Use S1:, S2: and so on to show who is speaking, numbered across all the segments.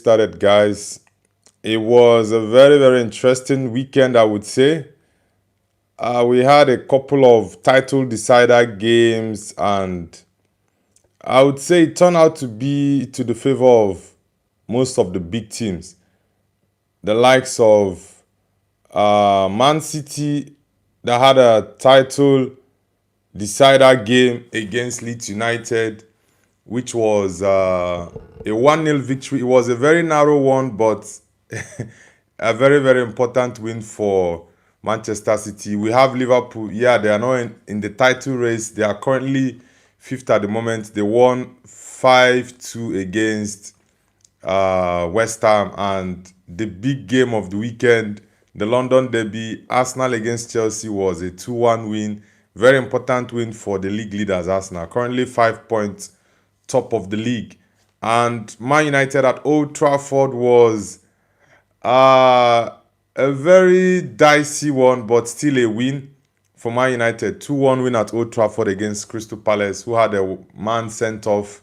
S1: started, guys. It was a very, very interesting weekend, I would say. We had a couple of title decider games, and I would say it turned out to be to the favor of most of the big teams. The likes of Man City, that had a title decider game against Leeds United, which was a 1-0 victory. It was a very narrow one, but a very, very important win for Manchester City. We have Liverpool. Yeah, they are not in the title race. They are currently fifth at the moment. They won 5-2 against West Ham. And the big game of the weekend, the London derby, Arsenal against Chelsea, was a 2-1 win. Very important win for the league leaders, Arsenal. Currently 5 points top of the league. And Man United at Old Trafford was a very dicey one, but still a win for Man United. 2-1 win at Old Trafford against Crystal Palace, who had a man sent off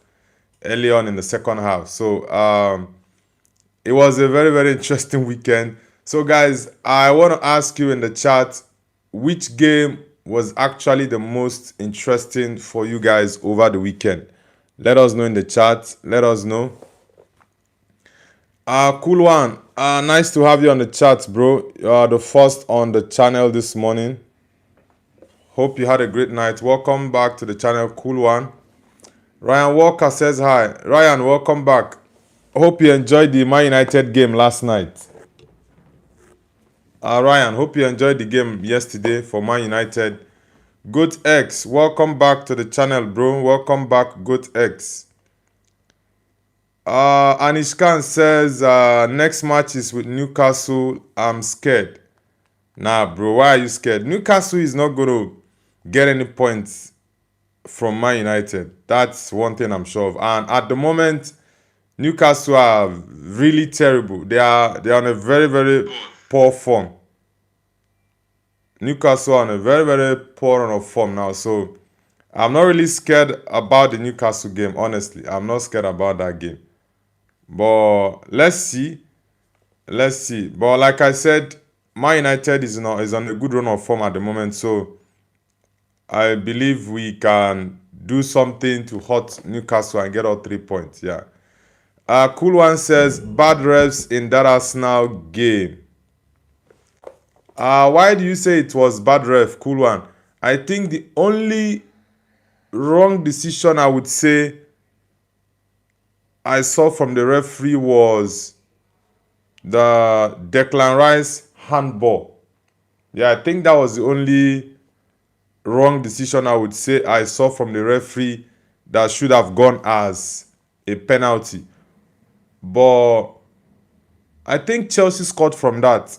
S1: early on in the second half. So it was a very, very interesting weekend. So guys, I want to ask you in the chat, which game was actually the most interesting for you guys over the weekend? Let us know in the chat. Let us know. Cool one. Nice to have you on the chat, bro. You are the first on the channel this morning. Hope you had a great night. Welcome back to the channel, cool one. Ryan Walker says hi. Ryan, welcome back. Hope you enjoyed the Man United game last night. Ryan, hope you enjoyed the game yesterday for Man United. Goat X, welcome back to the channel, bro. Welcome back, Goat X. Anish Khan says next match is with Newcastle. I'm scared. Nah, bro, why are you scared? Newcastle is not going to get any points from Man United. That's one thing I'm sure of. And at the moment, Newcastle are really terrible. They are on a very, very poor form. Newcastle are on a very, very poor run of form now. So I'm not really scared about the Newcastle game, honestly. I'm not scared about that game. But let's see. Let's see. But like I said, Man United is on a good run of form at the moment. So I believe we can do something to hurt Newcastle and get all 3 points. Yeah. Cool one says, bad refs in that Arsenal game. Why do you say it was bad ref? Cool one. I think the only wrong decision I would say I saw from the referee was the Declan Rice handball. Yeah, I think that was the only wrong decision I would say I saw from the referee that should have gone as a penalty. But I think Chelsea scored from that.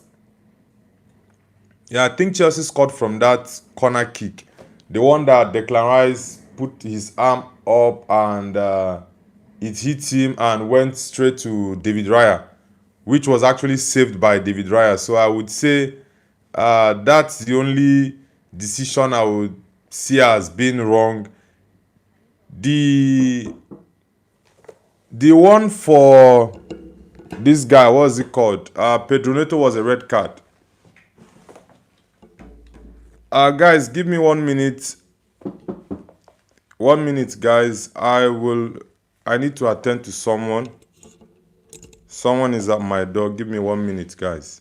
S1: Yeah, I think Chelsea scored from that corner kick. The one that Declan Rice put his arm up and it hit him and went straight to David Raya, which was actually saved by David Raya. So I would say that's the only decision I would see as being wrong. The one for this guy, what was it called? Pedro Neto was a red card. Guys, give me 1 minute. 1 minute, guys. I need to attend to someone. Someone is at my door. Give me 1 minute, guys.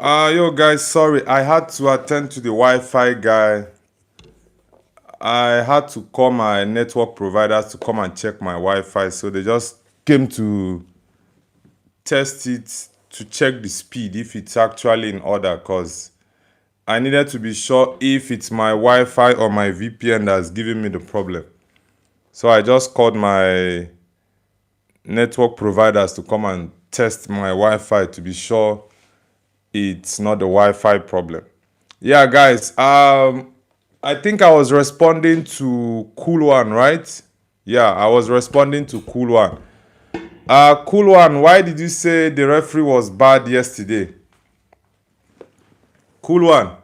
S1: Yo guys, sorry, I had to attend to the Wi-Fi guy. I had to call my network providers to come and check my Wi-Fi, so they just came to test it to check the speed if it's actually in order. Cause I needed to be sure if it's my Wi-Fi or my VPN that's giving me the problem. So I just called my network providers to come and test my Wi-Fi to be sure it's not the Wi-Fi problem. Yeah, guys. I think I was responding to Cool One, right? Yeah, I was responding to Cool One. Cool One, why did you say the referee was bad yesterday? Cool One,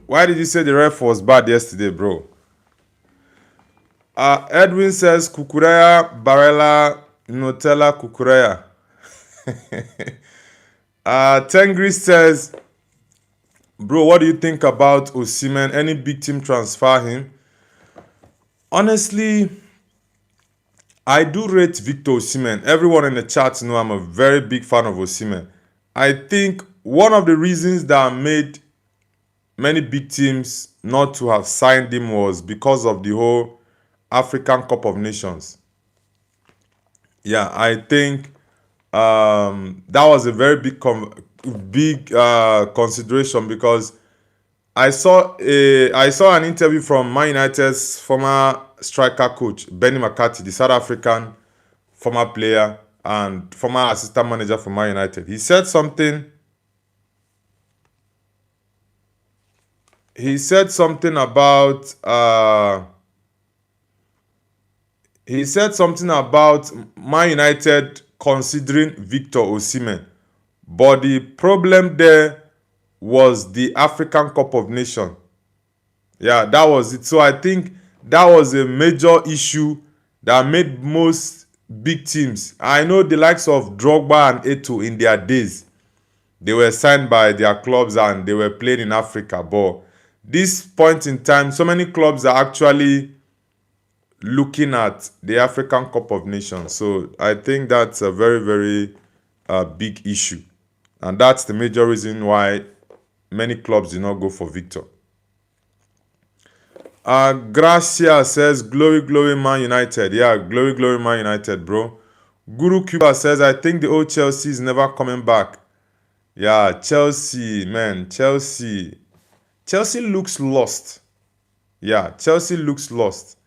S1: why did you say the ref was bad yesterday, bro? Edwin says Kukureya, Barella, Nutella, Kukureya. Tengri says, bro, what do you think about Osimhen? Any big team transfer him? Honestly, I do rate Victor Osimhen. Everyone in the chat know I'm a very big fan of Osimhen. I think one of the reasons that made many big teams not to have signed him was because of the whole African Cup of Nations. Yeah, I think that was a very big consideration because I saw an interview from Man United's former striker coach Benny McCarthy, the South African former player and former assistant manager for Man United. He said something. He said something about. He said something about Man United considering Victor Osimhen, but the problem there was the African Cup of Nations. Yeah, that was it. So I think that was a major issue that made most big teams. I know the likes of Drogba and Eto'o in their days, they were signed by their clubs and they were playing in Africa. But this point in time, so many clubs are actually looking at the African Cup of Nations. So I think that's a very, very big issue. And that's the major reason why many clubs do not go for Victor. Gracia says, glory, glory, Man United. Yeah, glory, glory, Man United, bro. Guru Cuba says, I think the old Chelsea is never coming back. Yeah, Chelsea, man, Chelsea. Chelsea looks lost. Yeah, Chelsea looks lost.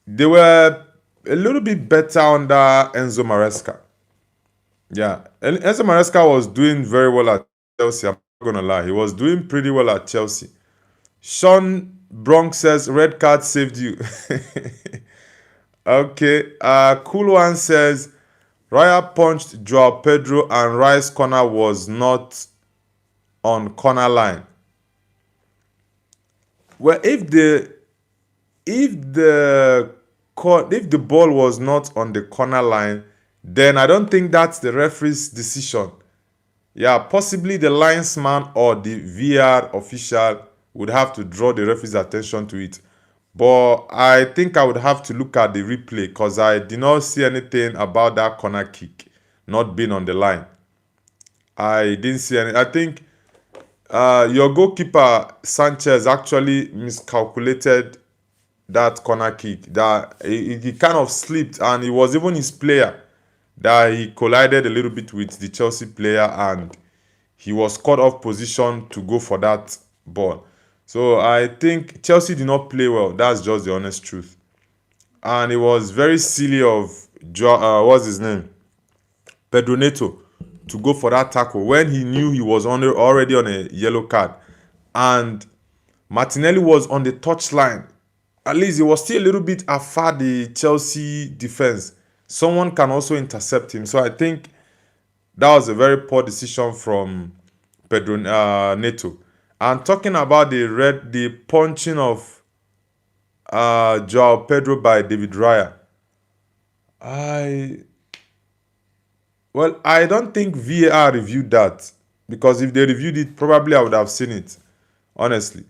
S1: They were a little bit better under Enzo Maresca. Yeah, Enzo Maresca was doing very well at Chelsea. I'm not going to lie. He was doing pretty well at Chelsea. Sean Bronx says, red card saved you. Okay. Cool One says, Raya punched Joao Pedro and Rice corner was not on corner line. Well, if the ball was not on the corner line, then I don't think that's the referee's decision. Yeah, possibly the linesman or the VAR official would have to draw the referee's attention to it. But I think I would have to look at the replay because I did not see anything about that corner kick not being on the line. I didn't see any. I think your goalkeeper Sanchez actually miscalculated that corner kick. That he kind of slipped, and it was even his player that he collided a little bit with the Chelsea player, and he was caught off position to go for that ball. So I think Chelsea did not play well. That's just the honest truth. And it was very silly of what's his name, Pedro Neto, to go for that tackle when he knew he was already on a yellow card, and Martinelli was on the touchline. At least he was still a little bit afar the Chelsea defense. Someone can also intercept him. So I think that was a very poor decision from Pedro Neto. And talking about the punching of Joao Pedro by David Raya, I don't think VAR reviewed that, because if they reviewed it, probably I would have seen it, honestly.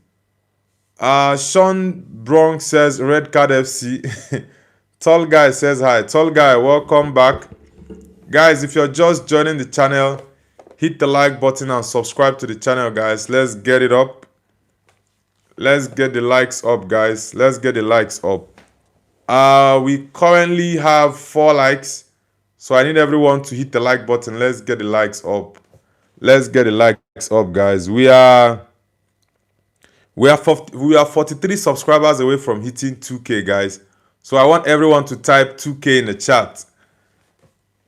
S1: Sean Bronx says, red card FC. Tall guy says hi. Tall guy, welcome back. Guys, if you're just joining the channel, hit the like button and subscribe to the channel, guys. Let's get it up. Let's get the likes up, guys. Let's get the likes up. We currently have 4 likes, so I need everyone to hit the like button. Let's get the likes up. Let's get the likes up, guys. We are 43 subscribers away from hitting 2K, guys. So I want everyone to type 2K in the chat.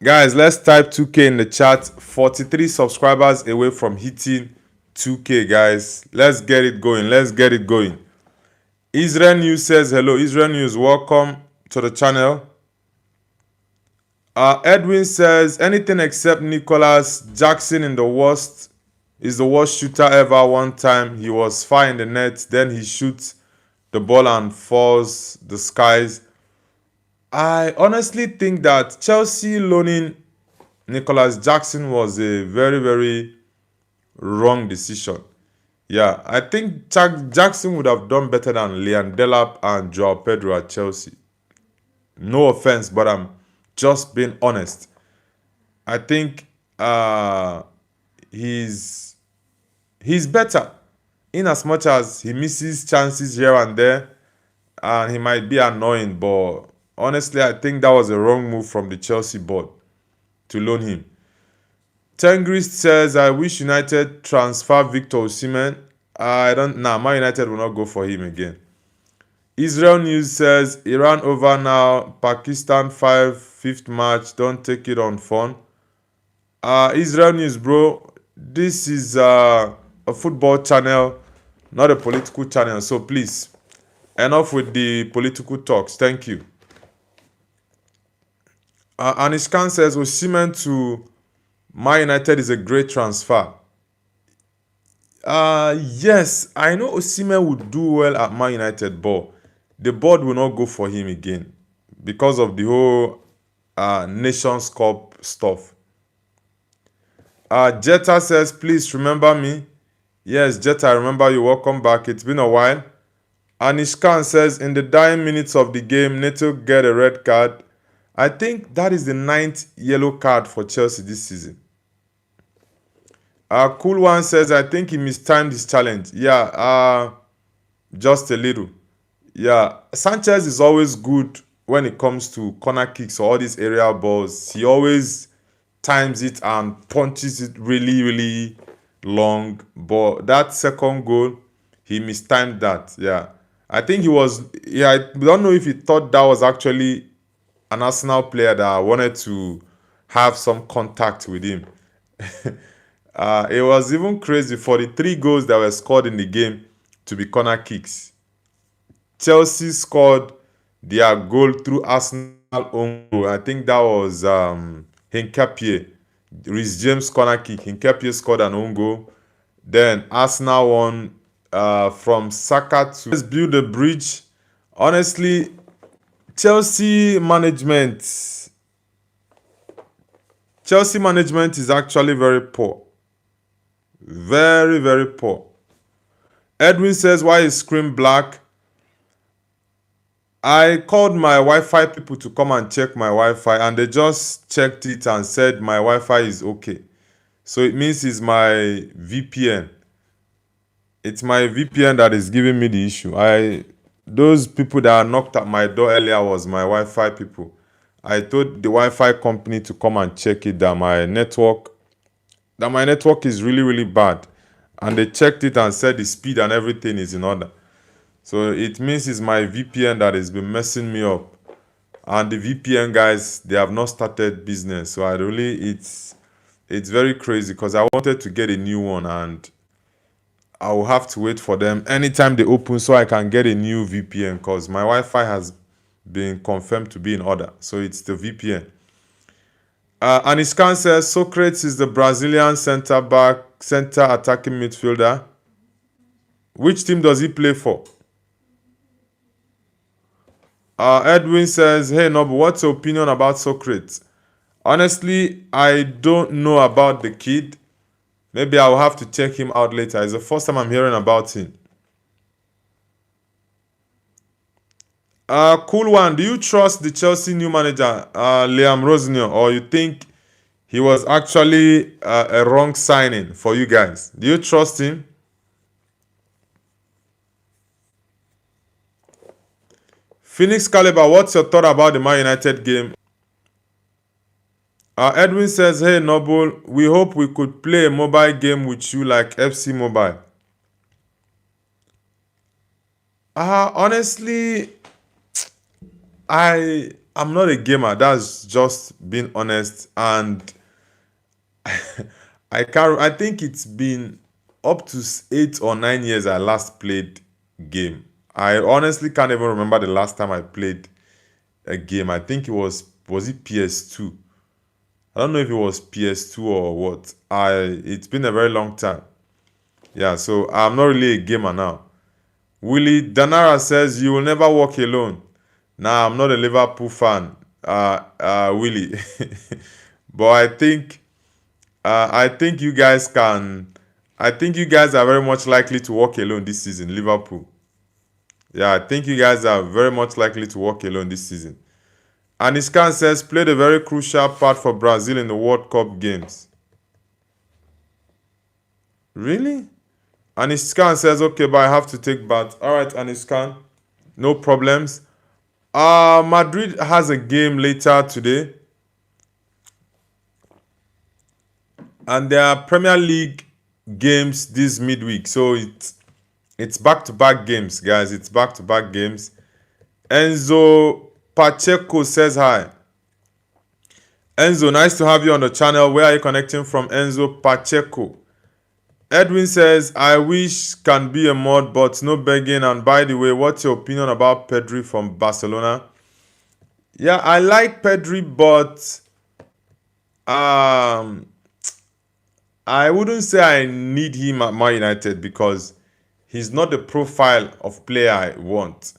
S1: Guys, let's type 2K in the chat. 43 subscribers away from hitting 2K, guys. Let's get it going. Let's get it going. Israel News says hello. Israel News, welcome to the channel. Edwin says anything except Nicholas Jackson is the worst shooter ever. One time he was far in the net, then he shoots the ball and falls the skies. I honestly think that Chelsea loaning Nicholas Jackson was a very, very wrong decision. Yeah, I think Jackson would have done better than Liam Delap and Joao Pedro at Chelsea. No offense, but I'm just being honest. I think he's better, in as much as he misses chances here and there, and he might be annoying. But honestly, I think that was a wrong move from the Chelsea board to loan him. Tengrist says, I wish United transfer Victor Osimhen. Man United will not go for him again. Israel News says, Iran over now, Pakistan 5th match, don't take it on fun. Israel News, bro, this is a football channel, not a political channel, so please, enough with the political talks. Thank you. Anishkan says, Osimhen to Man United is a great transfer. Yes, I know Osimhen would do well at Man United, but the board will not go for him again because of the whole Nations Cup stuff. Jetta says, please remember me. Yes, Jetta, I remember you. Welcome back. It's been a while. Anishkan says, in the dying minutes of the game, Neto get a red card. I think that is the 9th yellow card for Chelsea this season. Cool One says, I think he mistimed his challenge. Yeah, just a little. Yeah, Sanchez is always good when it comes to corner kicks or all these aerial balls. He always times it and punches it really, really long. But that second goal, he mistimed that. Yeah, I think I don't know if he thought that was actually an Arsenal player that wanted to have some contact with him. It was even crazy for the 3 goals that were scored in the game to be corner kicks. Chelsea scored their goal through Arsenal own goal. I think that was Hincapié. Reece James corner kick. Hincapié scored an own goal. Then Arsenal won from Saka to... Let's build a bridge. Honestly, Chelsea management is actually very poor. Very, very poor. Edwin says, why is screen black? I called my Wi-Fi people to come and check my Wi-Fi, and they just checked it and said my Wi-Fi is okay. So it means it's my VPN. It's my VPN that is giving me the issue. Those people that knocked at my door earlier was my Wi-Fi people. I told the Wi-Fi company to come and check it, that my network is really, really bad. And they checked it and said the speed and everything is in order. So it means it's my VPN that has been messing me up. And the VPN guys, they have not started business. So it's very crazy because I wanted to get a new one and I will have to wait for them anytime they open so I can get a new VPN because my Wi-Fi has been confirmed to be in order. So it's the VPN. Aniskan says Socrates is the Brazilian center attacking midfielder. Which team does he play for? Edwin says, hey Nobu, what's your opinion about Socrates? Honestly, I don't know about the kid. Maybe I'll have to check him out later. It's the first time I'm hearing about him. Cool One, do you trust the Chelsea new manager, Liam Rosenior, or you think he was actually a wrong signing for you guys. Do you trust him? Phoenix Caliber, what's your thought about the Man United game? Edwin says, hey Noble, we hope we could play a mobile game with you like FC Mobile. Honestly, I'm not a gamer. That's just being honest. And I think it's been up to 8 or 9 years I last played game. I honestly can't even remember the last time I played a game. I think was it PS2. I don't know if it was PS2 or what. It's been a very long time. Yeah, so I'm not really a gamer now. Willie Danara says you will never walk alone. Nah, I'm not a Liverpool fan, Willie. But I think you guys can. I think you guys are very much likely to walk alone this season, Liverpool. Yeah, I think you guys are very much likely to walk alone this season. And Iskan says played a very crucial part for Brazil in the World Cup games. Really? Aniskan says, okay, but I have to take bath. All right, Aniskan, no problems. Madrid has a game later today. And there are Premier League games this midweek. So it's back-to-back games, guys. It's back-to-back games. Enzo Pacheco says hi. Enzo, nice to have you on the channel. Where are you connecting from, Enzo Pacheco? Edwin says, I wish can be a mod, but no begging. And by the way, what's your opinion about Pedri from Barcelona? Yeah, I like Pedri, but I wouldn't say I need him at Man United because he's not the profile of player I want.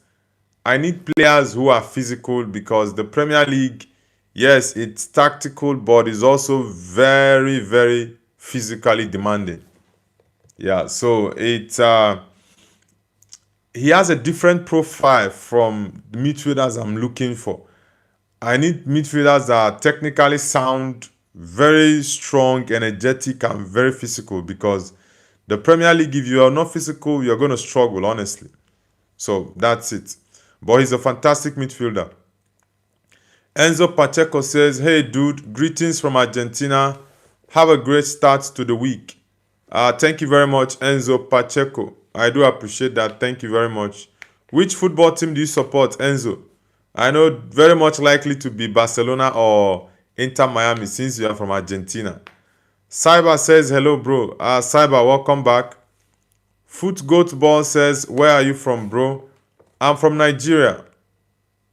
S1: I need players who are physical because the Premier League, yes, it's tactical, but it's also very, very physically demanding. Yeah, so he has a different profile from the midfielders I'm looking for. I need midfielders that are technically sound, very strong, energetic, and very physical because the Premier League, if you are not physical, you're going to struggle, honestly. So that's it. But he's a fantastic midfielder. Enzo Pacheco says, hey dude, greetings from Argentina. Have a great start to the week. Thank you very much, Enzo Pacheco. I do appreciate that. Thank you very much. Which football team do you support, Enzo? I know very much likely to be Barcelona or Inter Miami since you are from Argentina. Cyber says, hello, bro. Cyber, welcome back. Foot Goat Ball says, where are you from, bro? I'm from Nigeria.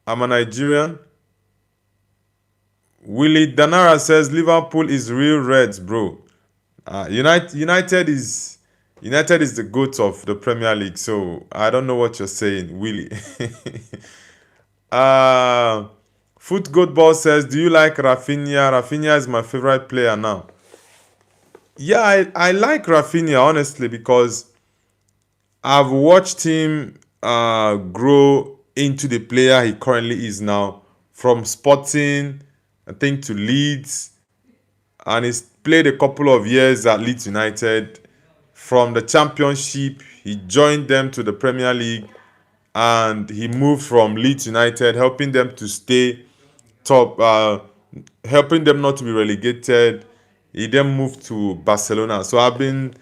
S1: I'm a Nigerian. Willie Danara says, Liverpool is real Reds, bro. United is the GOAT of the Premier League, so I don't know what you're saying, Willie. Foot Goat Ball says, do you like Rafinha? Rafinha is my favorite player now. Yeah, I like Rafinha, honestly, because I've watched him grow into the player he currently is now. From Sporting, I think, to Leeds. And he's played a couple of years at Leeds United. From the Championship, he joined them to the Premier League. And he moved from Leeds United, helping them to stay top, helping them not to be relegated. He then moved to Barcelona. So I've been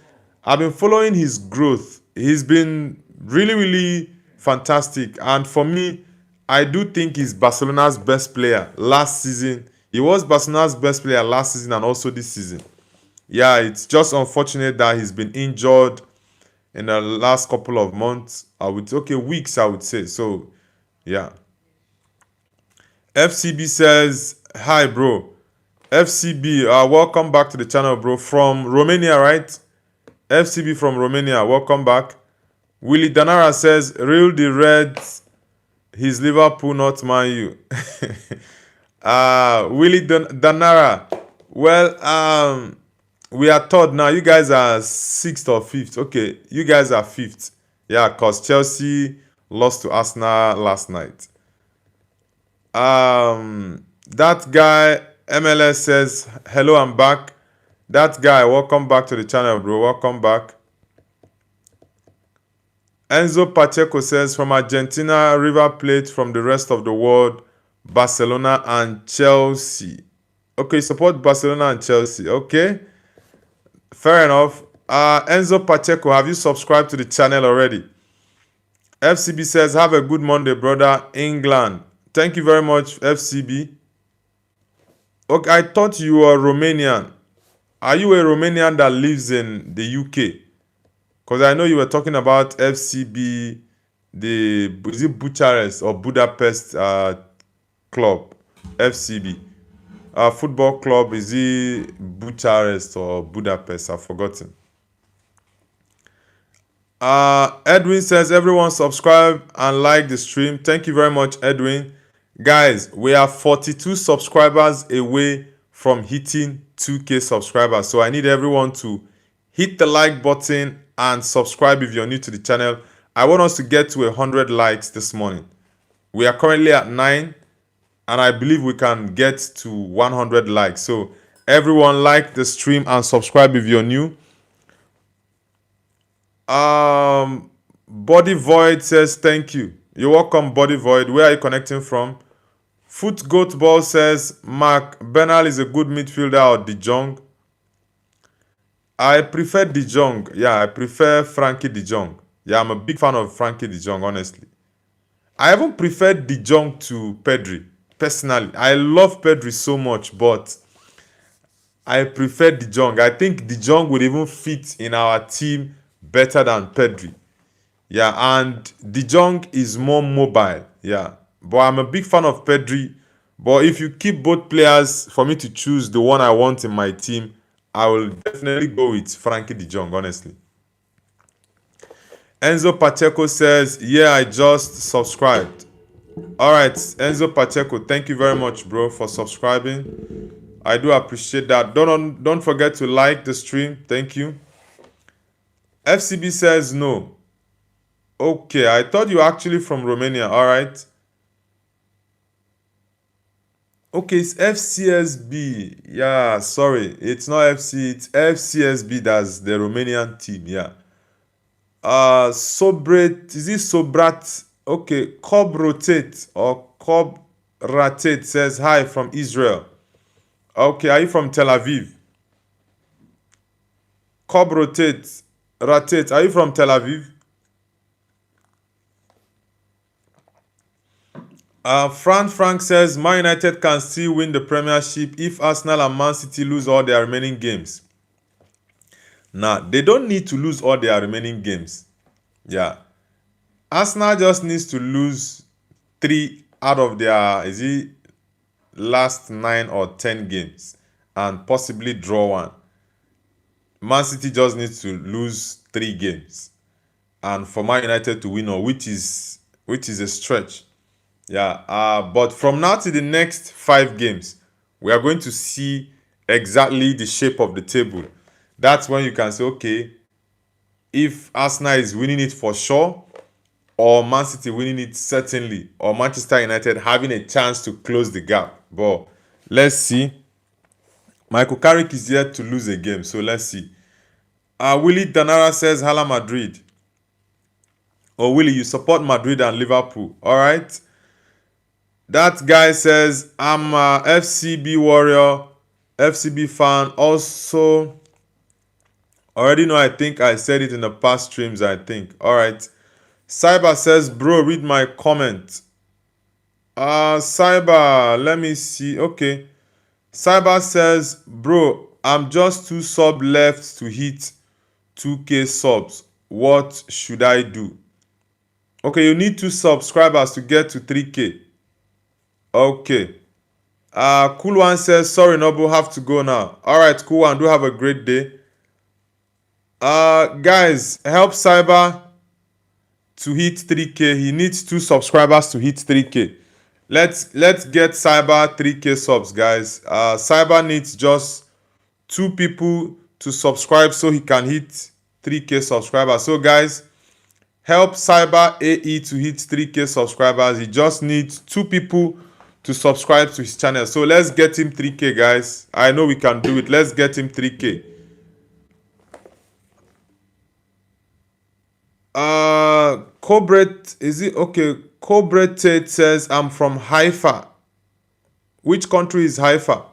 S1: following his growth. He's been really, really fantastic. And for me, I do think he's Barcelona's best player last season. He was Barcelona's best player last season and also this season. Yeah, it's just unfortunate that he's been injured in the last couple of months. Weeks, I would say. So, yeah. FCB says, hi, bro. FCB, welcome back to the channel, bro. From Romania, right? FCB from Romania, welcome back. Willie Danara says, real the Reds, he's Liverpool, not Man U. Willie Danara, well, we are third now. You guys are 6th or 5th. Okay, you guys are 5th. Yeah, because Chelsea lost to Arsenal last night. That guy, MLS says, hello, I'm back. That guy, welcome back to the channel, bro. Welcome back. Enzo Pacheco says, from Argentina, River Plate, from the rest of the world, Barcelona and Chelsea. Okay, support Barcelona and Chelsea. Okay, fair enough. Enzo Pacheco, have you subscribed to the channel already? FCB says, have a good Monday, brother. England. Thank you very much, FCB. Okay, I thought you were Romanian. Are you a Romanian that lives in the UK? Because I know you were talking about FCB, is it Bucharest or Budapest club? FCB. Football club, is it Bucharest or Budapest? I've forgotten. Edwin says, everyone subscribe and like the stream. Thank you very much, Edwin. Guys, we are 42 subscribers away from hitting 2K subscribers. So I need everyone to hit the like button and subscribe if you're new to the channel. I want us to get to 100 likes this morning. We are currently at 9 and I believe we can get to 100 likes. So everyone like the stream and subscribe if you're new. Body Void says thank you. You're welcome, Body Void. Where are you connecting from? Foot Goat Ball says Mark Bernal is a good midfielder or De Jong. I prefer De Jong. Yeah, I prefer Frankie De Jong. Yeah, I'm a big fan of Frankie De Jong, honestly. I haven't preferred De Jong to Pedri, personally. I love Pedri so much, but I prefer De Jong. I think De Jong would even fit in our team better than Pedri. Yeah, and De Jong is more mobile. Yeah, but I'm a big fan of Pedri. But if you keep both players for me to choose the one I want in my team, I will definitely go with Frankie De Jong, honestly. Enzo Pacheco says, yeah, I just subscribed. All right, Enzo Pacheco, thank you very much, bro, for subscribing. I do appreciate that. Don't forget to like the stream. Thank you. FCB says no. Okay, I thought you were actually from Romania. All right. Okay, it's FCSB. Yeah, sorry. It's not FC, it's FCSB. That's the Romanian team. Yeah. Sobrat, is it Sobrat? Okay, Cobb Rotate or Cobb Ratate says hi from Israel. Okay, are you from Tel Aviv? Cobb Rotate, Ratate, are you from Tel Aviv? Frank says Man United can still win the Premiership if Arsenal and Man City lose all their remaining games. Nah, they don't need to lose all their remaining games. Yeah. Arsenal just needs to lose 3 out of their, is it last 9 or 10 games and possibly draw 1. Man City just needs to lose 3 games and for Man United to win, or which is a stretch. Yeah, but from now to the next 5 games, we are going to see exactly the shape of the table. That's when you can say, okay, if Arsenal is winning it for sure, or Man City winning it certainly, or Manchester United having a chance to close the gap. But let's see. Michael Carrick is yet to lose a game, so let's see. Willie Danara says, Hala Madrid. Oh, Willie, you support Madrid and Liverpool. All right. That guy says, I'm a FCB warrior, FCB fan. Also, already know, I think I said it in the past streams, I think. All right. Cyber says, bro, read my comment. Cyber, let me see. Okay. Cyber says, bro, I'm just 2 sub left to hit 2K subs. What should I do? Okay, you need 2 subscribers to get to 3K. Okay. Cool One says, sorry, Nobu, have to go now. All right, Cool One, do have a great day. Guys, help Cyber to hit 3K. He needs 2 subscribers to hit 3K. Let's get Cyber 3K subs, guys. Cyber needs just 2 people to subscribe so he can hit 3K subscribers. So, guys, help Cyber AE to hit 3K subscribers. He just needs 2 people to to subscribe to his channel. So let's get him 3K, guys. I know we can do it. Let's get him 3K. Cobret, is it okay? Cobret Tate says, I'm from Haifa. Which country is Haifa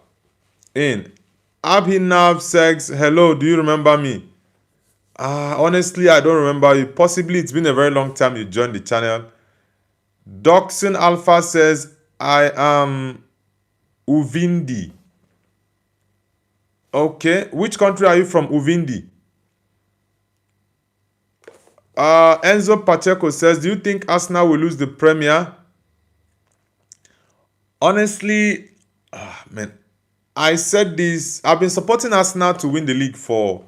S1: in? Abhinav says, hello, do you remember me? Honestly, I don't remember you. Possibly it's been a very long time you joined the channel. Doxin Alpha says, I am Uvindi. Okay, which country are you from, Uvindi? Enzo Pacheco says, do you think Arsenal will lose the Premier? Honestly, man, I said this. I've been supporting Arsenal to win the league for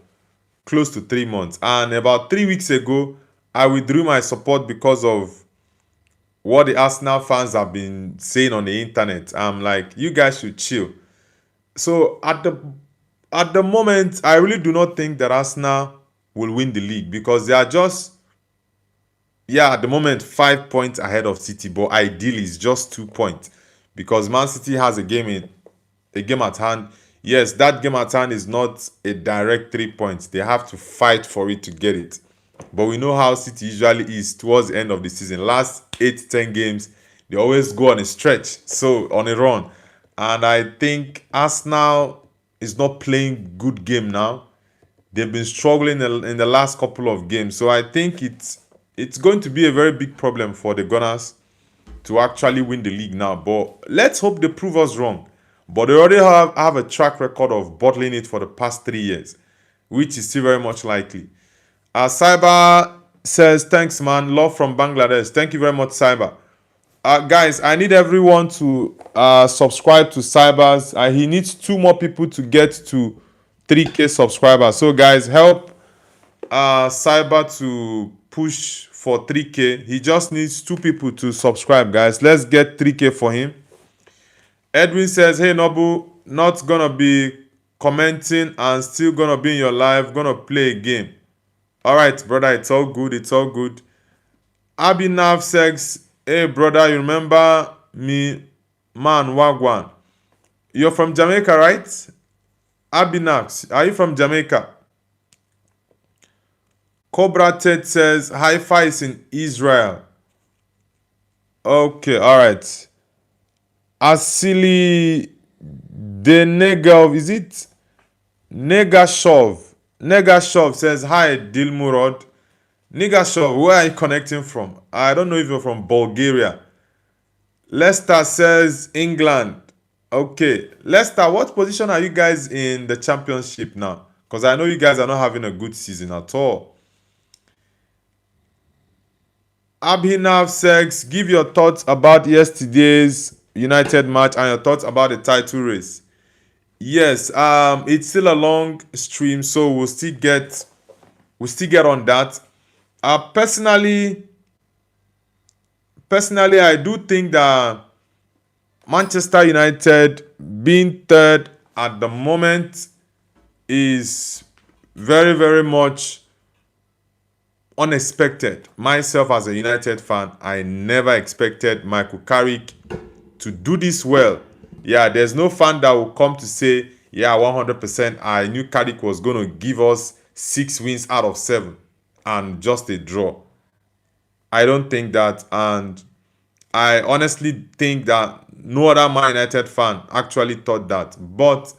S1: close to 3 months. And about 3 weeks ago, I withdrew my support because of what the Arsenal fans have been saying on the internet. I'm like, you guys should chill. So at the moment, I really do not think that Arsenal will win the league because they are just, at the moment, 5 points ahead of City. But ideally, it's just 2 points because Man City has a game at hand. Yes, that game at hand is not a direct 3 points. They have to fight for it to get it. But we know how City usually is towards the end of the season. Last 8-10 games, they always go on a stretch, so on a run. And I think Arsenal is not playing good game now. They've been struggling in the last couple of games. So I think it's going to be a very big problem for the Gunners to actually win the league now. But let's hope they prove us wrong. But they already have a track record of bottling it for the past 3 years, which is still very much likely. Cyber says, thanks, man. Love from Bangladesh. Thank you very much, Cyber. Guys, I need everyone to subscribe to Cyber's. He needs 2 more people to get to 3K subscribers. So, guys, help Cyber to push for 3K. He just needs 2 people to subscribe, guys. Let's get 3K for him. Edwin says, hey, Nobu, not gonna be commenting and still gonna be in your live, gonna play a game. All right, brother, it's all good. It's all good. Abhinav says, hey, brother, you remember me? Man, Wagwan. You're from Jamaica, right? Abhinav, are you from Jamaica? Cobra Ted says, Haifa is in Israel. Okay, all right. Asili Denegov, is it? Negashov. Negashov says, hi, Dilmurod. Negashov, where are you connecting from? I don't know if you're from Bulgaria. Lester says, England. Okay. Lester, what position are you guys in the championship now? Because I know you guys are not having a good season at all. Abhinav says, give your thoughts about yesterday's United match and your thoughts about the title race. Yes, it's still a long stream, so we'll still get on that. Personally, I do think that Manchester United being third at the moment is very, very much unexpected. Myself as a United fan, I never expected Michael Carrick to do this well. Yeah, there's no fan that will come to say, yeah, 100%, I knew Carrick was going to give us 6 wins out of 7 and just a draw. I don't think that, and I honestly think that no other Man United fan actually thought that. But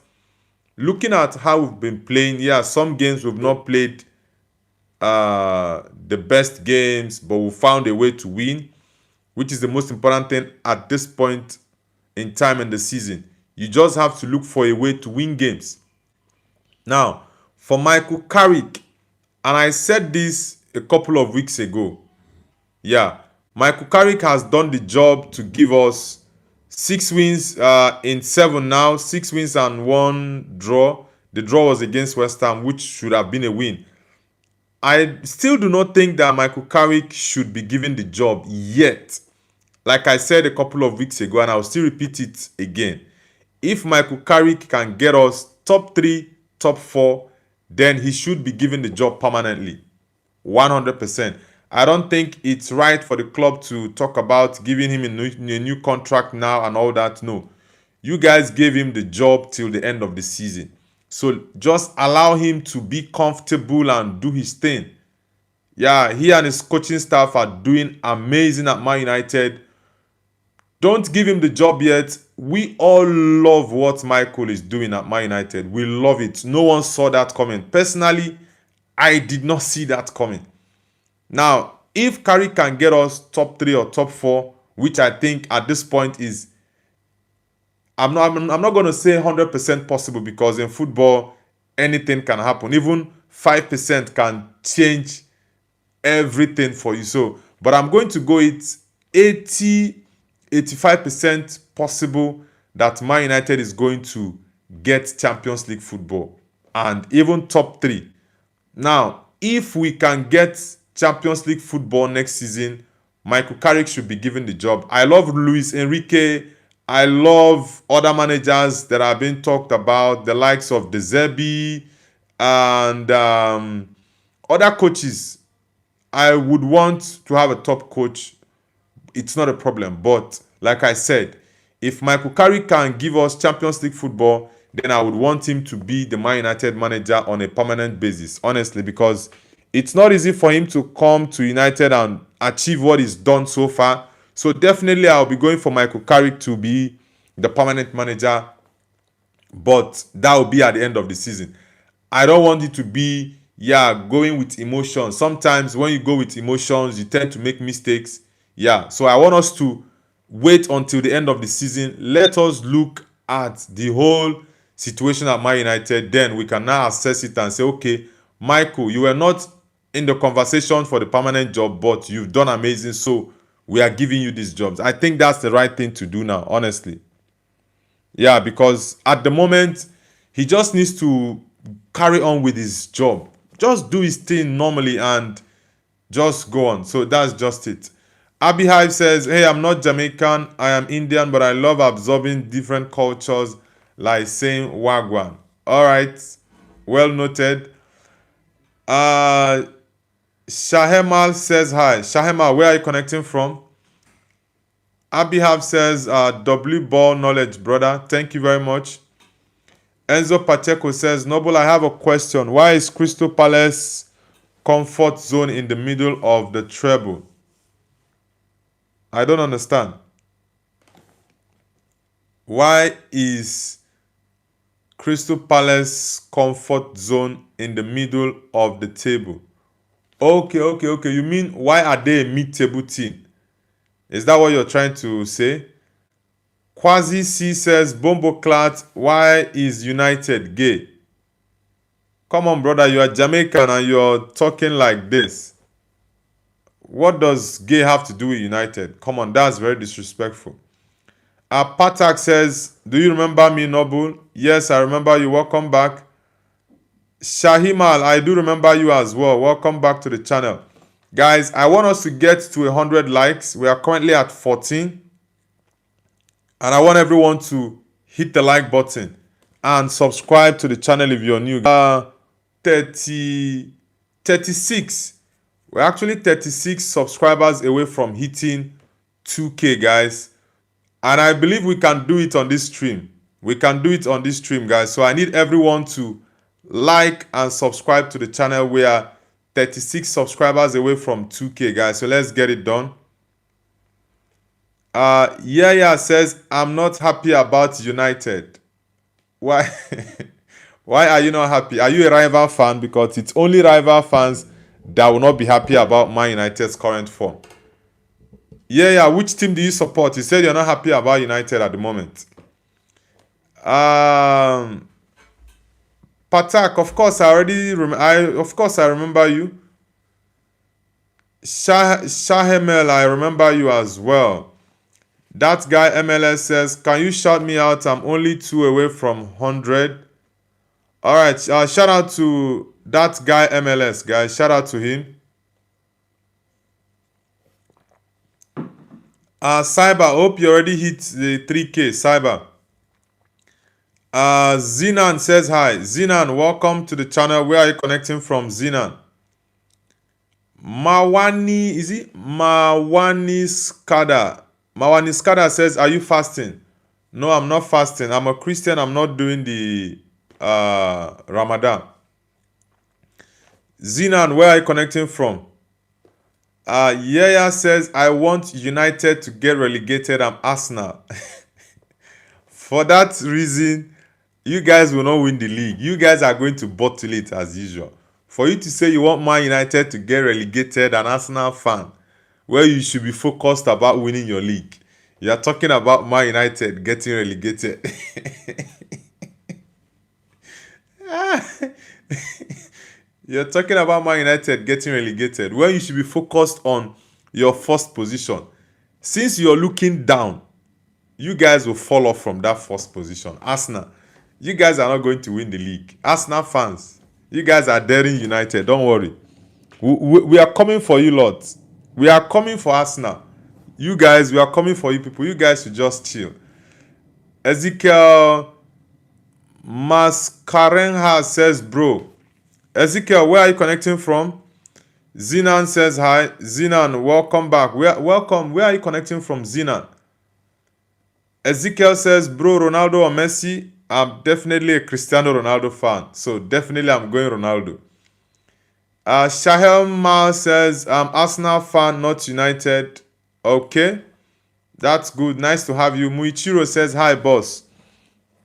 S1: looking at how we've been playing, yeah, some games we've not played the best games, but we found a way to win, which is the most important thing at this point in time in the season. You just have to look for a way to win games. Now, for Michael Carrick, and I said this a couple of weeks ago, yeah, Michael Carrick has done the job to give us 6 wins in 7 now, 6 wins and 1 draw. The draw was against West Ham, which should have been a win. I still do not think that Michael Carrick should be given the job yet. Like I said a couple of weeks ago, and I'll still repeat it again. If Michael Carrick can get us top 3, top 4, then he should be given the job permanently. 100%. I don't think it's right for the club to talk about giving him a new contract now and all that. No. You guys gave him the job till the end of the season. So just allow him to be comfortable and do his thing. Yeah, he and his coaching staff are doing amazing at Man United. Don't give him the job yet. We all love what Michael is doing at Man United. We love it. No one saw that coming. Personally, I did not see that coming. Now, if Carrick can get us top 3 or top 4, which I think at this point is, I'm not going to say 100% possible, because in football, anything can happen. Even 5% can change everything for you. So, but I'm going to go it 85% possible that Man United is going to get Champions League football and even top 3. Now, if we can get Champions League football next season, Michael Carrick should be given the job. I love Luis Enrique. I love other managers that are being talked about, the likes of De Zerbi and other coaches. I would want to have a top coach. It's not a problem. But like I said, if Michael Carrick can give us Champions League football, then I would want him to be the Man United manager on a permanent basis, honestly, because it's not easy for him to come to United and achieve what he's done so far. So definitely I'll be going for Michael Carrick to be the permanent manager, but that will be at the end of the season. I don't want it to be, going with emotions. Sometimes when you go with emotions, you tend to make mistakes. So I want us to wait until the end of the season. Let us look at the whole situation at Man United. Then we can now assess it and say, okay, Michael, you were not in the conversation for the permanent job, but you've done amazing, so we are giving you these jobs. I think that's the right thing to do now, honestly. Because at the moment, he just needs to carry on with his job. Just do his thing normally and just go on. So that's just it. Abby Hive says, hey, I'm not Jamaican. I am Indian, but I love absorbing different cultures, like saying Wagwan. All right. Well noted. Shahemal says hi. Shahemal, where are you connecting from? Abihab says, W ball knowledge, brother. Thank you very much. Enzo Pacheco says, Noble, I have a question. Why is Crystal Palace comfort zone in the middle of the treble? I don't understand. Why is Crystal Palace comfort zone in the middle of the table? Okay. You mean, why are they a mid-table team? Is that what you're trying to say? Quasi C says, Bombo Clat, why is United gay? Come on, brother, you are Jamaican and you're talking like this. What does gay have to do with United? Come on, that's very disrespectful. Patak says, do you remember me, Noble? Yes, I remember you. Welcome back. Shahimal, I do remember you as well. Welcome back to the channel. Guys, I want us to get to 100 likes. We are currently at 14. And I want everyone to hit the like button and subscribe to the channel if you're new. 36. We're actually 36 subscribers away from hitting 2K, guys. And I believe we can do it on this stream. Guys. So I need everyone to like and subscribe to the channel. We are 36 subscribers away from 2K, guys. So let's get it done. Says, I'm not happy about United. Why? Why are you not happy? Are you a rival fan? Because it's only rival fans that will not be happy about Man United's current form. Which team do you support? You said you're not happy about United at the moment. Patak, of course I remember you. Shahemel, I remember you as well. That guy MLS says, can you shout me out? I'm only 2 away from 100. All right, shout out to that guy MLS, guys. Shout out to him. Cyber, hope you already hit the 3K, Cyber. Zinan says hi. Zinan, welcome to the channel. Where are you connecting from, Zinan? Mawani, is it Mawani Skada? Mawani Skada says, "Are you fasting?" No, I'm not fasting. I'm a Christian. I'm not doing the Ramadan. Zinan, where are you connecting from? Yaya says, "I want United to get relegated. I'm Arsenal." For that reason, you guys will not win the league. You guys are going to bottle it as usual. For you to say you want Man United to get relegated, an Arsenal fan, where you should be focused about winning your league. You are talking about Man United getting relegated. You're talking about Man United getting relegated, where you should be focused on your first position. Since you're looking down, you guys will fall off from that first position. Arsenal, you guys are not going to win the league. Arsenal fans, you guys are daring United. Don't worry. We are coming for you, lot. We are coming for Arsenal. You guys, we are coming for you people. You guys should just chill. Ezekiel Mascarenha says, "Bro." Ezekiel, where are you connecting from? Zinan says, "Hi." Zinan, welcome back. Welcome. Where are you connecting from, Zinan? Ezekiel says, "Bro, Ronaldo or Messi?" I'm definitely a Cristiano Ronaldo fan. So definitely I'm going Ronaldo. Shahel Ma says, "I'm Arsenal fan, not United." Okay. That's good. Nice to have you. Muichiro says, "Hi, boss."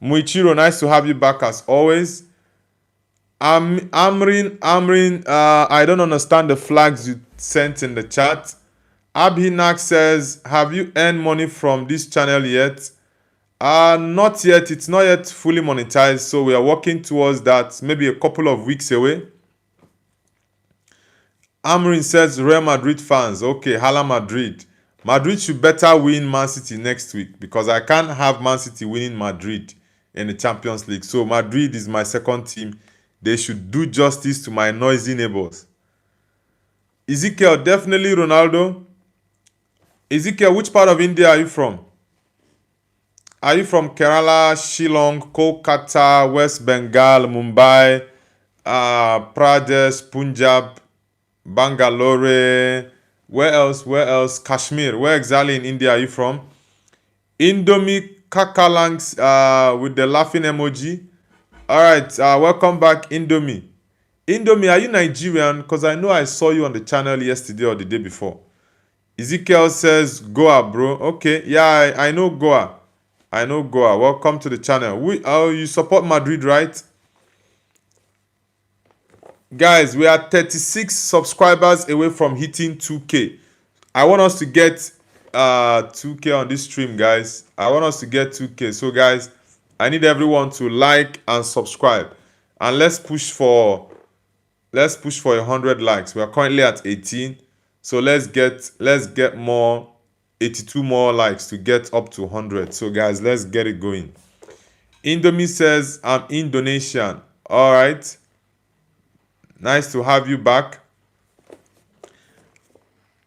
S1: Muichiro, nice to have you back as always. Amrin, I don't understand the flags you sent in the chat. Abhinak says, "Have you earned money from this channel yet?" Not yet. It's not yet fully monetized, so we are working towards that. Maybe a couple of weeks away. Amrin says, "Real Madrid fans." Okay, Hala Madrid. Madrid should better win Man City next week because I can't have Man City winning Madrid in the Champions League. So Madrid is my second team. They should do justice to my noisy neighbors. Ezekiel, definitely Ronaldo. Ezekiel, which part of India are you from? Are you from Kerala, Shillong, Kolkata, West Bengal, Mumbai, Pradesh, Punjab, Bangalore? Where else? Where else? Kashmir. Where exactly in India are you from? Indomie Kakalangs with the laughing emoji. Alright, welcome back, Indomie. Indomie, are you Nigerian? Because I know I saw you on the channel yesterday or the day before. Ezekiel says, "Goa, bro." Okay, yeah, I know Goa. I know Goa. Welcome to the channel. You support Madrid, right? Guys, we are 36 subscribers away from hitting 2K. I want us to get 2K on this stream, guys. I want us to get 2K. So, guys, I need everyone to like and subscribe. And let's push for 100 likes. We are currently at 18. So let's get more 82 more likes to get up to 100. So guys, let's get it going. Indomie says, "I'm Indonesian." All right. Nice to have you back.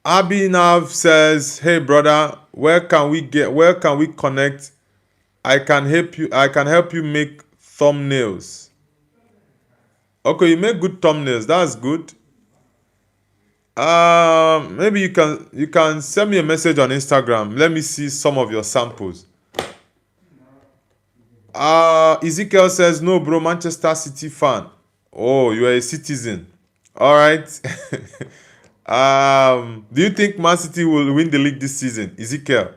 S1: Abhinav says, "Hey brother, where can we connect? I can help you make thumbnails." Okay, you make good thumbnails. That's good. Maybe you can send me a message on Instagram. Let me see some of your samples. Ezekiel says, "No, bro, Manchester City fan." Oh, you are a citizen. All right. Do you think Man City will win the league this season, Ezekiel?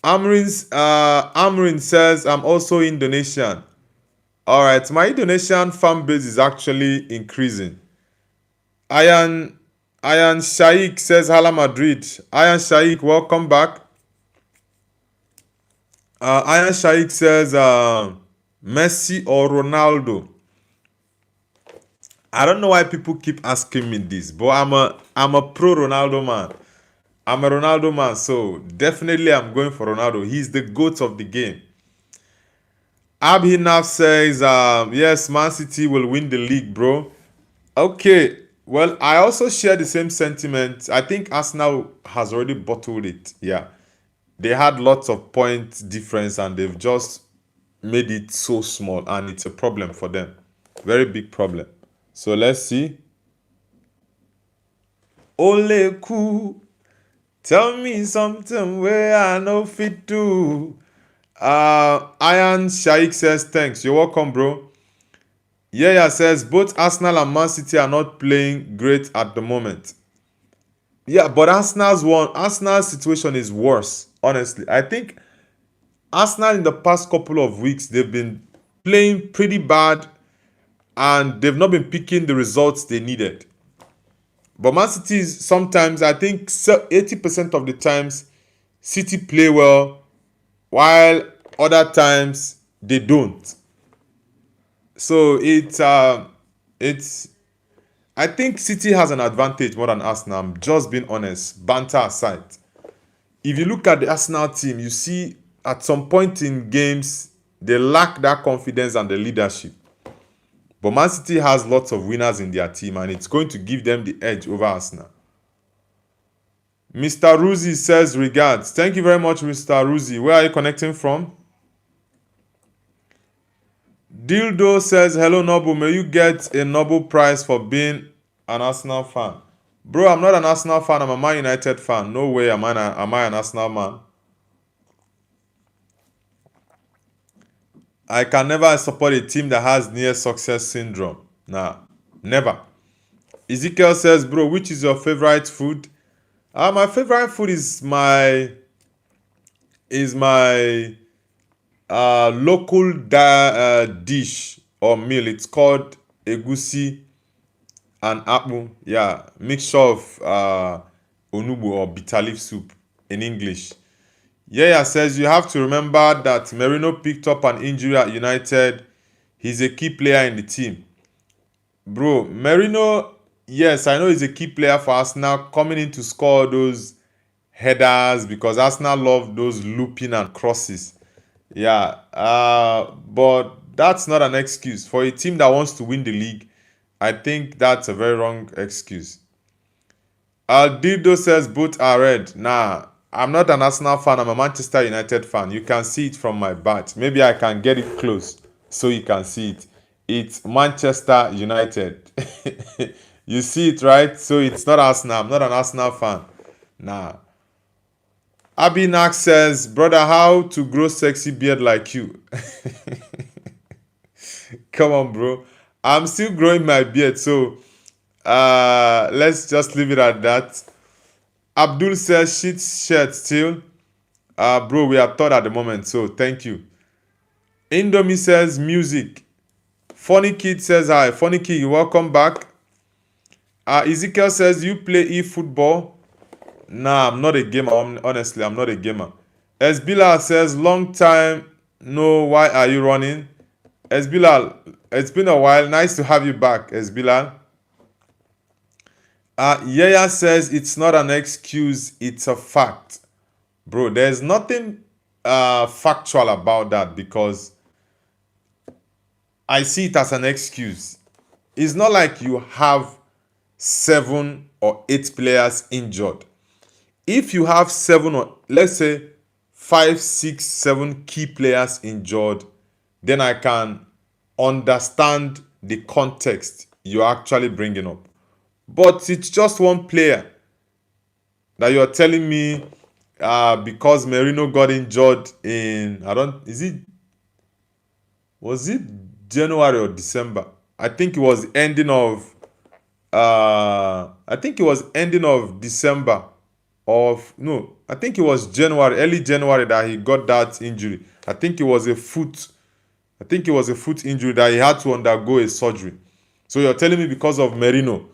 S1: Amrin says, "I'm also Indonesian." All right, my Indonesian fan base is actually increasing. Ayan Shaikh says, "Hala Madrid." Ayan Shaikh, welcome back. Ayan Shaikh says, "Messi or Ronaldo?" I don't know why people keep asking me this, but I'm a pro Ronaldo man. I'm a Ronaldo man, so definitely I'm going for Ronaldo. He's the GOAT of the game. Abhinav says, "Yes, Man City will win the league, bro." Okay, well, I also share the same sentiment. I think Arsenal has already bottled it. Yeah, they had lots of point difference and they've just made it so small, and it's a problem for them. Very big problem. So let's see. Ole cool. Tell me something where I no fit do. Iron Shaik says thanks. You're welcome, bro. Yaya says both Arsenal and Man City are not playing great at the moment. Yeah, but Arsenal's situation is worse, honestly. I think Arsenal in the past couple of weeks they've been playing pretty bad and they've not been picking the results they needed. But Man City sometimes, I think 80% of the times, City play well, while other times they don't. So it's I think City has an advantage more than Arsenal. I'm just being honest. Banter aside, if you look at the Arsenal team, you see at some point in games they lack that confidence and the leadership. But Man City has lots of winners in their team and it's going to give them the edge over Arsenal. Mr. Ruzi says regards. Thank you very much, Mr. Ruzi. Where are you connecting from? Dildo says, hello, Noble. May you get a Nobel Prize for being an Arsenal fan. Bro, I'm not an Arsenal fan. I'm a Man United fan. No way am I an Arsenal man. I can never support a team that has near success syndrome. Nah, never. Ezekiel says, bro, which is your favorite food? My favorite food is my local dish or meal. It's called egusi and akpu. Yeah, mixture of onubu or bitter leaf soup in English. Yaya says you have to remember that Merino picked up an injury at United. He's a key player in the team. Bro, Merino, yes, I know he's a key player for Arsenal, coming in to score those headers because Arsenal love those looping and crosses. Yeah, but that's not an excuse. For a team that wants to win the league, I think that's a very wrong excuse. Dildo says both are red. Nah, I'm not an Arsenal fan. I'm a Manchester United fan. You can see it from my badge. Maybe I can get it close so you can see it. It's Manchester United. You see it, right? So it's not Arsenal. I'm not an Arsenal fan. Nah. Abinak says, brother, how to grow sexy beard like you? Come on, bro. I'm still growing my beard, so let's just leave it at that. Abdul says, shit shirt still. Bro, we are third at the moment, so thank you. Indomie says, music. Funny Kid says, hi. Funny Kid, welcome back. Ezekiel says, you play e-football? Nah, I'm not a gamer. Honestly, I'm not a gamer. Esbilal says, long time, no, why are you running? Esbilal, it's been a while. Nice to have you back, Esbilal. Yaya says, it's not an excuse, it's a fact. Bro, there's nothing factual about that because I see it as an excuse. It's not like you have 7 or 8 players injured. If you have 7 or let's say 5, 6, 7 key players injured, then I can understand the context you're actually bringing up. But it's just one player that you're telling me because Merino got injured in was it January or December? I think it was ending of December I think it was early January that he got that injury. I think it was a foot injury that he had to undergo a surgery. So you're telling me because of Merino,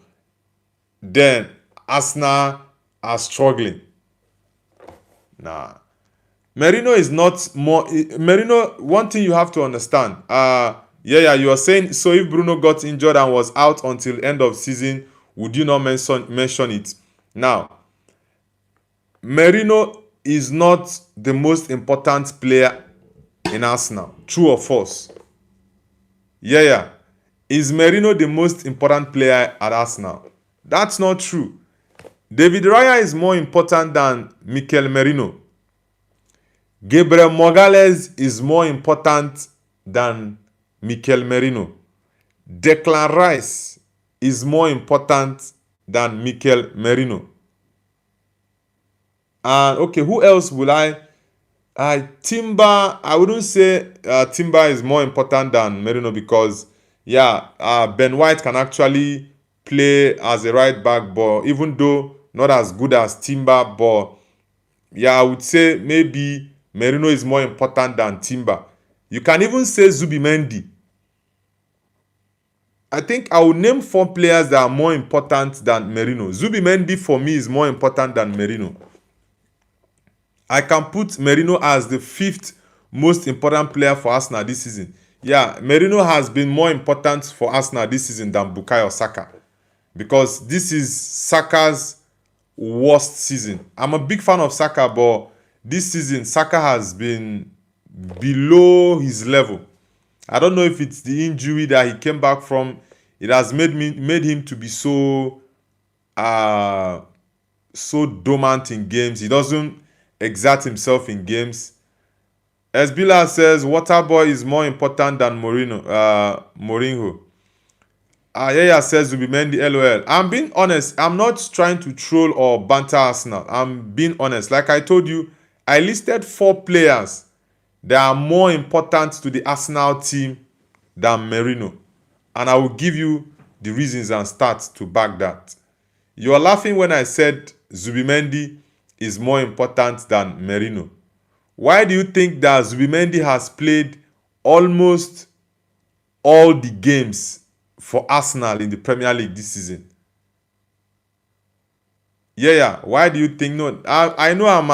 S1: then Arsenal are struggling? Nah. Merino is not more. Merino, one thing you have to understand. You are saying, so if Bruno got injured and was out until end of season, would you not mention it? Now, Merino is not the most important player in Arsenal. True or false? Is Merino the most important player at Arsenal? That's not true. David Raya is more important than Mikel Merino. Gabriel Morales is more important than Mikel Merino. Declan Rice is more important than Mikel Merino. And okay, who else will I? Timber. I wouldn't say Timber is more important than Merino because yeah, Ben White can actually play as a right back, but even though not as good as Timber, but yeah, I would say maybe Merino is more important than Timber. You can even say Zubimendi. I think I will name 4 players that are more important than Merino. Zubimendi for me is more important than Merino. I can put Merino as the 5th most important player for Arsenal this season. Yeah, Merino has been more important for Arsenal this season than Bukayo Saka because this is Saka's worst season. I'm a big fan of Saka, but this season Saka has been below his level. I don't know if it's the injury that he came back from. It has made him to be so dormant in games. He doesn't exert himself in games. Esbila says Waterboy is more important than Mourinho. Yaya says Zubimendi LOL. I'm being honest. I'm not trying to troll or banter Arsenal. I'm being honest. Like I told you, I listed 4 players that are more important to the Arsenal team than Merino. And I will give you the reasons and stats to back that. You are laughing when I said Zubimendi is more important than Merino. Why do you think that Zubimendi has played almost all the games for Arsenal in the Premier League this season? Yeah. Why do you think? No, I know I'm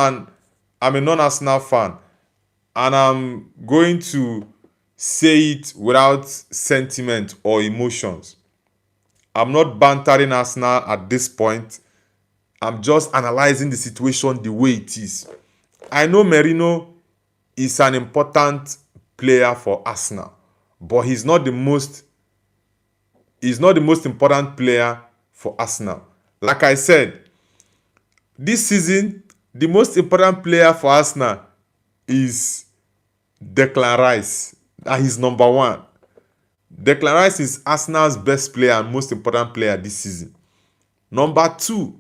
S1: a non-Arsenal fan, and I'm going to say it without sentiment or emotions. I'm not bantering Arsenal at this point. I'm just analyzing the situation the way it is. I know Merino is an important player for Arsenal, but he's not the most important player for Arsenal. Like I said, this season, the most important player for Arsenal is Declan Rice. That is number 1. Declan Rice is Arsenal's best player and most important player this season. Number 2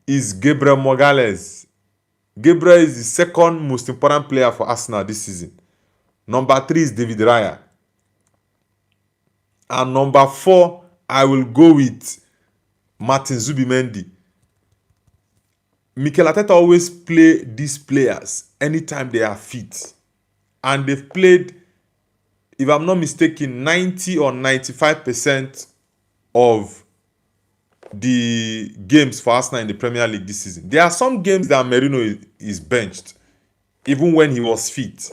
S1: is Gabriel Magalhaes. Gabriel is the second most important player for Arsenal this season. Number 3 is David Raya. And number 4, I will go with Martin Zubimendi. Mikel Arteta always play these players anytime they are fit. And they've played, if I'm not mistaken, 90 or 95% of the games for Arsenal in the Premier League this season. There are some games that Merino is benched, even when he was fit.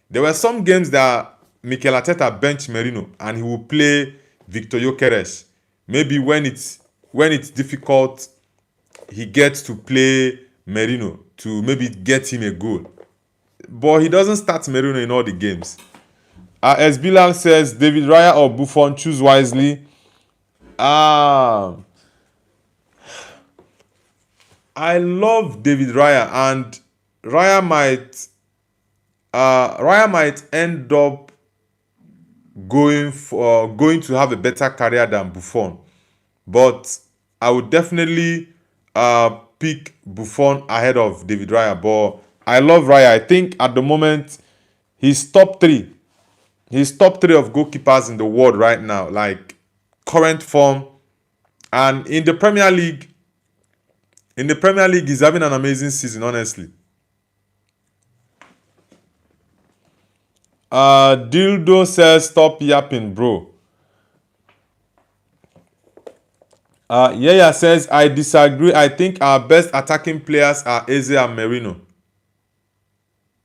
S1: There were some games that Mikel Arteta benched Merino and he will play Victor Gyökeres. Maybe when it's difficult, he gets to play Merino to maybe get him a goal. But he doesn't start Merino in all the games. As Bilal says, David Raya or Buffon, choose wisely. I love David Raya, and Raya might end up going to have a better career than Buffon, but I would definitely pick Buffon ahead of David Raya. But I love Raya. I think at the moment he's top 3. He's top 3 of goalkeepers in the world right now, like current form, and in the Premier League. In the Premier League, he's having an amazing season, honestly. Dildo says, stop yapping, bro. Yaya says, I disagree. I think our best attacking players are Eze and Merino.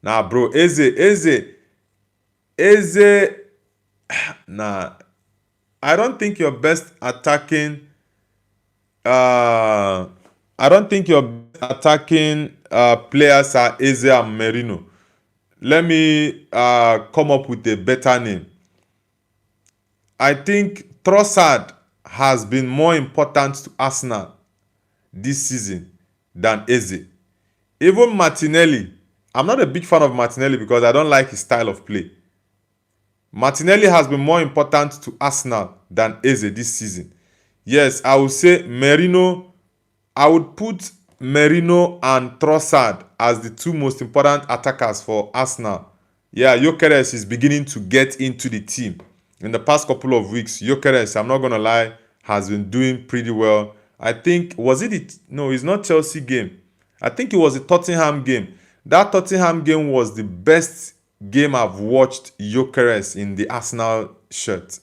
S1: Nah, bro. Eze. Nah. I don't think your best attacking players are Eze and Merino. Let me come up with a better name. I think Trossard has been more important to Arsenal this season than Eze. Even Martinelli. I'm not a big fan of Martinelli because I don't like his style of play. Martinelli has been more important to Arsenal than Eze this season. Yes, I would say Merino. I would put Merino and Trossard as the two most important attackers for Arsenal. Yeah, Gyökeres is beginning to get into the team. In the past couple of weeks, Gyökeres, I'm not gonna lie, has been doing pretty well. I think was it? No, it's not Chelsea game. I think it was the Tottenham game. That Tottenham game was the best game I've watched Gyökeres in the Arsenal shirt.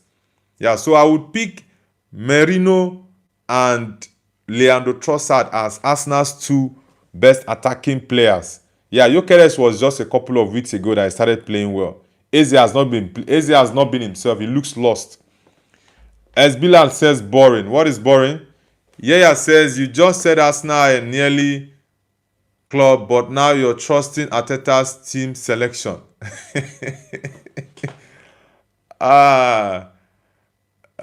S1: Yeah, so I would pick Merino and Leandro Trossard as Arsenal's two best attacking players. Yeah, Gyökeres was just a couple of weeks ago that he started playing well. Eze has not been himself. He looks lost. As Bilal says, boring. What is boring? Yaya says, you just said Arsenal are nearly club, but now you're trusting Arteta's team selection. ah,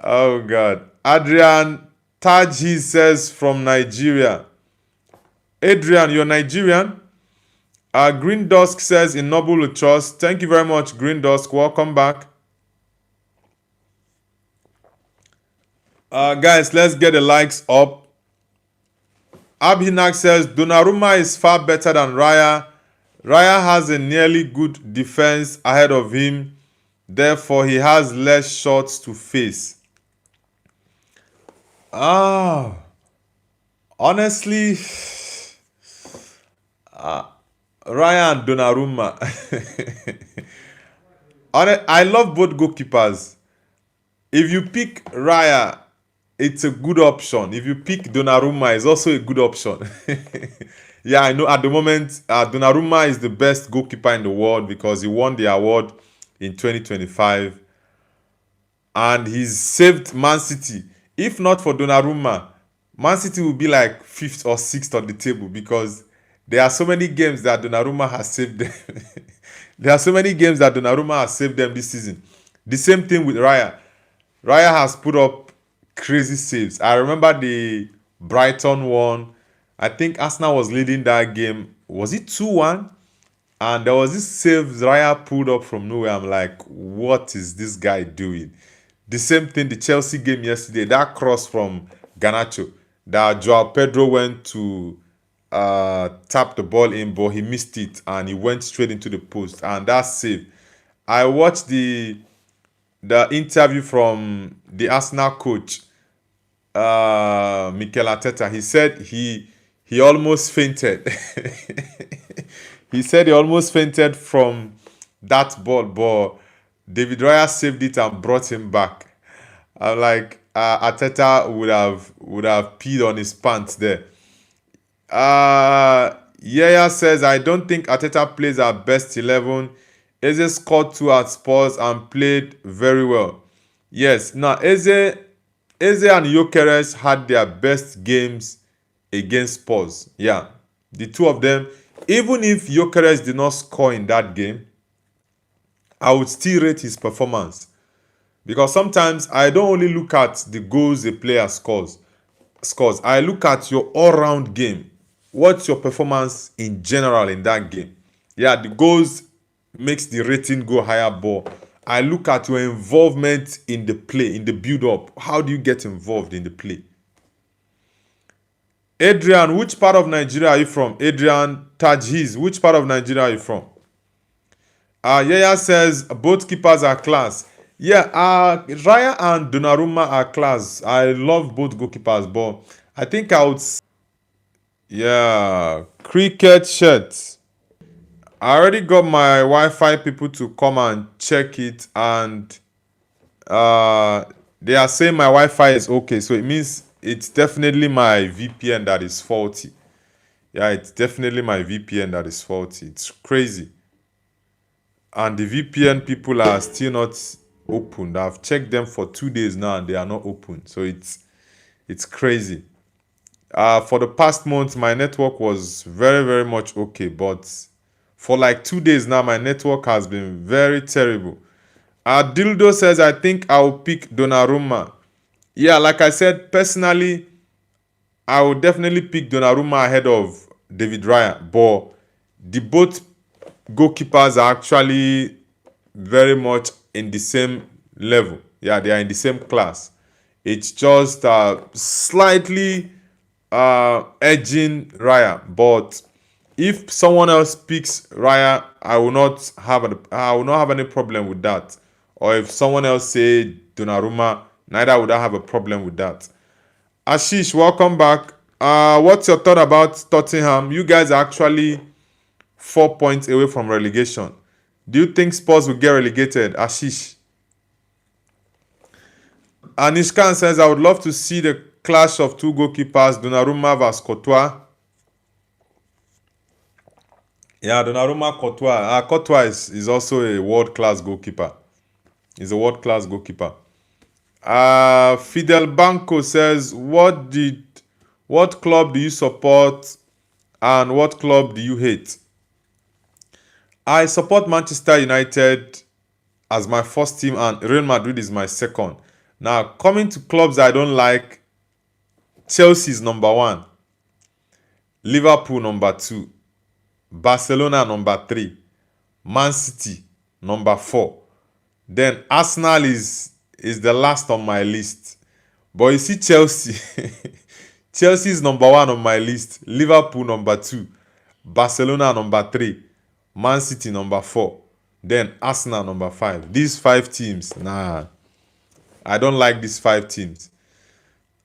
S1: oh God. Adrian Taji says from Nigeria. Adrian, you're Nigerian? Green Dusk says in Noble Trust. Thank you very much, Green Dusk. Welcome back. Guys, let's get the likes up. Abhinak says Donnarumma is far better than Raya. Raya has a nearly good defense ahead of him. Therefore, he has less shots to face. Honestly, Raya and Donnarumma. I love both goalkeepers. If you pick Raya, it's a good option. If you pick Donnarumma, it's also a good option. Yeah, I know at the moment, Donnarumma is the best goalkeeper in the world because he won the award in 2025. And he's saved Man City. If not for Donnarumma, Man City will be like 5th or 6th on the table because there are so many games that Donnarumma has saved them. There are so many games that Donnarumma has saved them this season. The same thing with Raya. Raya has put up crazy saves. I remember the Brighton one. I think Arsenal was leading that game. Was it 2-1? And there was this save Raya pulled up from nowhere. I'm like, what is this guy doing? The same thing, the Chelsea game yesterday. That cross from Garnacho that Joao Pedro went to tap the ball in, but he missed it and he went straight into the post. And that save. I watched the interview from the Arsenal coach, Mikel Arteta. He said he almost fainted. He said he almost fainted from that ball, but David Raya saved it and brought him back. I'm like, Arteta would have peed on his pants there. Yaya says, I don't think Arteta plays our best 11. Eze scored 2 at Spurs and played very well. Yes, now Eze and Gyökeres had their best games against Spurs. Yeah, the two of them. Even if Gyökeres did not score in that game, I would still rate his performance. Because sometimes I don't only look at the goals a player scores. I look at your all-round game. What's your performance in general in that game? Yeah, the goals makes the rating go higher, but I look at your involvement in the play, in the build-up. How do you get involved in the play? Adrian, which part of Nigeria are you from? Adrian Tajhiz, which part of Nigeria are you from? Yaya says both keepers are class. Yeah, Raya and Donnarumma are class. I love both goalkeepers, but I think I would. Yeah, cricket shirts. I already got my Wi-Fi people to come and check it, and they are saying my Wi-Fi is okay. So it means it's definitely my VPN that is faulty. Yeah, it's definitely my VPN that is faulty. It's crazy. And the VPN people are still not opened. I've checked them for 2 days now and they are not open. So it's crazy. For the past month, my network was very, very much okay. But for like 2 days now, my network has been very terrible. Dildo says, I think I'll pick Donnarumma. Yeah, like I said, personally, I would definitely pick Donnarumma ahead of David Raya. But the both goalkeepers are actually very much in the same level. Yeah, they are in the same class. It's just slightly edging Raya. But if someone else picks Raya, I will not have any problem with that. Or if someone else say Donnarumma, neither would I have a problem with that. Ashish, welcome back. What's your thought about Tottenham? You guys are actually 4 points away from relegation. Do you think Spurs will get relegated? Ashish. Anishkan says, I would love to see the clash of two goalkeepers, Donnarumma vs Courtois. Yeah, Donnarumma Courtois. Courtois is also a world-class goalkeeper. He's a world-class goalkeeper. Fidel Banco says, what club do you support and what club do you hate? I support Manchester United as my first team and Real Madrid is my second. Now, coming to clubs I don't like, Chelsea is number 1, Liverpool number 2, Barcelona number 3, Man City number 4. Then Arsenal is the last on my list. But you see Chelsea, Chelsea is number 1 on my list, Liverpool number 2, Barcelona number 3, Man City number 4, then Arsenal number 5. These 5 teams, nah. I don't like these 5 teams.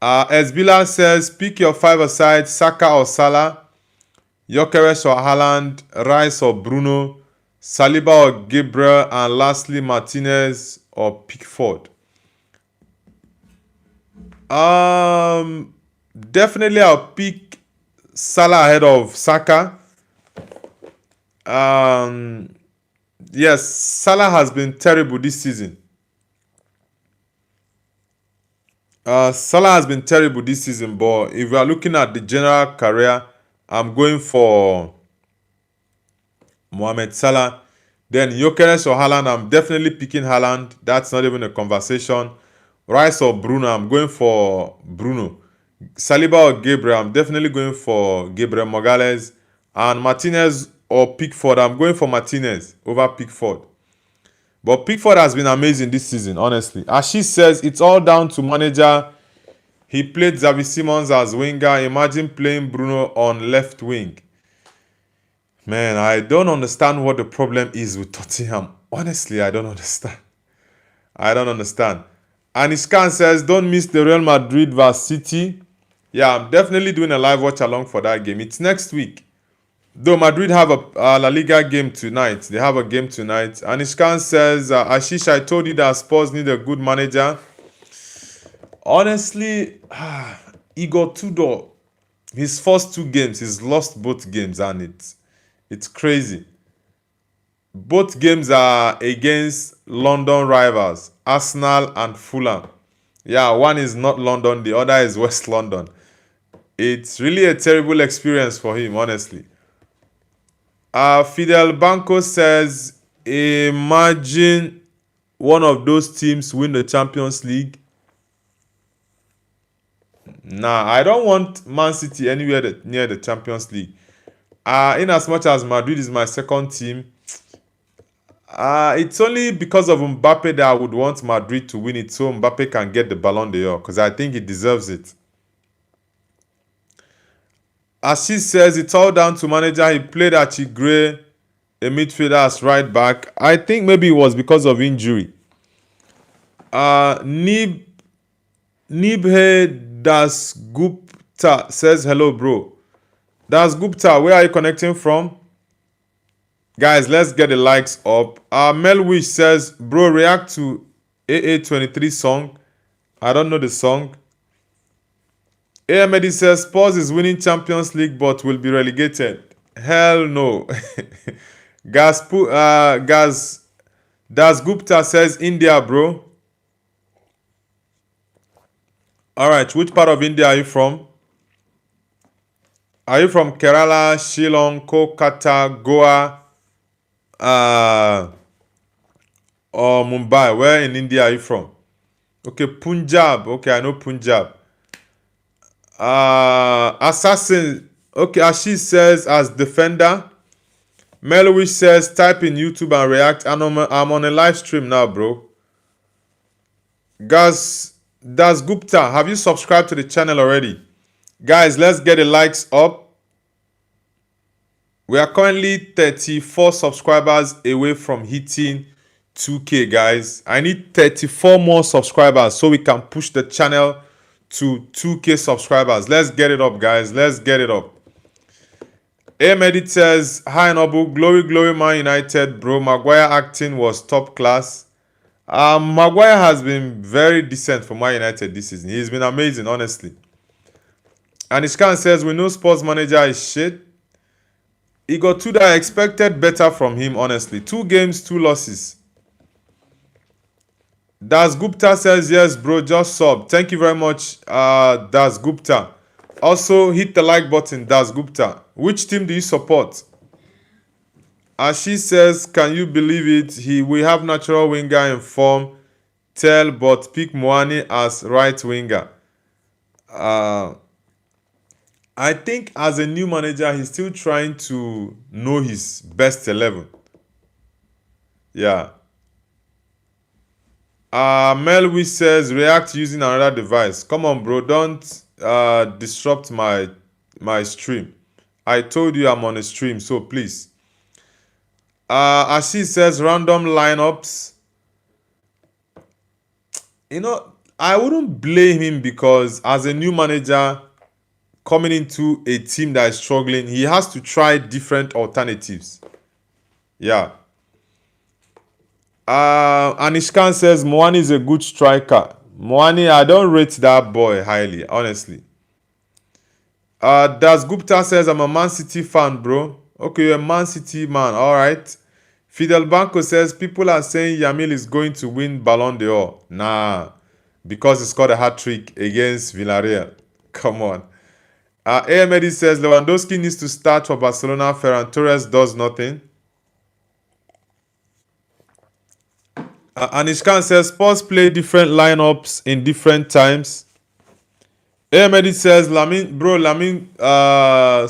S1: Esbila says, pick your 5 aside, Saka or Salah, Gyökeres or Haaland, Rice or Bruno, Saliba or Gabriel, and lastly Martinez or Pickford. Definitely I'll pick Salah ahead of Saka. Yes, Salah has been terrible this season. Salah has been terrible this season, but if we are looking at the general career, I'm going for Mohamed Salah. Then Gyökeres or Haaland, I'm definitely picking Haaland. That's not even a conversation. Rice or Bruno, I'm going for Bruno. Saliba or Gabriel, I'm definitely going for Gabriel Magalhaes. And Martinez or Pickford, I'm going for Martinez over Pickford. But Pickford has been amazing this season, honestly. Ashish says it's all down to manager. He played Xavi Simons as winger. Imagine playing Bruno on left wing. Man, I don't understand what the problem is with Tottenham. Honestly, I don't understand. Anishkan says, don't miss the Real Madrid vs City. Yeah, I'm definitely doing a live watch along for that game. It's next week. Though Madrid have a La Liga game tonight. They have a game tonight. Anishkan says, Ashish, I told you that Spurs need a good manager. Honestly, Igor Tudor, his first 2 games, he's lost both games, and it's crazy. Both games are against London rivals, Arsenal and Fulham. Yeah, one is not London, the other is West London. It's really a terrible experience for him, honestly. Fidel Banco says, imagine one of those teams win the Champions League. Nah, I don't want Man City anywhere near the Champions League. In as much as Madrid is my second team, it's only because of Mbappe that I would want Madrid to win it so Mbappe can get the Ballon d'Or, because I think he deserves it. Ashish says it's all down to manager. He played Achigre, a midfielder, as right back. I think maybe it was because of injury. Nibhe Dasgupta says, hello, bro. Dasgupta, where are you connecting from? Guys, let's get the likes up. Melwish says, bro, react to AA23 song. I don't know the song. Ahmedi says, Spurs is winning Champions League but will be relegated. Hell no. Dasgupta says, India, bro. Alright, which part of India are you from? Are you from Kerala, Shillong, Kolkata, Goa, or Mumbai? Where in India are you from? Okay, Punjab. Okay, I know Punjab. Assassin. Okay, Ashish says as defender. Melowish says type in YouTube and react. I'm on a live stream now, bro. Das Gupta, have you subscribed to the channel already? Guys, let's get the likes up. We are currently 34 subscribers away from hitting 2K, guys. I need 34 more subscribers so we can push the channel to 2K subscribers. Let's get it up, guys. Let's get it up. Ahmedit says, hi Noble, glory, glory, Man United, bro. Maguire acting was top class. Maguire has been very decent for Man United this season. He's been amazing, honestly. And Ishkan says, we know sports manager is shit. Igor Tudor expected better from him, honestly. 2 games, 2 losses. Das Gupta says, yes, bro, just sub. Thank you very much, Das Gupta. Also, hit the like button, Das Gupta. Which team do you support? Ashi says, can you believe it? We have natural winger in form. Tell, but pick Moani as right winger. I think as a new manager, he's still trying to know his best 11. Yeah. Melwi says, react using another device. Come on, bro. Don't disrupt my stream. I told you I'm on a stream, so please. Ashi says, random lineups. You know, I wouldn't blame him because as a new manager coming into a team that is struggling, he has to try different alternatives. Yeah. Anishkan says Moani is a good striker. Moani, I don't rate that boy highly, honestly. Das Gupta says I'm a Man City fan, bro. Okay, you're a Man City man, alright. Fidel Banco says people are saying Yamil is going to win Ballon d'Or. Nah, because he scored a hat-trick against Villarreal. Come on. Ahmedi says Lewandowski needs to start for Barcelona. Ferran Torres does nothing. Anishkan says Spurs play different lineups in different times. Ahmedi says Lamin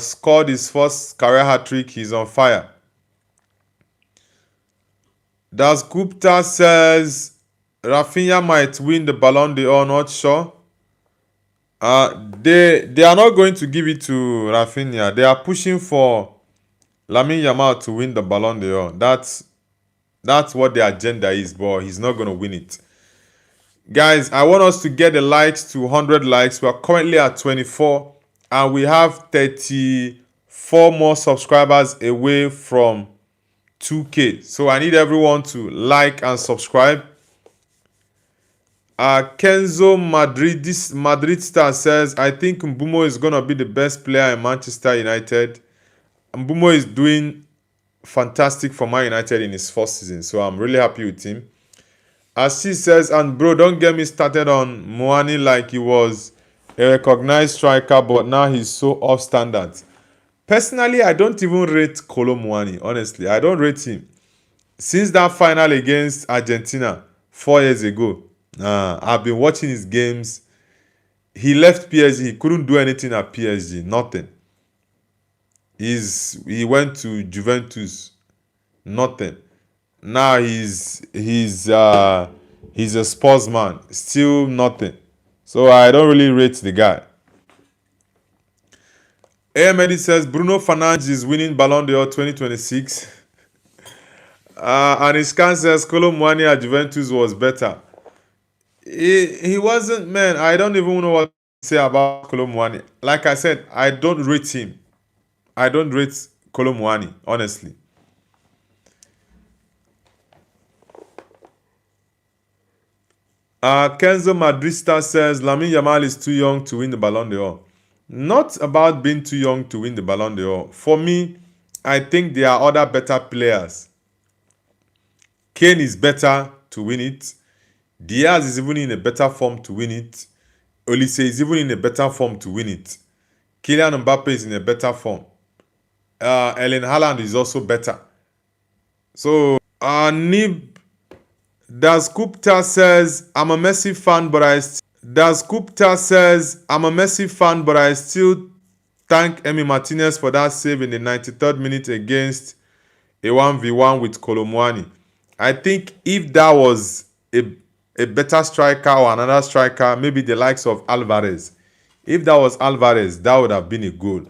S1: scored his first career hat-trick. He's on fire. Das Gupta says Rafinha might win the Ballon d'Or, not sure. They are not going to give it to Rafinha. They are pushing for Lamine Yamal to win the Ballon d'Or. That's what the agenda is, but he's not going to win it. Guys, I want us to get the likes to 100 likes. We are currently at 24 and we have 34 more subscribers away from 2K. So I need everyone to like and subscribe. Kenzo Madrid Star says, I think Mbumo is going to be the best player in Manchester United. Mbumo is doing fantastic for Man United in his first season, so I'm really happy with him. As she says, and bro, don't get me started on Moani like he was a recognized striker, but now he's so off standards. Personally, I don't even rate Kolo Muani, honestly. I don't rate him. Since that final against Argentina 4 years ago, I've been watching his games. He left PSG. He couldn't do anything at PSG. Nothing. He went to Juventus. Nothing. Now he's a sportsman. Still nothing. So I don't really rate the guy. Ahmedi says Bruno Fernandes is winning Ballon d'Or 2026. And Iskan says Kolo Muani at Juventus was better. He wasn't, man. I don't even know what to say about Kolo Muani. Like I said, I don't rate him. I don't rate Kolo Muani, honestly. Kenzo Madrista says Lamine Yamal is too young to win the Ballon d'Or. Not about being too young to win the Ballon d'Or. For me, I think there are other better players. Kane is better to win it. Diaz is even in a better form to win it. Olise is even in a better form to win it. Kylian Mbappe is in a better form. Erling Haaland is also better. So, Nib Das Gupta says, I'm a Messi fan, but I still thank Emi Martinez for that save in the 93rd minute against a 1v1 with Kolo Muani. I think if that was a better striker or another striker, maybe the likes of Alvarez. If that was Alvarez, that would have been a goal.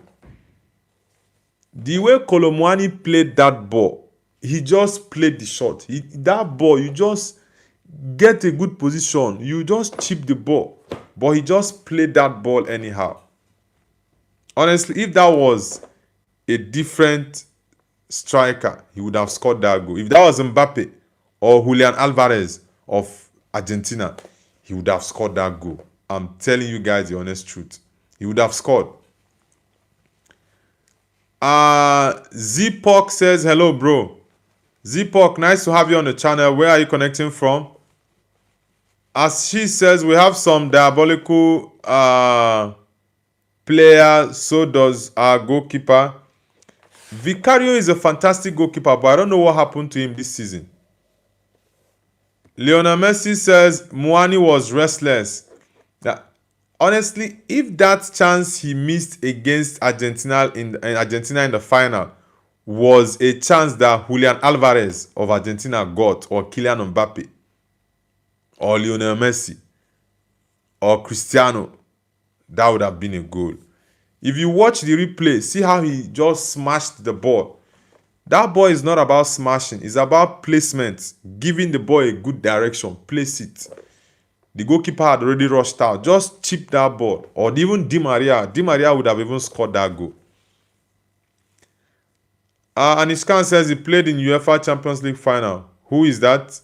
S1: The way Kolomwani played that ball, he just played the shot. That ball, you just get a good position. You just chip the ball. But he just played that ball anyhow. Honestly, if that was a different striker, he would have scored that goal. If that was Mbappe or Julian Alvarez of Argentina, he would have scored that goal. I'm telling you guys the honest truth. He would have scored. Z-Pok says, hello, bro. Z-Pok, nice to have you on the channel. Where are you connecting from? As she says, we have some diabolical player. So does our goalkeeper. Vicario is a fantastic goalkeeper, but I don't know what happened to him this season. Lionel Messi says, Muani was restless. Honestly, if that chance he missed against Argentina in the final was a chance that Julian Alvarez of Argentina got, or Kylian Mbappe, or Lionel Messi, or Cristiano, that would have been a goal. If you watch the replay, see how he just smashed the ball. That ball is not about smashing. It's about placement, giving the ball a good direction, place it. The goalkeeper had already rushed out. Just chip that ball. Or even Di Maria. Di Maria would have even scored that goal. Anishkan says he played in UEFA Champions League final. Who is that?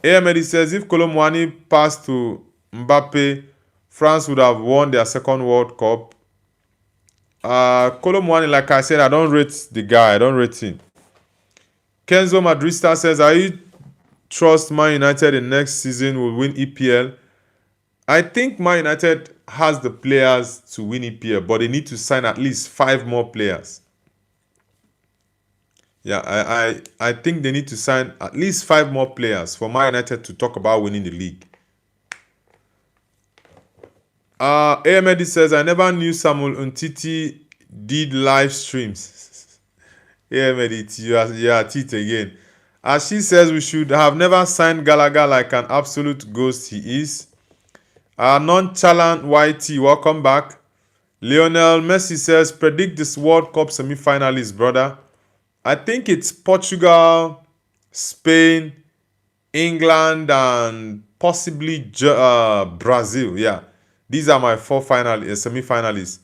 S1: Ahmed says if Kolomwani passed to Mbappe, France would have won their second World Cup. Kolomwani, like I said, I don't rate the guy. I don't rate him. Kenzo Madrista says, are you trust Man United in next season will win EPL? I think Man United has the players to win EPL, but they need to sign at least 5 more players. Yeah, I think they need to sign at least 5 more players for Man United to talk about winning the league. Ahmed says, I never knew Samuel Umtiti did live streams. Ahmed, you are at it again. As she says, we should have never signed Gallagher like an absolute ghost he is. Nonchalant YT, welcome back. Lionel Messi says, predict this World Cup semi-finalist, brother. I think it's Portugal, Spain, England, and possibly Brazil. Yeah, these are my 4 semi-finalists.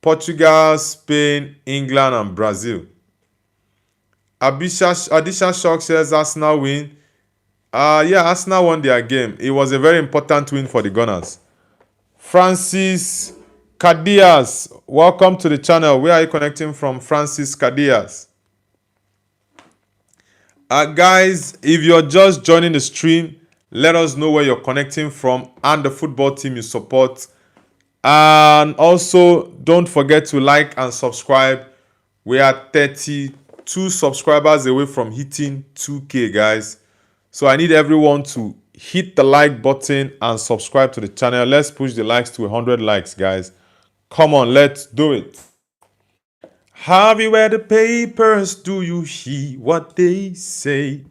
S1: Portugal, Spain, England, and Brazil. Adisha Shock says Arsenal win. Yeah, Arsenal won their game. It was a very important win for the Gunners. Francis Cadias, welcome to the channel. Where are you connecting from, Francis Cadias? Guys, if you're just joining the stream, let us know where you're connecting from and the football team you support. And also, don't forget to like and subscribe. We are 32 subscribers away from hitting 2K, guys. So I need everyone to hit the like button and subscribe to the channel. Let's push the likes to 100 likes, guys. Come on, let's do it. Have you read the papers? Do you hear what they say?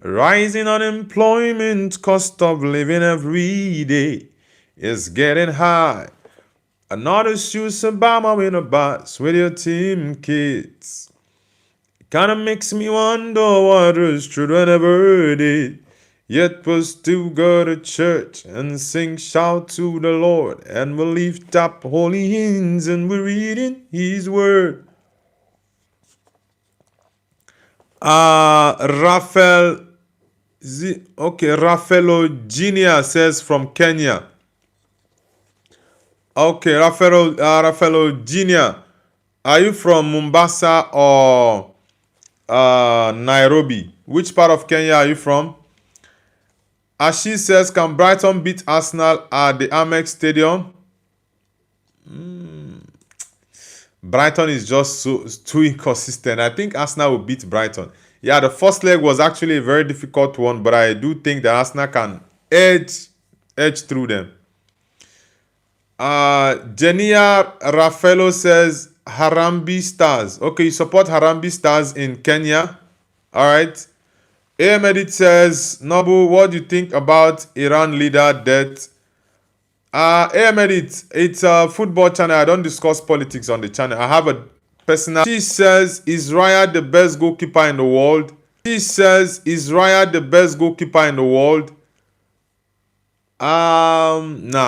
S1: Rising unemployment, cost of living every day is getting high. Another shoes Obama in a bus with your team kids. Kinda makes me wonder what is children ever did. Yet we'll still go to church and sing shout to the Lord. And we'll lift up holy hymns and we're reading His word. Rafaelo Genia says from Kenya. Okay, Rafaelo Genia. Are you from Mombasa or Nairobi? Which part of Kenya are you from? Ashi says, can Brighton beat Arsenal at the Amex Stadium? Brighton is just too inconsistent. I think Arsenal will beat Brighton. Yeah, the first leg was actually a very difficult one, but I do think that Arsenal can edge through them. Jenia Rafaelo says, Harambee Stars. Okay, you support Harambee Stars in Kenya. All right. Ahmedit says, Nobu, what do you think about Iran leader death? Ahmedit, it's a football channel. I don't discuss politics on the channel. I have a personal. She says, is Raya the best goalkeeper in the world? She says, is Raya the best goalkeeper in the world? Nah,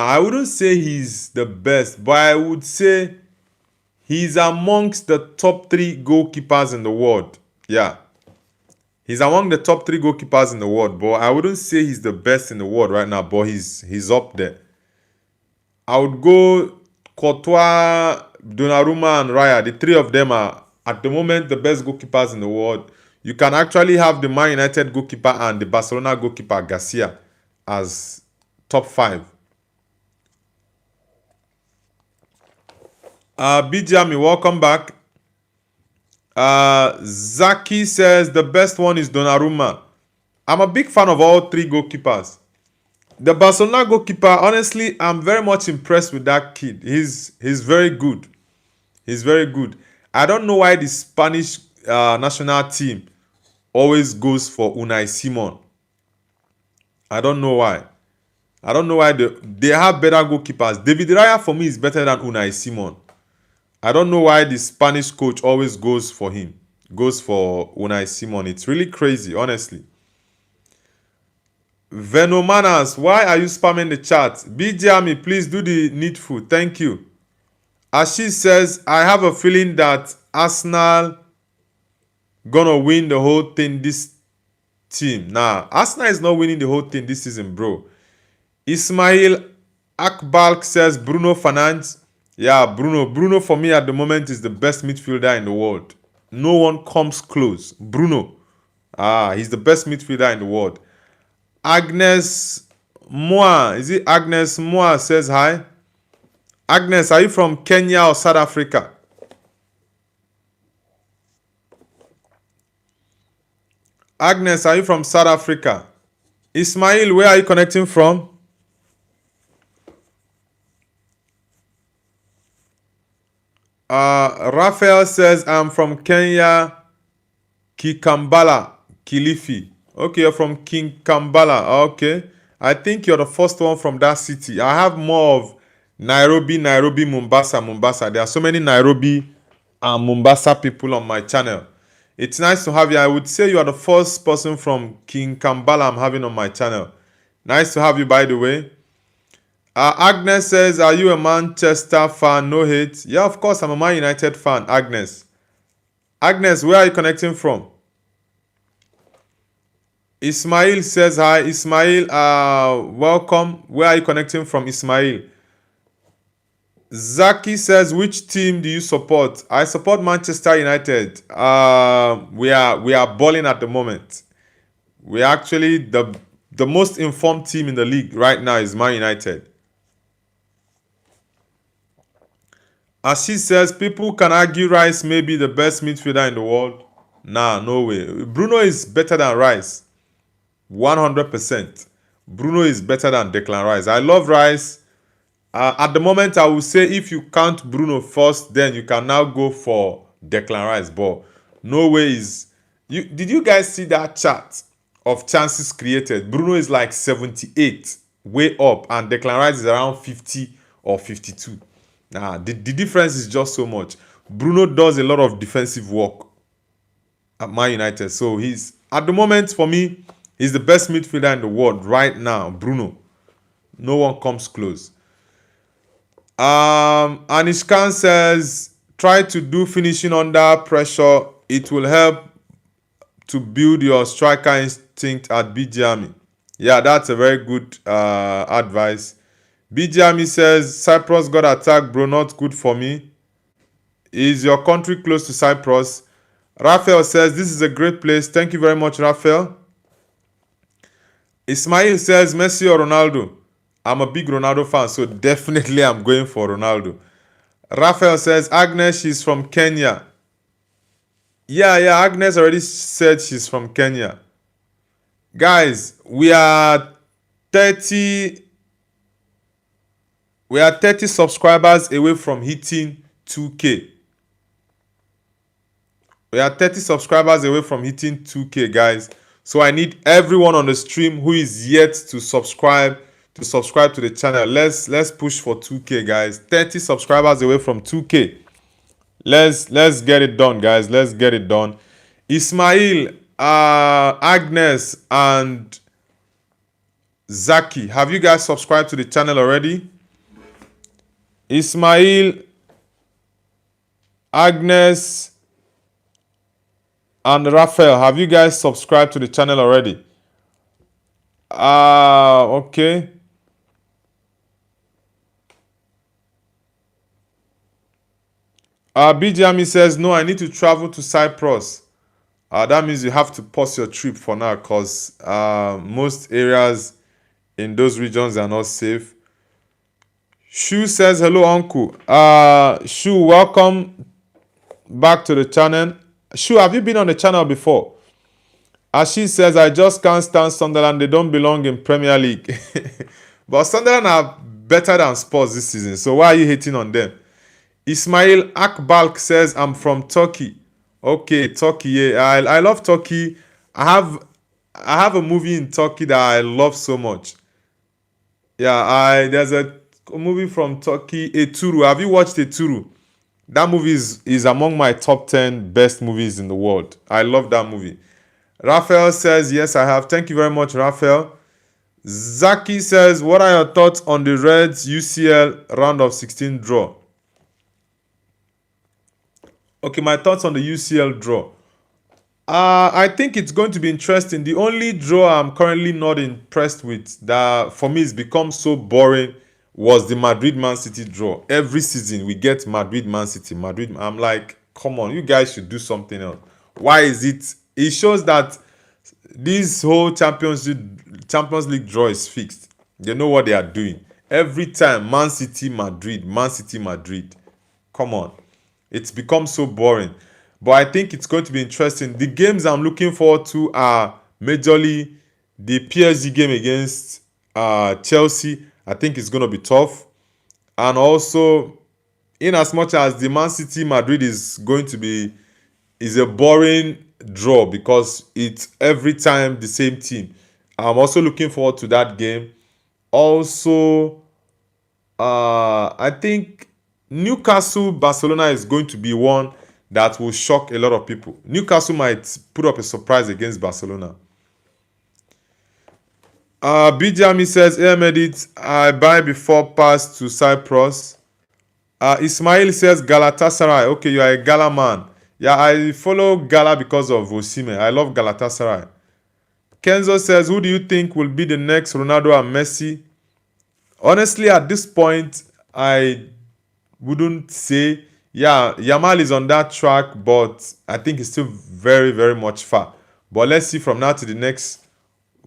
S1: I wouldn't say he's the best, but I would say he's amongst the top 3 goalkeepers in the world. Yeah. He's among the top 3 goalkeepers in the world, but I wouldn't say he's the best in the world right now, but he's up there. I would go Courtois, Donnarumma, and Raya. The 3 of them are, at the moment, the best goalkeepers in the world. You can actually have the Man United goalkeeper and the Barcelona goalkeeper, Garcia, as top 5. BJami, welcome back. Zaki says the best one is Donnarumma. I'm a big fan of all 3 goalkeepers. The Barcelona goalkeeper, honestly, I'm very much impressed with that kid. He's very good. He's very good. I don't know why the Spanish national team always goes for Unai Simon. I don't know why. I don't know why they have better goalkeepers. David Raya for me is better than Unai Simon. I don't know why the Spanish coach always goes for him. Goes for Unai Simon. It's really crazy, honestly. Venomanas, why are you spamming the chat? BJami, please do the needful. Thank you. Ashish says, I have a feeling that Arsenal gonna win the whole thing this team. Nah, Arsenal is not winning the whole thing this season, bro. Ismail Akbalk says Bruno Fernandes. Yeah, Bruno for me at the moment is the best midfielder in the world. No one comes close. Bruno. He's the best midfielder in the world. Agnes Moa. Is it Agnes Moa says hi? Agnes, are you from Kenya or South Africa? Agnes, are you from South Africa? Ismail, where are you connecting from? Raphael says, I'm from Kenya, Kikambala, Kilifi. Okay, you're from King Kambala. Okay. I think you're the first one from that city. I have more of Nairobi, Mombasa. There are so many Nairobi and Mombasa people on my channel. It's nice to have you. I would say you are the first person from King Kambala I'm having on my channel. Nice to have you, by the way. Agnes says, are you a Manchester fan? No hate. Yeah, of course, I'm a Man United fan, Agnes. Agnes, where are you connecting from? Ismail says hi. Ismail, welcome. Where are you connecting from, Ismail? Zaki says, which team do you support? I support Manchester United. We are balling at the moment. We are actually the most informed team in the league right now is Man United. As she says, people can argue Rice may be the best midfielder in the world. Nah, no way. Bruno is better than Rice. 100%. Bruno is better than Declan Rice. I love Rice. At the moment, I will say if you count Bruno first, then you can now go for Declan Rice. But no way is... Did you guys see that chart of chances created? Bruno is like 78, way up, and Declan Rice is around 50 or 52. The difference is just so much. Bruno does a lot of defensive work at Man United. So he's, at the moment, for me, he's the best midfielder in the world right now, Bruno. No one comes close. Anish Khan says, try to do finishing under pressure. It will help to build your striker instinct at BG Army. Yeah, that's a very good advice. BG Army says, Cyprus got attacked, bro. Not good for me. Is your country close to Cyprus? Raphael says, this is a great place. Thank you very much, Raphael. Ismail says, Messi or Ronaldo? I'm a big Ronaldo fan, so definitely I'm going for Ronaldo. Raphael says, Agnes, she's from Kenya. Yeah, Agnes already said she's from Kenya. Guys, we are 30 subscribers away from hitting 2K. We are 30 subscribers away from hitting 2K, guys. So I need everyone on the stream who is yet to subscribe to the channel. Let's push for 2K, guys. 30 subscribers away from 2K. Let's get it done, guys. Let's get it done. Ismail, Agnes, and Zaki, have you guys subscribed to the channel already? Ismail, Agnes, and Raphael, have you guys subscribed to the channel already? Okay. BJami says, no, I need to travel to Cyprus. That means you have to pause your trip for now because most areas in those regions are not safe. Shu says, hello, uncle. Shu, welcome back to the channel. Shu, have you been on the channel before? She says, I just can't stand Sunderland. They don't belong in Premier League. But Sunderland are better than Spurs this season. So why are you hating on them? Ismail Akbalk says, I'm from Turkey. Okay, Turkey. Yeah, I love Turkey. I have a movie in Turkey that I love so much. Yeah, there's a movie from Turkey, Eturu. Have you watched Eturu? That movie is among my top 10 best movies in the world. I love that movie. Raphael says, yes, I have. Thank you very much, Raphael. Zaki says, what are your thoughts on the Reds UCL round of 16 draw? Okay, my thoughts on the UCL draw. I think it's going to be interesting. The only draw I'm currently not impressed with that for me has become so boring was the Madrid-Man City draw. Every season we get Madrid-Man City. I'm like, come on, you guys should do something else. Why is it? It shows that this whole Champions League draw is fixed. They know what they are doing. Every time, Man City, Madrid, Man City, Madrid. Come on. It's become so boring. But I think it's going to be interesting. The games I'm looking forward to are majorly the PSG game against Chelsea. I think it's going to be tough. And also, in as much as the Man City Madrid is a boring draw because it's every time the same team. I'm also looking forward to that game. Also, I think Newcastle Barcelona is going to be one that will shock a lot of people. Newcastle might put up a surprise against Barcelona. Bijami says, Edit, I buy before pass to Cyprus. Ismail says, Galatasaray. Okay, you are a Gala man. Yeah, I follow Gala because of Osimhen. I love Galatasaray. Kenzo says, who do you think will be the next Ronaldo and Messi? Honestly, at this point, I wouldn't say. Yeah, Yamal is on that track, but I think it's still very, very much far. But let's see from now to the next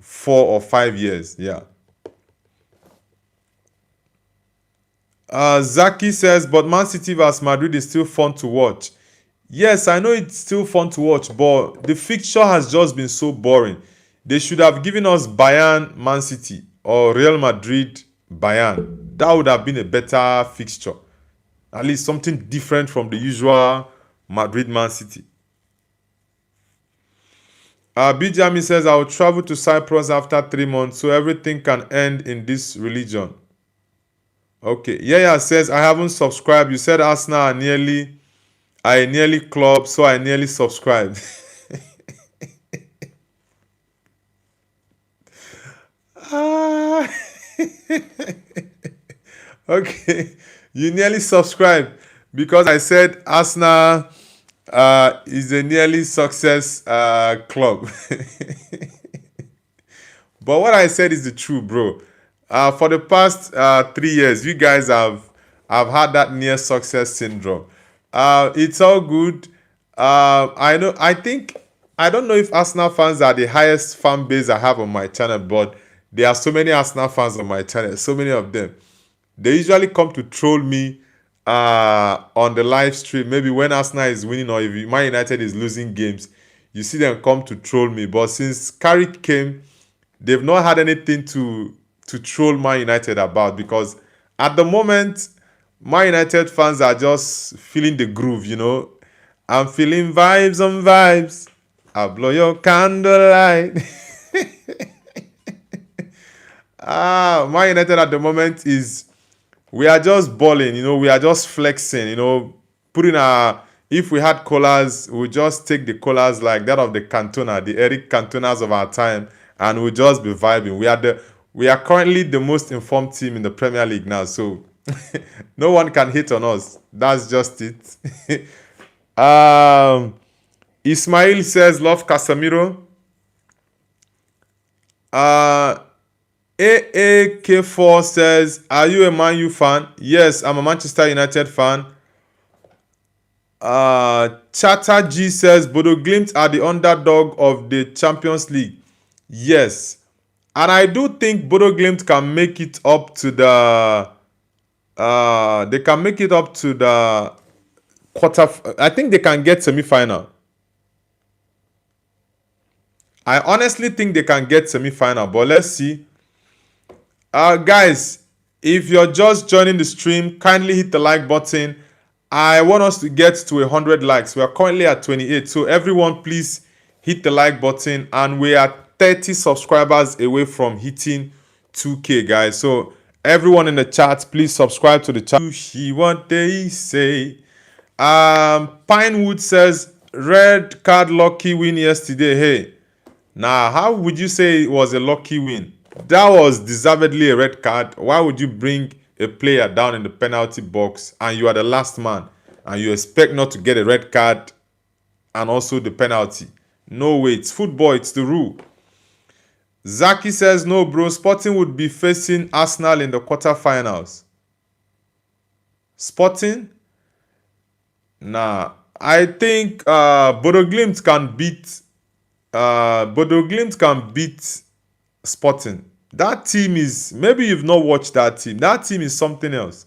S1: 4 or 5 years. Yeah. Zaki says, but Man City vs Madrid is still fun to watch. Yes, I know it's still fun to watch, but the fixture has just been so boring. They should have given us Bayern, Man City, or Real Madrid, Bayern. That would have been a better fixture. At least something different from the usual Madrid, Man City. Bijami says, I will travel to Cyprus after 3 months so everything can end in this religion. Okay. Yaya says, I haven't subscribed. You said Arsenal are nearly club, so I nearly subscribed. Okay. You nearly subscribed because I said Arsenal is a nearly success club. But what I said is the truth, bro. For the past 3 years, you guys have had that near success syndrome. It's all good. I don't know if Arsenal fans are the highest fan base I have on my channel, but there are so many Arsenal fans on my channel, so many of them. They usually come to troll me on the live stream. Maybe when Arsenal is winning or if Man United is losing games, you see them come to troll me. But since Carrick came, they've not had anything to troll Man United about because at the moment, Man United fans are just feeling the groove, you know. I'm feeling vibes on vibes. I'll blow your candlelight. Man United at the moment is, we are just balling, we are just flexing, putting our, if we had collars, we just take the collars like that of the Cantona, the Eric Cantonas of our time, and we'll just be vibing. We are currently the most informed team in the Premier League now, so no one can hit on us. That's just it. Ismail says, love Casemiro. AAK4 says, are you a Man U fan? Yes, I'm a Manchester United fan. Chata G says, Bodo Glimt are the underdog of the Champions League. Yes. And I do think Bodo Glimt can make it up to the they can make it up to the quarter. I think they can get semi-final. I honestly think they can get semi-final, but let's see. Guys, if you're just joining the stream, kindly hit the like button. I want us to get to 100 likes. We are currently at 28, so everyone please hit the like button, and we are 30 subscribers away from hitting 2K, guys. So everyone in the chat, please subscribe to the channel. What they say. Pinewood says, red card lucky win yesterday. Hey, now how would you say it was a lucky win? That was deservedly a red card. Why would you bring a player down in the penalty box and you are the last man and you expect not to get a red card and also the penalty? No way, it's football, it's the rule. Zaki says, no bro, Sporting would be facing Arsenal in the quarterfinals. Sporting? Nah, I think Bodo Glimt can beat Sporting. That team is, maybe you've not watched that team. That team is something else.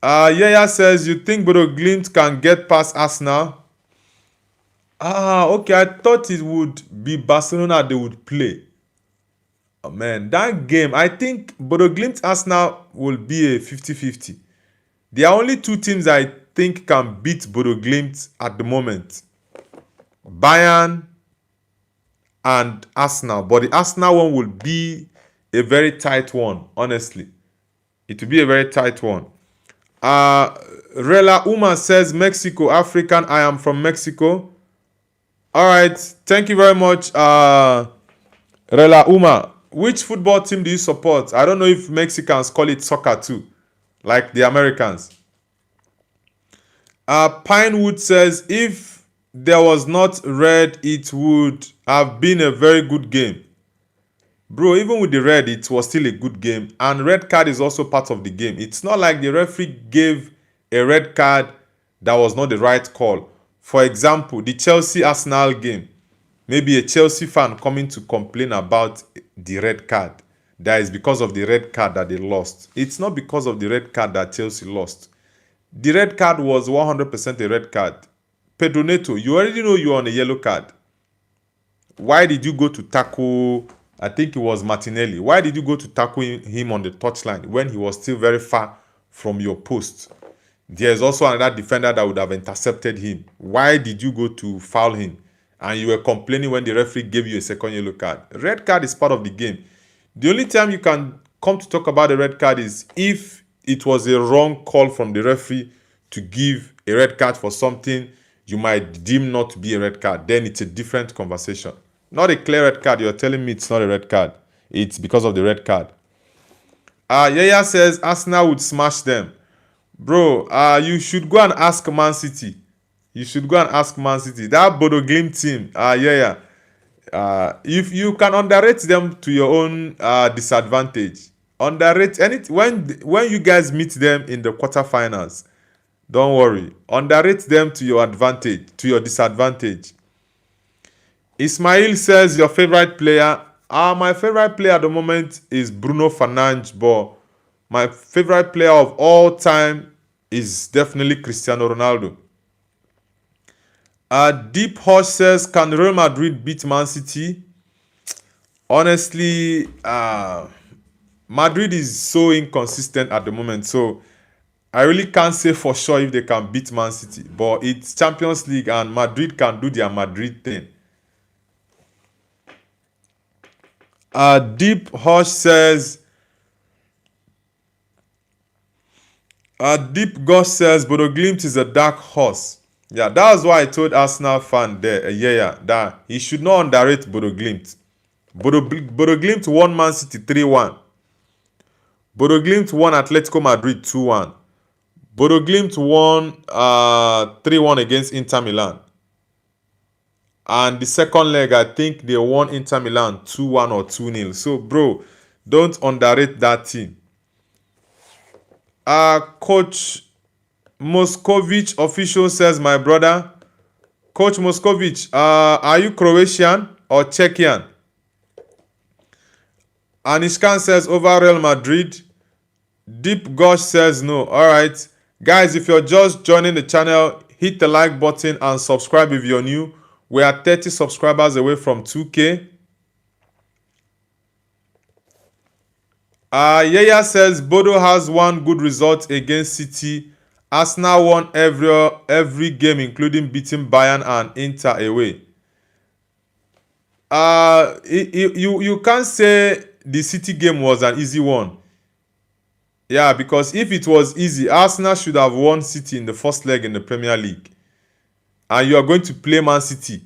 S1: Yaya says, you think Bodo Glimt can get past Arsenal? Okay, I thought it would be Barcelona they would play. Oh, man, that game, I think Bodo Glimt Arsenal will be a 50-50. There are only two teams I think can beat Bodo Glimt at the moment. Bayern and Arsenal. But the Arsenal one will be a very tight one, honestly. It will be a very tight one. Rela Uma says, Mexico, African, I am from Mexico. All right, thank you very much, Rela Uma. Which football team do you support? I don't know if Mexicans call it soccer too, like the Americans. Pinewood says, if there was not red, it would have been a very good game. Bro, even with the red, it was still a good game. And red card is also part of the game. It's not like the referee gave a red card that was not the right call. For example, the Chelsea-Arsenal game. Maybe a Chelsea fan coming to complain about the red card. That is because of the red card that they lost. It's not because of the red card that Chelsea lost. The red card was 100% a red card. Pedro Neto, you already know you're on a yellow card. Why did you go to tackle, I think it was Martinelli. Why did you go to tackle him on the touchline when he was still very far from your post? There's also another defender that would have intercepted him. Why did you go to foul him? And you were complaining when the referee gave you a second yellow card. Red card is part of the game. The only time you can come to talk about a red card is if it was a wrong call from the referee to give a red card for something you might deem not to be a red card. Then it's a different conversation. Not a clear red card. You're telling me it's not a red card. It's because of the red card. Yaya says Arsenal would smash them. Bro, you should go and ask Man City. You should go and ask Man City. That Bodo Glimt team, if you can underrate them to your own disadvantage. Underrate when you guys meet them in the quarterfinals. Don't worry. Underrate them to your advantage, to your disadvantage. Ismail says your favorite player. My favorite player at the moment is Bruno Fernandes, but my favorite player of all time is definitely Cristiano Ronaldo. Deep Hush says, can Real Madrid beat Man City? Honestly, Madrid is so inconsistent at the moment. So I really can't say for sure if they can beat Man City, but it's Champions League and Madrid can do their Madrid thing. Deep Hush says, Deep Gosh says, Bodo Glimt is a dark horse. Yeah, that was why I told Arsenal fan there, that he should not underrate Bodo Glimt. Bodo Glimt won Man City 3-1. Bodo Glimt won Atletico Madrid 2-1. Bodo Glimt won 3-1 against Inter Milan. And the second leg, I think they won Inter Milan 2-1 or 2-0. So, bro, don't underrate that team. Coach Moscovic official says, my brother, Coach Moscovic, are you Croatian or Czechian? Anishkan says, over Real Madrid. Deep Gosh says, no. All right. Guys, if you're just joining the channel, hit the like button and subscribe if you're new. We are 30 subscribers away from 2K. Yaya says, Bodo has one good result against City. Arsenal won every game, including beating Bayern and Inter away. You can't say the City game was an easy one. Yeah, because if it was easy, Arsenal should have won City in the first leg in the Premier League. And you are going to play Man City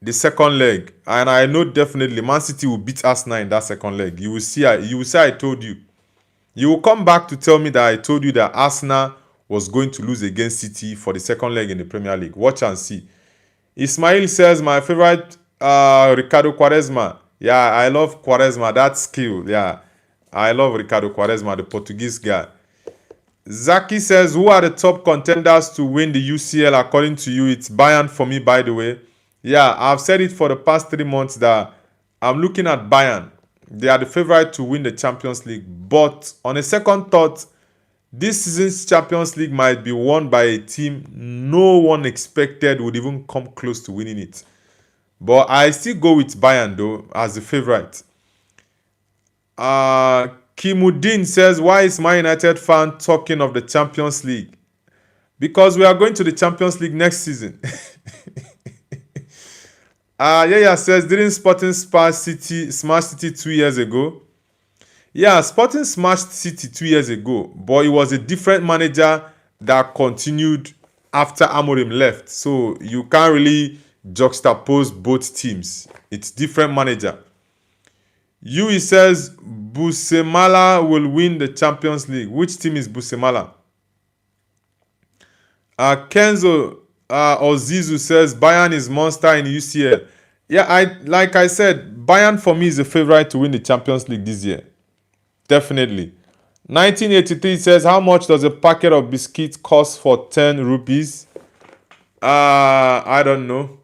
S1: the second leg. And I know definitely Man City will beat Arsenal in that second leg. You will see I told you. You will come back to tell me that I told you that Arsenal was going to lose against City for the second leg in the Premier League. Watch and see. Ismail says, my favorite Ricardo Quaresma. Yeah, I love Quaresma. That skill. Yeah, I love Ricardo Quaresma, the Portuguese guy. Zaki says, who are the top contenders to win the UCL according to you? It's Bayern for me, by the way. Yeah, I've said it for the past 3 months that I'm looking at Bayern. They are the favorite to win the Champions League. But on a second thought, this season's Champions League might be won by a team no one expected would even come close to winning it. But I still go with Bayern though as the favorite. Kimuddin says, why is Man United fan talking of the Champions League? Because we are going to the Champions League next season. Yaya says, didn't Sporting smash City 2 years ago? Yeah, Sporting smashed City 2 years ago, but it was a different manager that continued after Amorim left. So you can't really juxtapose both teams. It's different manager. Yui says, Busemala will win the Champions League. Which team is Busemala? Kenzo Ozizu says, Bayern is monster in UCL. Yeah, like I said, Bayern for me is the favorite to win the Champions League this year. Definitely. 1983 says, how much does a packet of biscuits cost for 10 rupees? I don't know.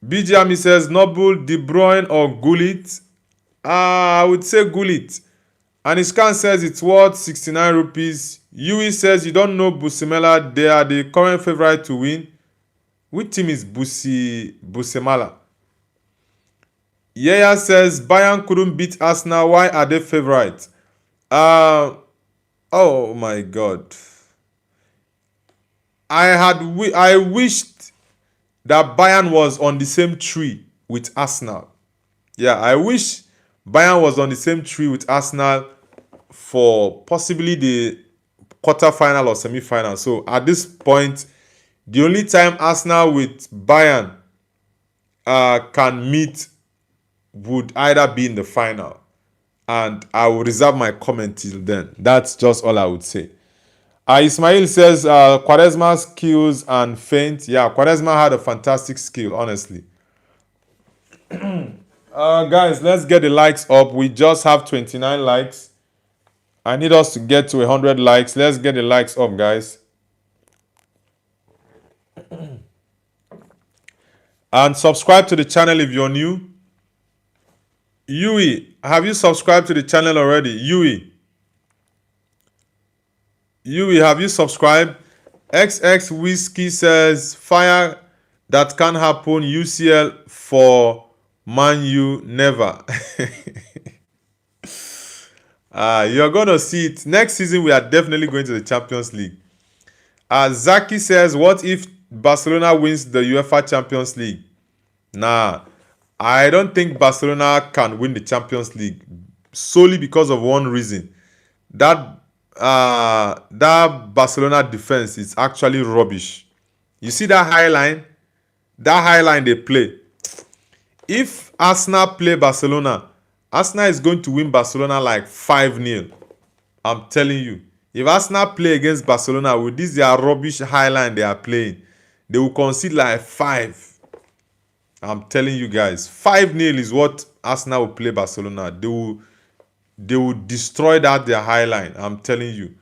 S1: BGMI says, Noble, De Bruyne or Gullit? I would say Gullit. Anishkan says it's worth 69 rupees. Yui says you don't know Busemala. They are the current favorite to win. Which team is Busemala? Yaya says Bayern couldn't beat Arsenal. Why are they favorite? Oh my God. I wished that Bayern was on the same tree with Arsenal. Yeah, I wish Bayern was on the same tree with Arsenal for possibly the quarterfinal or semi-final. So at this point, the only time Arsenal with Bayern can meet would either be in the final. And I will reserve my comment till then. That's just all I would say. Ismail says, Quaresma's skills and feint. Yeah, Quaresma had a fantastic skill, honestly. Guys, let's get the likes up. We just have 29 likes. I need us to get to 100 likes. Let's get the likes up, guys. And subscribe to the channel if you're new. Yui, have you subscribed to the channel already? Yui, have you subscribed? XX Whiskey says, fire that can happen. UCL for Man U, never. You're going to see it. Next season, we are definitely going to the Champions League. Zaki says, what if Barcelona wins the UEFA Champions League? Nah, I don't think Barcelona can win the Champions League solely because of one reason. That Barcelona defense is actually rubbish. You see that high line? That high line they play. If Arsenal play Barcelona, Arsenal is going to win Barcelona like 5-0. I'm telling you. If Arsenal play against Barcelona with this their rubbish high line they are playing, they will concede like 5. I'm telling you guys. 5-0 is what Arsenal will play Barcelona. They will destroy that their high line. I'm telling you.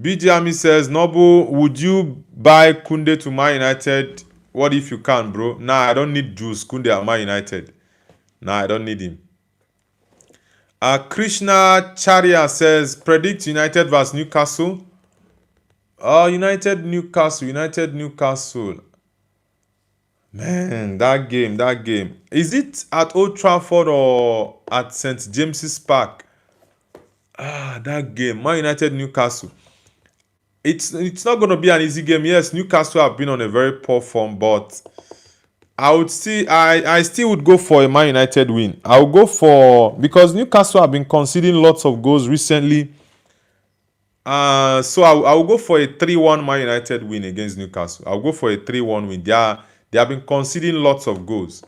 S1: BGMI says, Nobu, would you buy Kunde to Man United? What if you can, bro? Nah, I don't need Juice Kunde at Man United. Nah, I don't need him. Krishna Charya says, predict United vs Newcastle. United Newcastle. Man, that game. Is it at Old Trafford or at St. James's Park? That game, Man United Newcastle. It's not going to be an easy game. Yes, Newcastle have been on a very poor form, but I still would go for a Man United win. I'll go for, because Newcastle have been conceding lots of goals recently. So I'll go for a 3-1 Man United win against Newcastle. I'll go for a 3-1 win. They have been conceding lots of goals.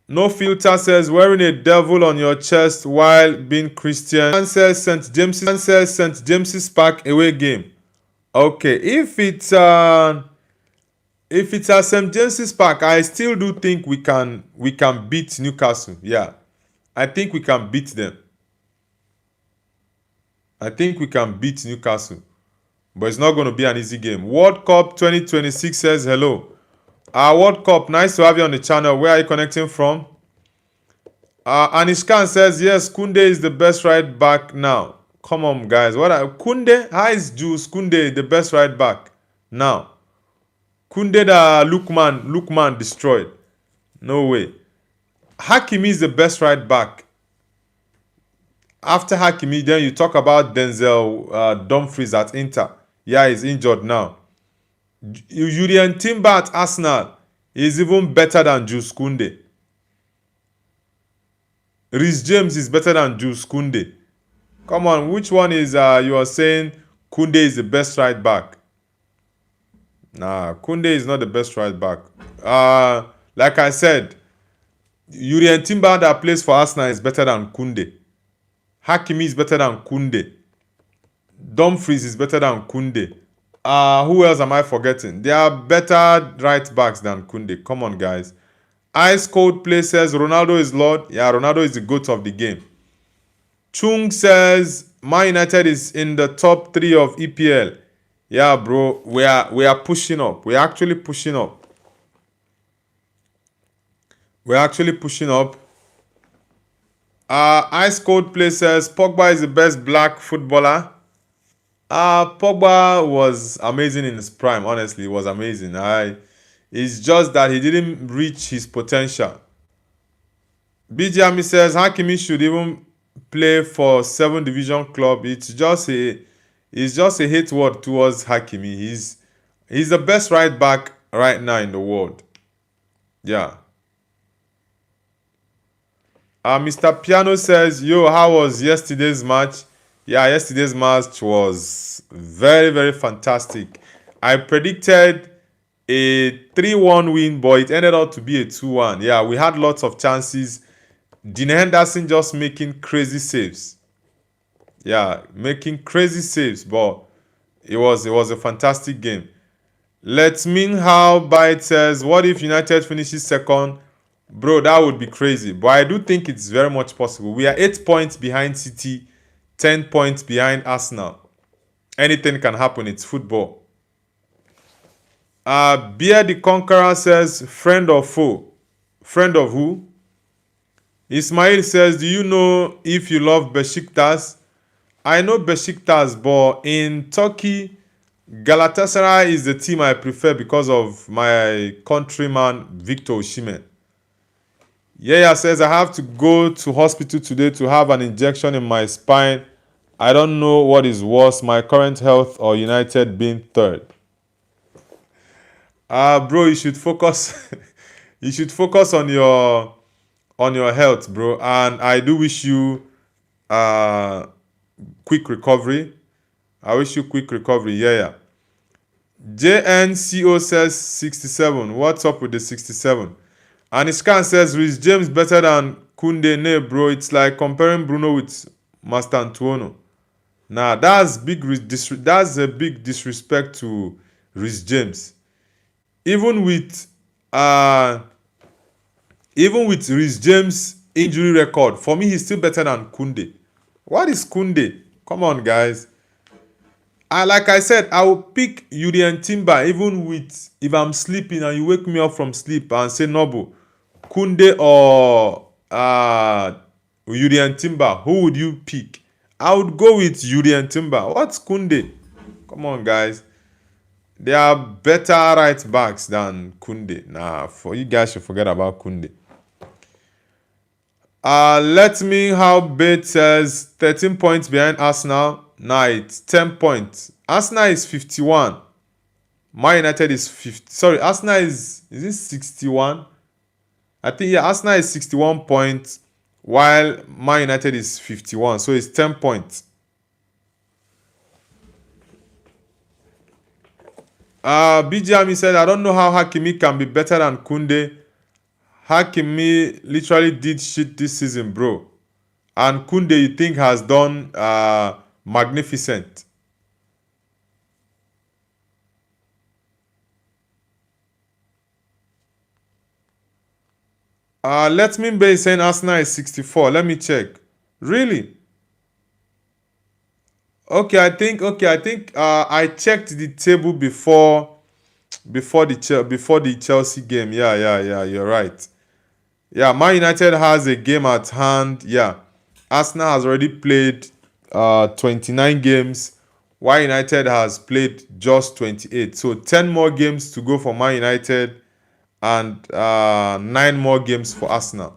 S1: No Filter says, wearing a devil on your chest while being Christian. And says St. James's Park away game. Okay, if it's at St. James's Park, I still do think we can beat Newcastle. Yeah, I think we can beat them. I think we can beat Newcastle. But it's not going to be an easy game. World Cup 2026 says hello. World Cup, nice to have you on the channel. Where are you connecting from? Anishkan says, yes, Kunde is the best right back now. Come on, guys. Kunde? How is Juice Kunde the best right back now? Kunde that Lukman destroyed. No way. Hakimi is the best right back. After Hakimi, then you talk about Denzel Dumfries at Inter. Yeah, he's injured now. Julian Timber at Arsenal is even better than Juice Kunde. Reece James is better than Juice Kunde. Come on, which one is you are saying Kunde is the best right back? Nah, Kunde is not the best right back. Like I said, Julian Timber that plays for Arsenal is better than Kunde. Hakimi is better than Kunde. Dumfries is better than Kunde. Who else am I forgetting? There are better right backs than Kunde. Come on, guys. Ice Cold Play says Ronaldo is Lord. Yeah, Ronaldo is the GOAT of the game. Chung says Man United is in the top 3 of EPL. Yeah, bro. We are pushing up. We're actually pushing up. Ice Cold Play says Pogba is the best black footballer. Pogba was amazing in his prime. Honestly, it was amazing. It's just that he didn't reach his potential. BGMI says Hakimi should even play for 7th division club. It's just a hate word towards Hakimi. He's the best right back right now in the world. Yeah. Mr. Piano says, yo, how was yesterday's match? Yeah, yesterday's match was very, very fantastic. I predicted a 3-1 win, but it ended up to be a 2-1. Yeah, we had lots of chances. Dean Henderson just making crazy saves. Yeah, making crazy saves, but it was a fantastic game. Let's mean how Byte says, what if United finishes second? Bro, that would be crazy. But I do think it's very much possible. We are 8 points behind City, 10 points behind Arsenal. Anything can happen. It's football. Beer the Conqueror says, friend or foe? Friend of who? Ismail says, do you know if you love Besiktas? I know Besiktas, but in Turkey, Galatasaray is the team I prefer because of my countryman, Victor Osimhen. Yeah, says I have to go to hospital today to have an injection in my spine. I don't know what is worse, my current health or United being third. Bro, you should focus. You should focus on your health, bro. And I do wish you uh quick recovery. I wish you quick recovery. Yeah. JNCO says 67. What's up with the 67? And Iskan says Rhys James better than Kunde. Nah, bro. It's like comparing Bruno with Master Antuono. Nah, that's a big disrespect to Rhys James. Even with uh even with Rhys James' injury record, for me he's still better than Kunde. What is Kunde? Come on, guys. Like I said, I will pick Urian Timber even with if I'm sleeping and you wake me up from sleep and say Nobu, Kunde or Urian Timber, who would you pick? I would go with Urian Timber. What's Kunde? Come on, guys. There are better right backs than Kunde. Nah, for you guys should forget about Kunde. Let me how Bate says 13 points behind Arsenal. Nah, it's 10 points. Arsenal is 51. Man United is 50. Sorry, Arsenal is it 61? I think yeah, Arsenal is 61 points while Man United is 51. So it's 10 points. BGME said, I don't know how Hakimi can be better than Kunde. Hakimi literally did shit this season, bro. And Kunde, you think, has done magnificent. Let me be saying Arsenal is 64. Let me check. Really? Okay, I think I checked the table before the Chelsea game. Yeah, you're right. Yeah, Man United has a game at hand. Yeah. Arsenal has already played 29 games, while United has played just 28. So 10 more games to go for Man United and 9 more games for Arsenal.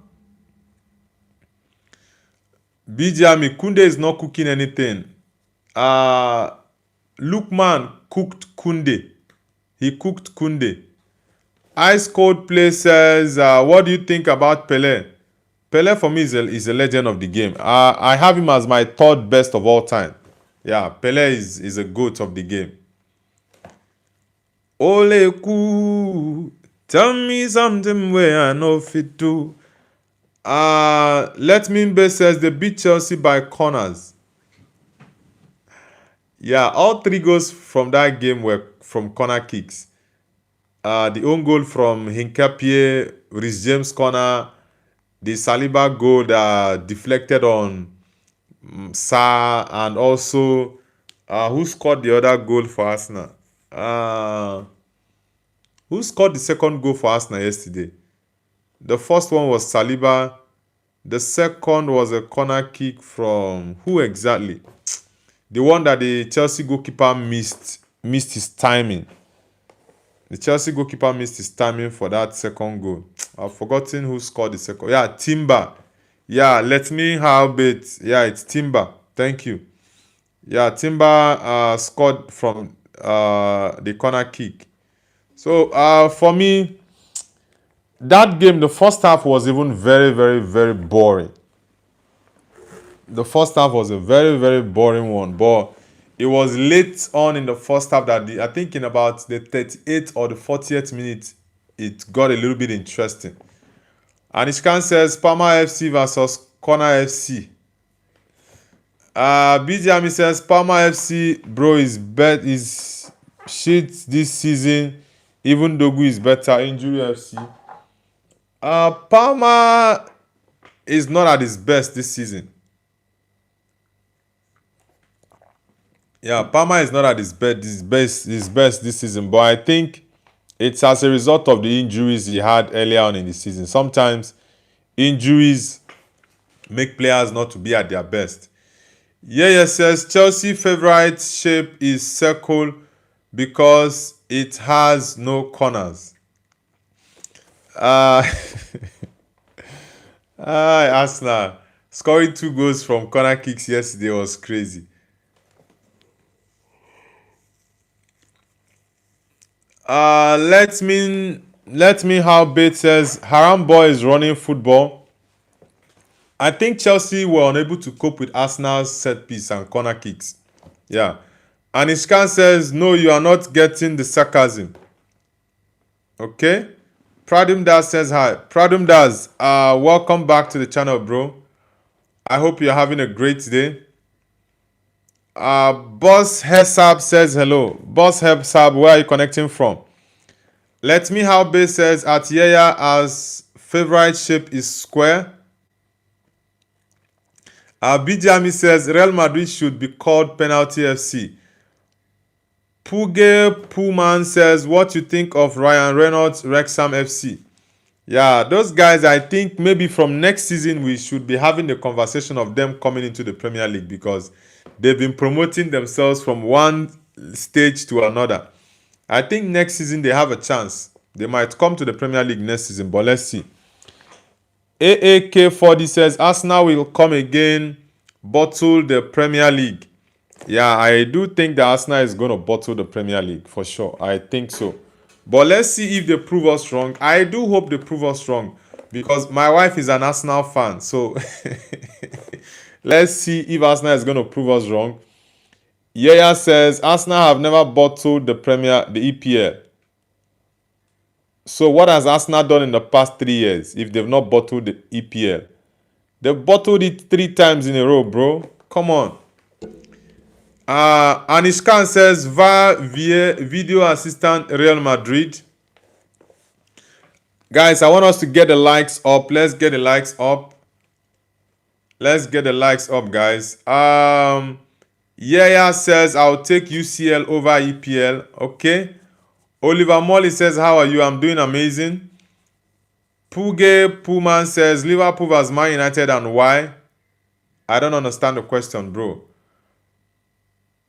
S1: BGM Kunde is not cooking anything. Lukman cooked Kunde. He cooked Kunde. Ice Cold Play says, what do you think about Pele? Pele for me is a legend of the game. I have him as my third best of all time. Yeah, Pele is a goat of the game. Ole ku, tell me something where I know fit do. Let me be says they beat Chelsea by corners. Yeah, all 3 goals from that game were from corner kicks. The own goal from Hinkapie, Rhys James corner, the Saliba goal that deflected on Sa, and also who scored the other goal for Arsenal? Who scored the second goal for Arsenal yesterday? The first one was Saliba. The second was a corner kick from who exactly? The one that the Chelsea goalkeeper missed his timing. The Chelsea goalkeeper missed his timing for that second goal. I've forgotten who scored the second. Yeah, Timber. Yeah, let me have it. Yeah, it's Timber. Thank you. Yeah, Timber scored from the corner kick. So for me, that game, the first half was even very, very, very boring. The first half was a very, very boring one, but it was late on in the first half that I think in about the 38th or the 40th minute, it got a little bit interesting. And Ishkan says Parma FC versus Corner FC. BGM says Parma FC, bro, is shit this season. Even Dogu is better. Injury FC. Parma is not at his best this season. Yeah, Palmer is not at his best this season, but I think it's as a result of the injuries he had earlier on in the season. Sometimes injuries make players not to be at their best. Yeah, says Chelsea favorite shape is circle because it has no corners. Ah, Arsenal scoring 2 goals from corner kicks yesterday was crazy. Let me how Bates says Haram boy is running football. I think Chelsea were unable to cope with Arsenal's set piece and corner kicks. Yeah. And Ishkan says, no, you are not getting the sarcasm. Okay. Pradim Das says hi. Pradim Das, welcome back to the channel, bro. I hope you're having a great day. Boss Hesab says hello. Boss Hesab, where are you connecting from? Let me how Base says at Yaya as favorite shape is square. Bijami says Real Madrid should be called Penalty FC. Puge Puman says what you think of Ryan Reynolds Wrexham FC. Yeah, those guys, I think maybe from next season we should be having the conversation of them coming into the Premier League because they've been promoting themselves from one stage to another. I think next season they have a chance. They might come to the Premier League next season, but let's see. AAK40 says Arsenal will come again, bottle the Premier League. Yeah, I do think that Arsenal is going to bottle the Premier League for sure. I think so. But let's see if they prove us wrong. I do hope they prove us wrong because my wife is an Arsenal fan. So let's see if Arsenal is going to prove us wrong. Yaya says Arsenal have never bottled the EPL. So what has Arsenal done in the past 3 years if they've not bottled the EPL? They've bottled it 3 times in a row, bro. Come on. Anishkan says VAR video assistant Real Madrid. Guys, I want us to get the likes up. Let's get the likes up. Let's get the likes up, guys. Yaya says I'll take UCL over EPL. Okay. Oliver Molly says how are you? I'm doing amazing. Puge Puman says Liverpool vs Man United and why? I don't understand the question, bro.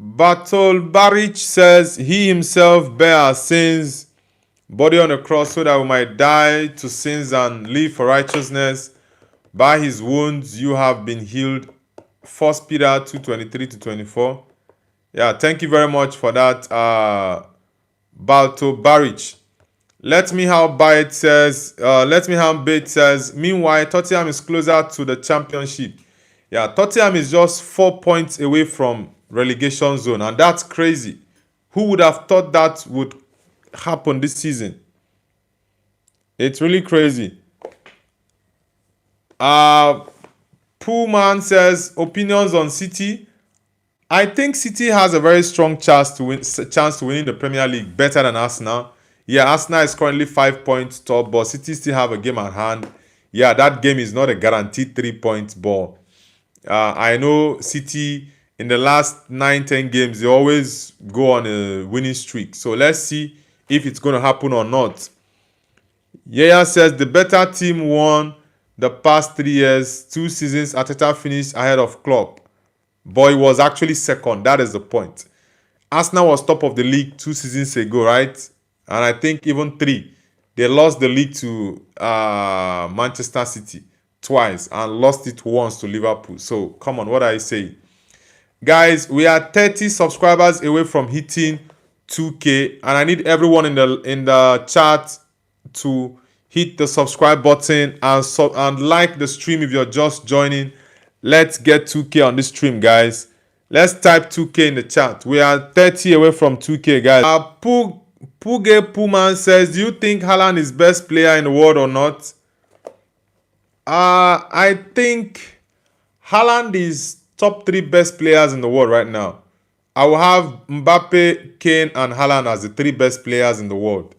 S1: Battle Barich says he himself bare our sins, body on the cross so that we might die to sins and live for righteousness. By his wounds you have been healed. 1 Peter 2:23-24. Yeah, thank you very much for that, Balto Barich. Let me how Bait says, meanwhile, Tottenham is closer to the championship. Yeah, Tottenham is just 4 points away from relegation zone, and that's crazy. Who would have thought that would happen this season? It's really crazy. Pullman says opinions on City. I think City has a very strong chance to win the Premier League, better than Arsenal. Yeah, Arsenal is currently 5 points top, but City still have a game at hand. Yeah, that game is not a guaranteed 3 points ball. I know City in the last 9-10 games, they always go on a winning streak. So let's see if it's going to happen or not. Yaya says the better team won the past 3 years. 2 seasons, Arteta finished ahead of Klopp. But he was actually second. That is the point. Arsenal was top of the league 2 seasons ago, right? And I think even 3. They lost the league to Manchester City twice and lost it once to Liverpool. So, come on, what are you saying? Guys, we are 30 subscribers away from hitting 2K. And I need everyone in the chat to hit the subscribe button and like the stream if you're just joining. Let's get 2K on this stream, guys. Let's type 2K in the chat. We are 30 away from 2K, guys. Puge Puman says, do you think Haaland is best player in the world or not? I think Haaland is top 3 best players in the world right now. I will have Mbappe, Kane, and Haaland as the 3 best players in the world.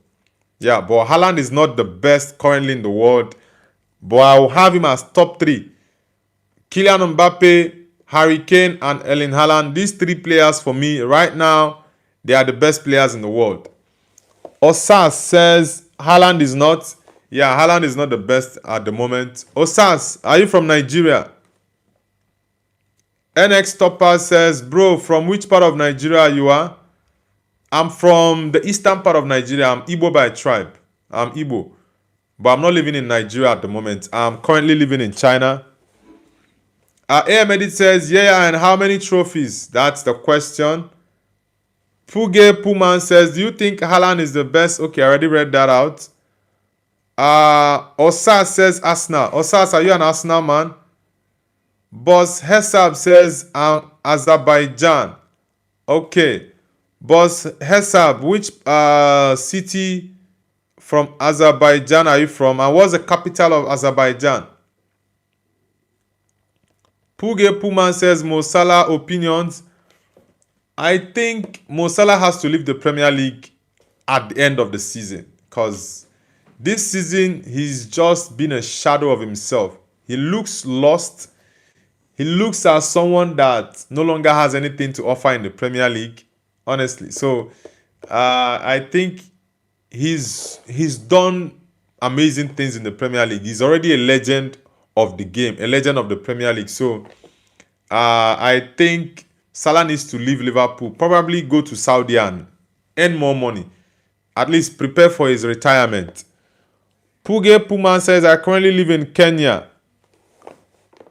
S1: Yeah, but Haaland is not the best currently in the world. But I will have him as top 3. Kylian Mbappe, Harry Kane, and Erling Haaland. These 3 players for me right now, they are the best players in the world. Osas says Haaland is not. Yeah, Haaland is not the best at the moment. Osas, are you from Nigeria? NX Topper says, bro, from which part of Nigeria you are? I'm from the eastern part of Nigeria. I'm Igbo by tribe. I'm Igbo. but I'm not living in Nigeria at the moment. I'm currently living in China. Ahmed says, yeah, and how many trophies? That's the question. Puge Puman says, do you think Haaland is the best? Okay, I already read that out. Osas says Arsenal. Osas, are you an Arsenal man? Boss Hesab says Azerbaijan. Okay. Boss Hesab, which city from Azerbaijan are you from? And what's the capital of Azerbaijan? Puge Puman says Mo Salah opinions. I think Mo Salah has to leave the Premier League at the end of the season because this season he's just been a shadow of himself. He looks lost. He looks as someone that no longer has anything to offer in the Premier League, honestly. So I think he's done amazing things in the Premier League. He's already a legend of the game, a legend of the Premier League. So I think Salah needs to leave Liverpool, probably go to Saudi and earn more money. At least prepare for his retirement. Puge Puman says, I currently live in Kenya.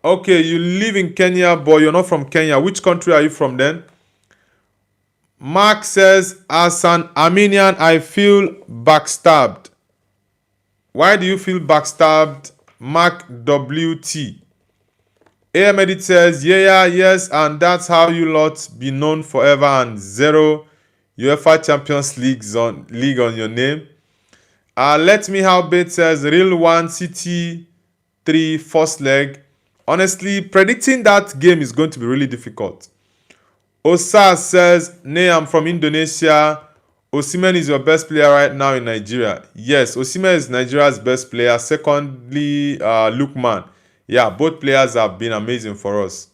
S1: Okay, you live in Kenya, but you're not from Kenya. Which country are you from then? Mark says, as an Armenian, I feel backstabbed. Why do you feel backstabbed? Mark WT. Ahmed says, yes, and that's how you lot be known forever and zero UEFA Champions League on your name. Let me how bait says, real 1 City 3 first leg. Honestly, predicting that game is going to be really difficult. Osas says, nay, I'm from Indonesia. Osimhen is your best player right now in Nigeria. Yes, Osimhen is Nigeria's best player. Secondly, Lookman. Yeah, both players have been amazing for us.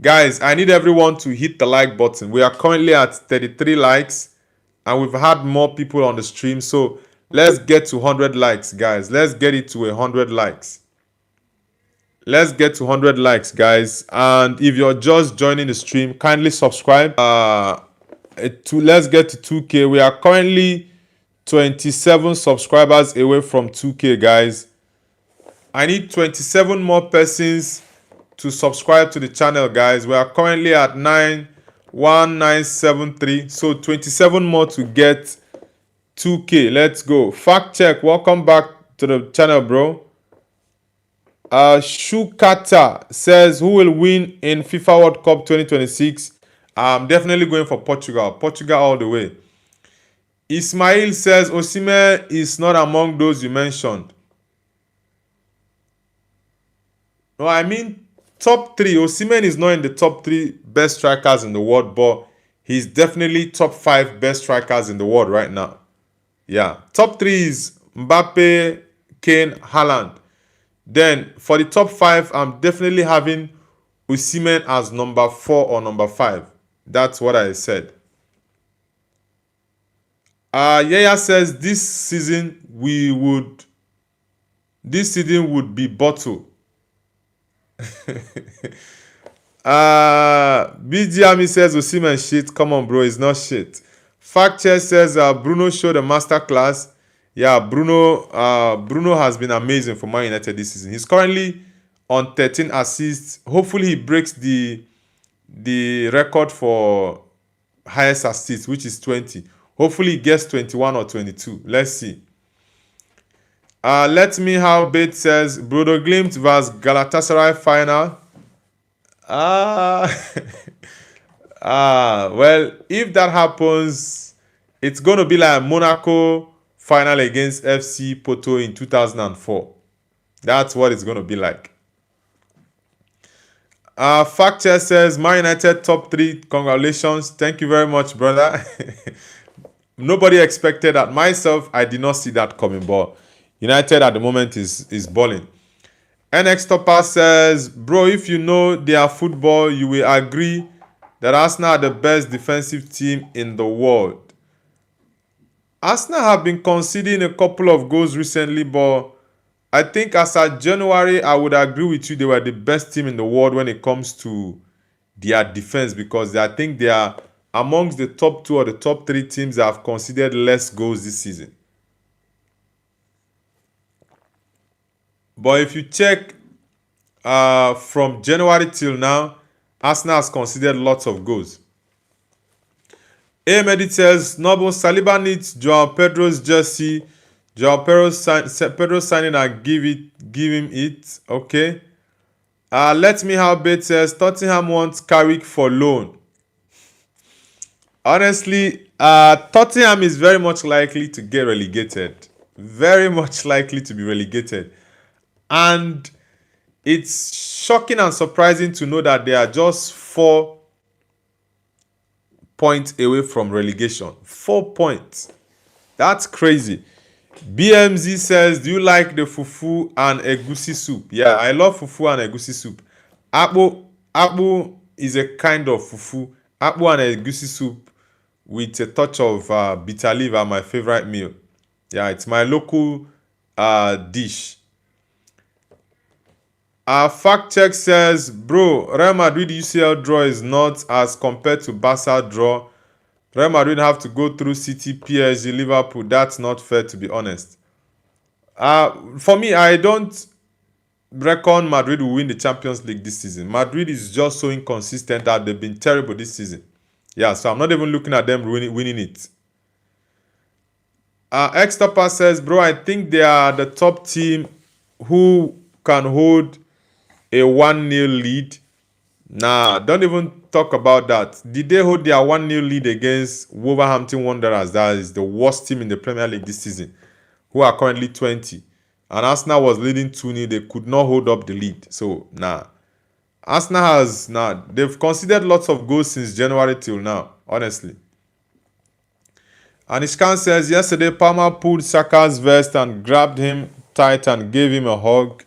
S1: Guys, I need everyone to hit the like button. We are currently at 33 likes and we've had more people on the stream. So let's get to 100 likes, guys. Let's get it to 100 likes. Let's get to 100 likes, guys. And if you're just joining the stream, kindly subscribe. Let's get to 2K. We are currently 27 subscribers away from 2K, guys. I need 27 more persons to subscribe to the channel, guys. We are currently at 91973. So 27 more to get 2K. Let's go. Fact check. Welcome back to the channel, bro. Shukata says, who will win in FIFA World Cup 2026? I'm definitely going for Portugal. Portugal all the way. Ismail says, Osimhen is not among those you mentioned. No, I mean top 3. Osimhen is not in the top 3 best strikers in the world, but he's definitely top 5 best strikers in the world right now. Yeah. Top 3 is Mbappe, Kane, Haaland. Then for the top 5, I'm definitely having Osimhen as number 4 or number 5. That's what I said. Yaya says this season would be bottle. BGME says Osimhen shit. Come on, bro, it's not shit. Fact check says Bruno showed a masterclass. Yeah, Bruno has been amazing for Man United this season. He's currently on 13 assists. Hopefully he breaks the record for highest assists, which is 20. Hopefully he gets 21 or 22. Let's see. Let me how bait says Bodo Glimt vs Galatasaray final. Well, if that happens, it's going to be like Monaco final against FC Porto in 2004. That's what it's going to be like. Fact check says Man United top 3. Congratulations. Thank you very much, brother. Nobody expected that. Myself, I did not see that coming, but United at the moment is balling. NX Topper says, bro, if you know their football, you will agree that Arsenal are the best defensive team in the world. Arsenal have been conceding a couple of goals recently, but I think as of January, I would agree with you. They were the best team in the world when it comes to their defense because I think they are amongst the top 2 or the top 3 teams that have conceded less goals this season. But if you check from January till now, Arsenal has conceded lots of goals. Ahmed says, Noble Saliba needs Joao Pedro's jersey. Joao Pedro signing and give him it. Okay. Let me have bet says Tottenham wants Carrick for loan. Honestly, Tottenham is very much likely to get relegated. Very much likely to be relegated. And it's shocking and surprising to know that they are just 4 points away from relegation. 4 points. That's crazy. BMZ says, do you like the fufu and egusi soup? Yeah, I love fufu and egusi soup. Akpu is a kind of fufu. Akpu and egusi soup with a touch of bitter leaf are my favorite meal. Yeah, it's my local dish. Fact check says, bro, Real Madrid UCL draw is not as compared to Barca draw. Real Madrid have to go through City, PSG, Liverpool. That's not fair, to be honest. For me, I don't reckon Madrid will win the Champions League this season. Madrid is just so inconsistent that they've been terrible this season. Yeah, so I'm not even looking at them winning it. X-Topper says, bro, I think they are the top team who can hold a 1-0 lead. Nah, don't even talk about that. Did they hold their 1-0 lead against Wolverhampton Wanderers? That is the worst team in the Premier League this season, who are currently 20. And Arsenal was leading 2-0. They could not hold up the lead. So, nah. Arsenal they've conceded lots of goals since January till now, honestly. Anishkan says, yesterday Palmer pulled Saka's vest and grabbed him tight and gave him a hug.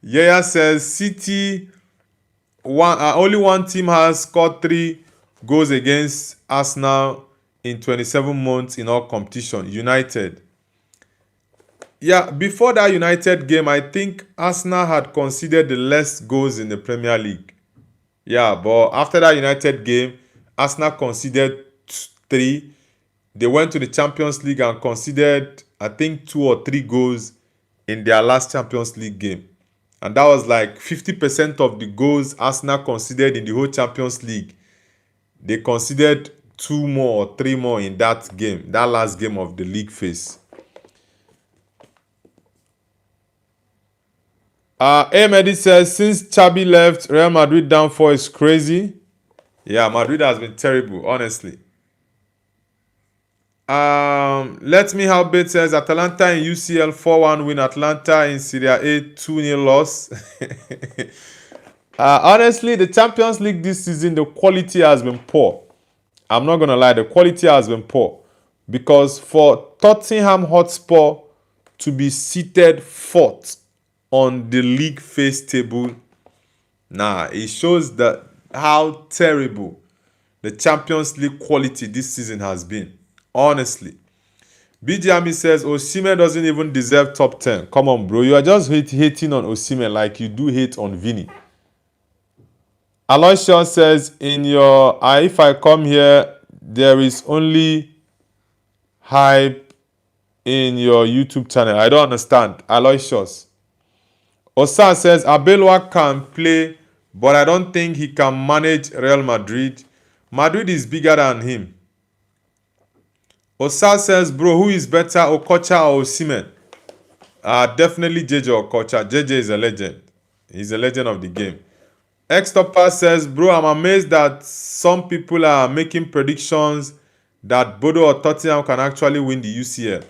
S1: Yaya says, City, only one team has scored 3 goals against Arsenal in 27 months in all competition, United. Yeah, before that United game, I think Arsenal had conceded the less goals in the Premier League. Yeah, but after that United game, Arsenal conceded 3. They went to the Champions League and conceded, I think, 2 or 3 goals in their last Champions League game. And that was like 50% of the goals Arsenal conceded in the whole Champions League. They conceded 2 more or 3 more in that game, that last game of the league phase. Ahmed says, since Xabi left, Real Madrid downfall is crazy. Yeah, Madrid has been terrible, honestly. Let me help it says Atalanta in UCL 4-1 win, Atlanta in Serie A 2-0 loss. Honestly, the Champions League this season, the quality has been poor. I'm not gonna lie, the quality has been poor. Because for Tottenham Hotspur to be seated 4th on the league phase table, it shows that how terrible the Champions League quality this season has been. Honestly. BJami says Osimhen doesn't even deserve top 10. Come on, bro. You are just hating on Osimhen like you do hate on Vinny. Aloysius says, if I come here, there is only hype in your YouTube channel. I don't understand. Aloysius. Osa says, Abelwa can play, but I don't think he can manage Real Madrid. Madrid is bigger than him. Osa says, bro, who is better, Okocha or Osimhen? Definitely JJ Okocha. JJ is a legend. He's a legend of the game. X-Topper says, bro, I'm amazed that some people are making predictions that Bodo or Tottenham can actually win the UCL.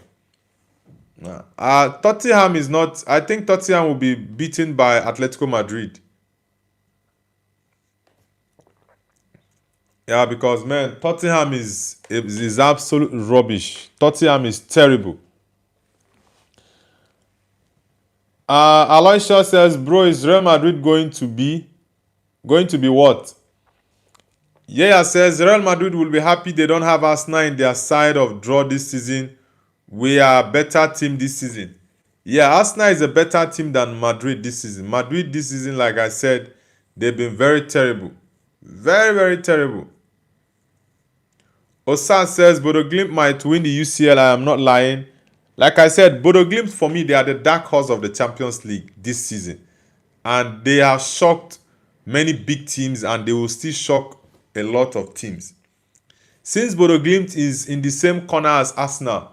S1: Tottenham is not... I think Tottenham will be beaten by Atletico Madrid. Yeah, because, man, Tottenham is absolute rubbish. Tottenham is terrible. Aloysius says, bro, is Real Madrid going to be what? Yeah, says Real Madrid will be happy they don't have Arsenal in their side of draw this season. We are a better team this season. Yeah, Arsenal is a better team than Madrid this season. Madrid this season, like I said, they've been very terrible. Very, very terrible. Osan says, Bodo Glimt might win the UCL. I am not lying. Like I said, Bodo Glimt for me, they are the dark horse of the Champions League this season. And they have shocked many big teams and they will still shock a lot of teams. Since Bodo Glimt is in the same corner as Arsenal,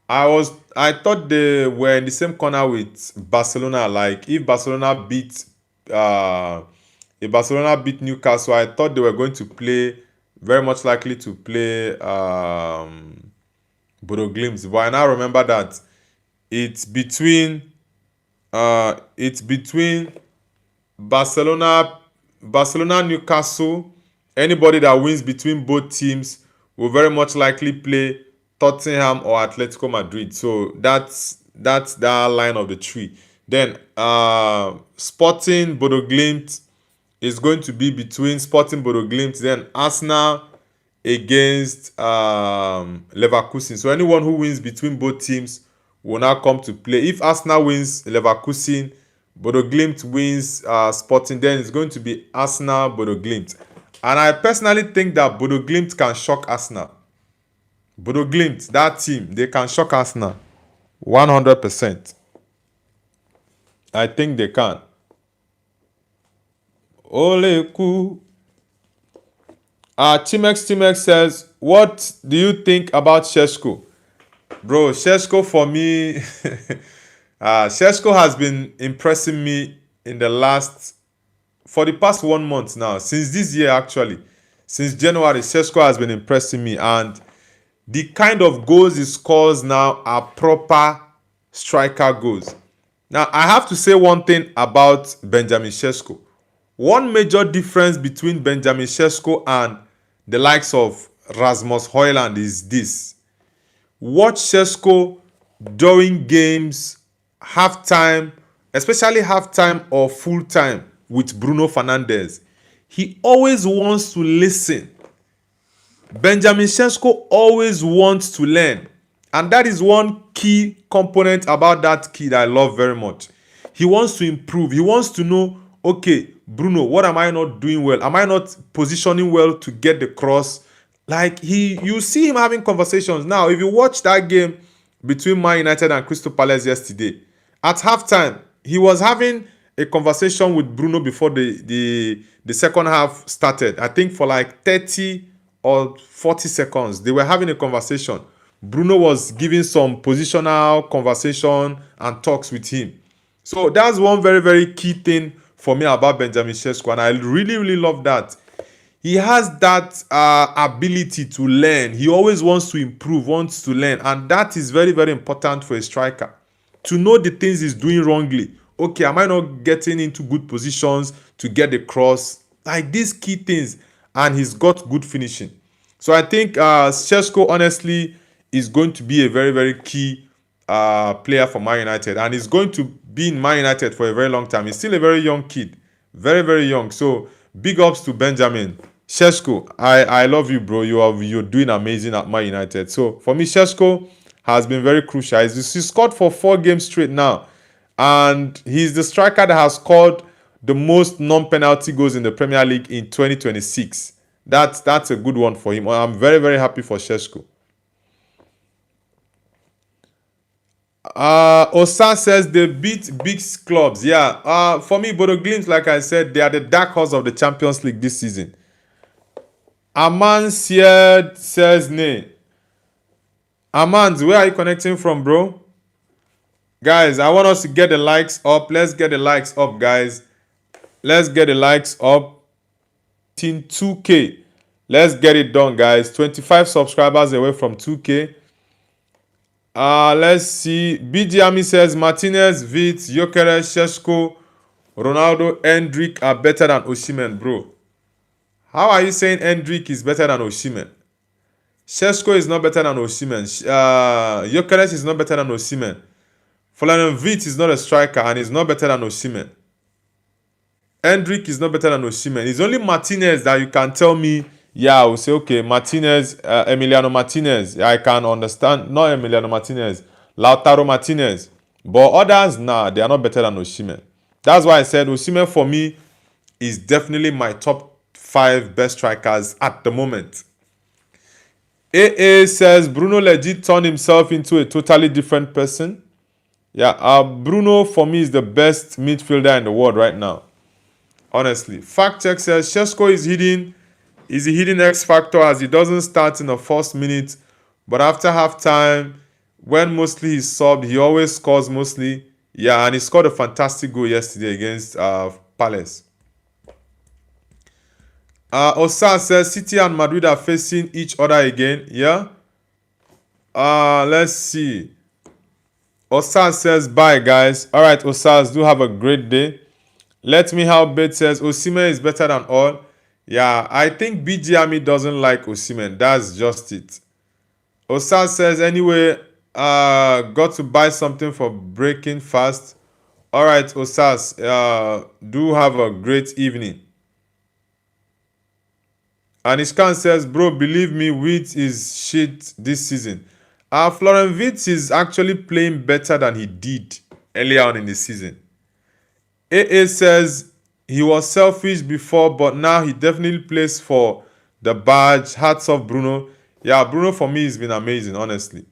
S1: I thought they were in the same corner with Barcelona. Like if Barcelona beat Newcastle, I thought they were going to play very much likely to play Bodo Glimt. But I now remember that it's between it's between Barcelona, Newcastle. Anybody that wins between both teams will very much likely play Tottenham or Atletico Madrid. So that's that line of the tree. Then Sporting Bodo Glimt is going to be between Sporting Bodo Glimt, then Arsenal against Leverkusen. So anyone who wins between both teams will now come to play. If Arsenal wins Leverkusen, Bodo Glimt wins Sporting, then it's going to be Arsenal Bodo Glimt. And I personally think that Bodo Glimt can shock Arsenal. Bodo Glimt, that team, they can shock Arsenal 100%. I think they can. Ole ku. Chimex says, what do you think about Sheshko? Bro, Sheshko for me, Sheshko has been impressing me for the past 1 month now, since this year actually. Since January, Sheshko has been impressing me, and the kind of goals he scores now are proper striker goals. Now, I have to say one thing about Benjamin Sheshko. One major difference between Benjamin Sheshko and the likes of Rasmus Højlund is this. Watch Sheshko during games, halftime, especially halftime or full time with Bruno Fernandes. He always wants to listen. Benjamin Sheshko always wants to learn. And that is one key component about that kid I love very much. He wants to improve. He wants to know, okay, Bruno, what am I not doing well? Am I not positioning well to get the cross? Like you see him having conversations. Now, if you watch that game between Man United and Crystal Palace yesterday, at halftime, he was having a conversation with Bruno before the second half started. I think for like 30 or 40 seconds, they were having a conversation. Bruno was giving some positional conversation and talks with him. So that's one very, very key thing for me about Benjamin Sheshko, and I really, really love that. He has that ability to learn. He always wants to improve, wants to learn, and that is very, very important for a striker. To know the things he's doing wrongly. Okay, am I not getting into good positions to get the cross? Like these key things, and he's got good finishing. So I think Sheshko, honestly, is going to be a very, very key player for Man United, and he's going to be in Man United for a very long time. He's still a very young kid, very, very young. So big ups to Benjamin Sheshko. I love you, bro. You're doing amazing at Man United. So for me, Sheshko has been very crucial. He's scored for 4 games straight now, and he's the striker that has scored the most non-penalty goals in the Premier League in 2026. That's a good one for him. I'm very, very happy for Sheshko. Osa says they beat big clubs. Yeah. For me, Bodo Glimt, like I said, they are the dark horse of the Champions League this season. Aman says nay. Amand, where are you connecting from, bro? Guys, I want us to get the likes up. Let's get the likes up, guys. Let's get the likes up. 2K. Let's get it done, guys. 25 subscribers away from 2K. Let's see. BGAMI says Martinez, Vitz, Gyökeres, Sheshko, Ronaldo, Endrick are better than Osimhen, bro. How are you saying Endrick is better than Osimhen? Sheshko is not better than Osimhen. Gyökeres is not better than Osimhen. Florian Vitz is not a striker and is not better than Osimhen. Endrick is not better than Osimhen. It's only Martinez that you can tell me, yeah, I will say, okay, Martinez, Emiliano Martinez. I can understand. Not Emiliano Martinez. Lautaro Martinez. But others, nah, they are not better than Osimhen. That's why I said Osimhen for me is definitely my top 5 best strikers at the moment. AA says Bruno legit turned himself into a totally different person. Yeah, Bruno for me is the best midfielder in the world right now. Honestly. Fact check says Shesko is a hidden X factor as he doesn't start in the first minute, but after halftime, when mostly he's subbed, he always scores mostly. Yeah, and he scored a fantastic goal yesterday against Palace. Osar says City and Madrid are facing each other again. Yeah. Let's see. Osar says bye guys. Alright, Osas, do have a great day. Let me how Bet says Osimhen is better than all. Yeah, I think BG Army doesn't like Osimhen. That's just it. Osas says anyway, got to buy something for breaking fast. Alright, Osas, do have a great evening. And Ishkan says, bro, believe me, Witt is shit this season. Florian Wirtz is actually playing better than he did earlier on in the season. AA says he was selfish before, but now he definitely plays for the badge. Hats off, Bruno. Yeah, Bruno for me has been amazing, honestly.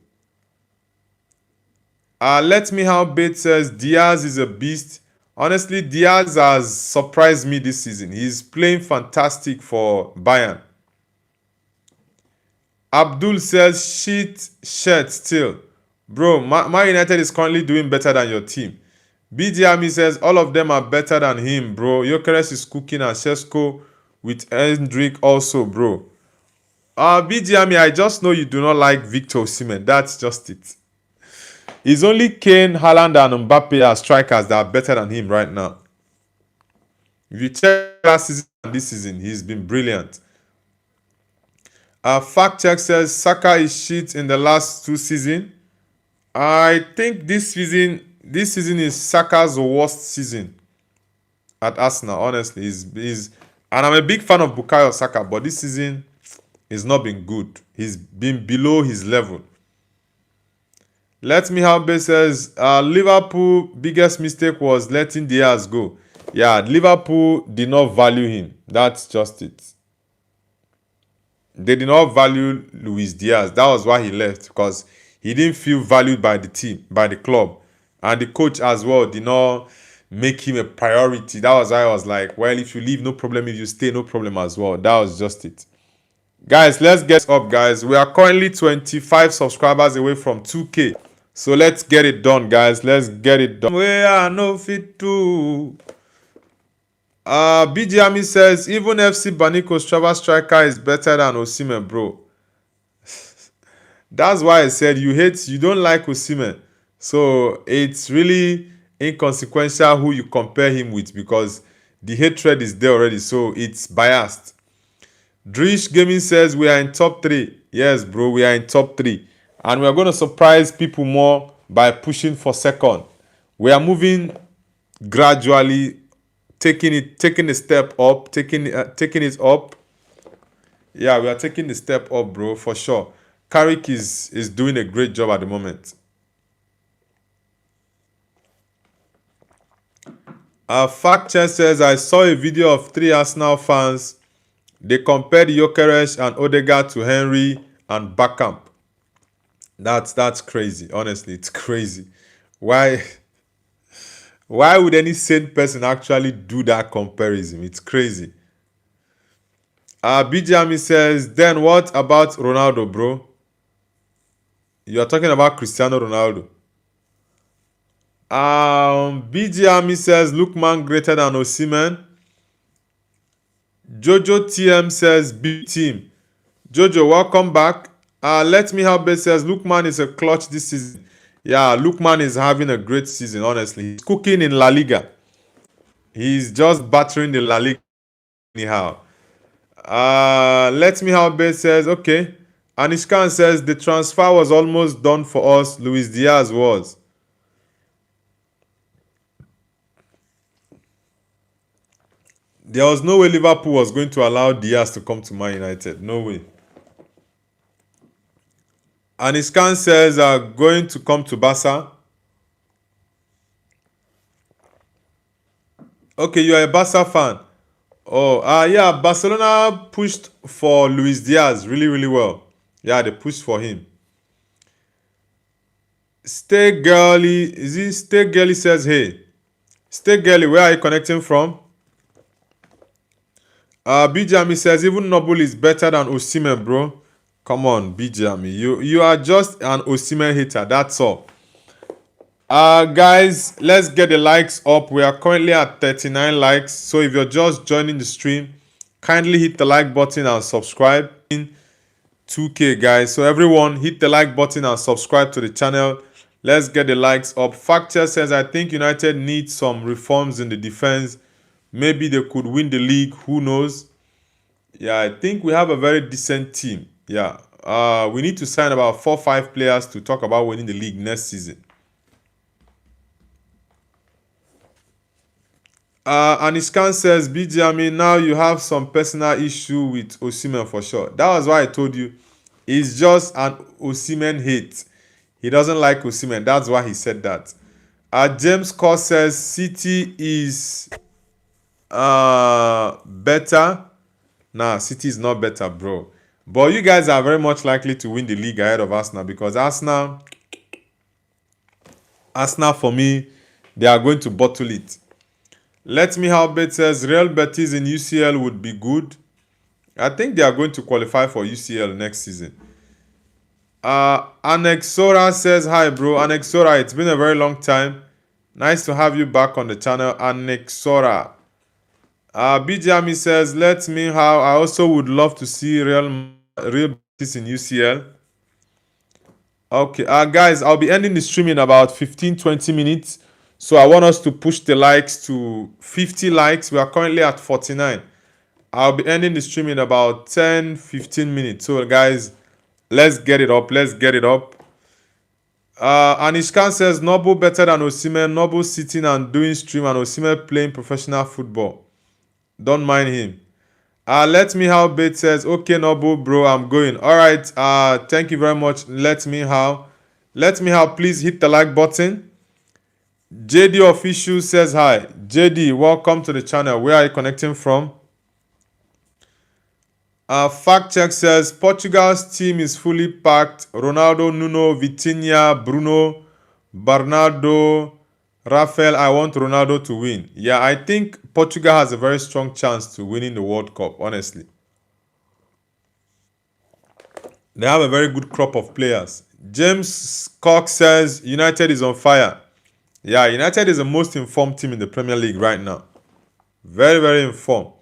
S1: Let me how Bait says Diaz is a beast. Honestly, Diaz has surprised me this season. He's playing fantastic for Bayern. Abdul says shit still. Bro, Man United is currently doing better than your team. BG Army says all of them are better than him, bro. Gyökeres is cooking and Shesko with Hendrick also, bro. BG Army, I just know you do not like Victor Osimhen. That's just it. It's only Kane, Haaland, and Mbappe as strikers that are better than him right now. If you check last season and this season, he's been brilliant. Fact check says Saka is shit in the last 2 seasons. I think this season is Saka's worst season at Arsenal, honestly. And I'm a big fan of Bukayo Saka, but this season he's not been good. He's been below his level. Let me have Bay says Liverpool biggest mistake was letting Diaz go. Yeah, Liverpool did not value him. That's just it. They did not value Luis Diaz. That was why he left, because he didn't feel valued by the team, by the club. And the coach as well did not make him a priority. That was why I was like, well, if you leave, no problem. If you stay, no problem as well. That was just it. Guys, let's get up, guys. We are currently 25 subscribers away from 2K. So let's get it done, guys. Let's get it done. We are no fit to. BG Army says, even FC Baniko's travel striker is better than Osimhen, bro. That's why I said you don't like Osimhen. So it's really inconsequential who you compare him with, because the hatred is there already. So it's biased. Drish Gaming says we are in top 3. Yes, bro, we are in top 3. And we are going to surprise people more by pushing for second. We are moving gradually, taking a step up, taking it up. Yeah, we are taking the step up, bro, for sure. Carrick is doing a great job at the moment. Fact check says I saw a video of 3 Arsenal fans. They compared Gyökeres and Odegaard to Henry and Bergkamp. That's crazy. Honestly, it's crazy. Why would any sane person actually do that comparison? It's crazy. BJ says, then what about Ronaldo, bro? You are talking about Cristiano Ronaldo. BG Army says Lookman greater than Osimhen. Jojo TM says big team. Jojo, welcome back. Let me help it says Lookman is a clutch this season. Yeah, Lookman is having a great season, honestly. He's cooking in La Liga. He's just battering the La Liga anyhow. Let me help it says okay. Anishkan says the transfer was almost done for us. Luis Diaz was. There was no way Liverpool was going to allow Diaz to come to Man United. No way. Anishkan says going to come to Barca. Okay, you are a Barca fan. Oh, yeah, Barcelona pushed for Luis Diaz really, really well. Yeah, they pushed for him. Stay Girly, is it Stay Girly says, hey. Stay Girly, where are you connecting from? Bijami says, even Noble is better than Osimhen, bro. Come on, Bijami. You are just an Osimhen hater, that's all. Guys, let's get the likes up. We are currently at 39 likes. So if you're just joining the stream, kindly hit the like button and subscribe. 2K, guys. So everyone, hit the like button and subscribe to the channel. Let's get the likes up. Factor says, I think United needs some reforms in the defense. Maybe they could win the league. Who knows? Yeah, I think we have a very decent team. Yeah. We need to sign about 4 or 5 players to talk about winning the league next season. Anishkan says, BGME, now you have some personal issue with Osimhen for sure. That was why I told you. It's just an Osimhen hate. He doesn't like Osimhen. That's why he said that. James Cole says, City is better. Nah, City is not better, bro. But you guys are very much likely to win the league ahead of Arsenal because Arsenal, for me, they are going to bottle it. Let Me Help It says Real Betis in UCL would be good. I think they are going to qualify for UCL next season. Anexora says, hi bro. Anexora, it's been a very long time. Nice to have you back on the channel, Anexora. Bijami says, let me how I also would love to see Real Betis in UCL. Okay, guys, I'll be ending the stream in about 15-20 minutes. So I want us to push the likes to 50 likes. We are currently at 49. I'll be ending the stream in about 10-15 minutes. So guys, let's get it up. Let's get it up. Anishkan says, Noble better than Osimhen. Noble sitting and doing stream and Osimhen playing professional football. Don't mind him. Let Me How Bait says, okay, Noble, bro, I'm going. All right. Thank you very much. Let Me How. Let Me How, please hit the like button. JD Official says hi. JD, welcome to the channel. Where are you connecting from? Fact check says Portugal's team is fully packed. Ronaldo, Nuno, Vitinha, Bruno, Bernardo, Rafael. I want Ronaldo to win. Yeah, I think Portugal has a very strong chance to winning the World Cup, honestly. They have a very good crop of players. James Cox says United is on fire. Yeah, United is the most informed team in the Premier League right now. Very, very informed.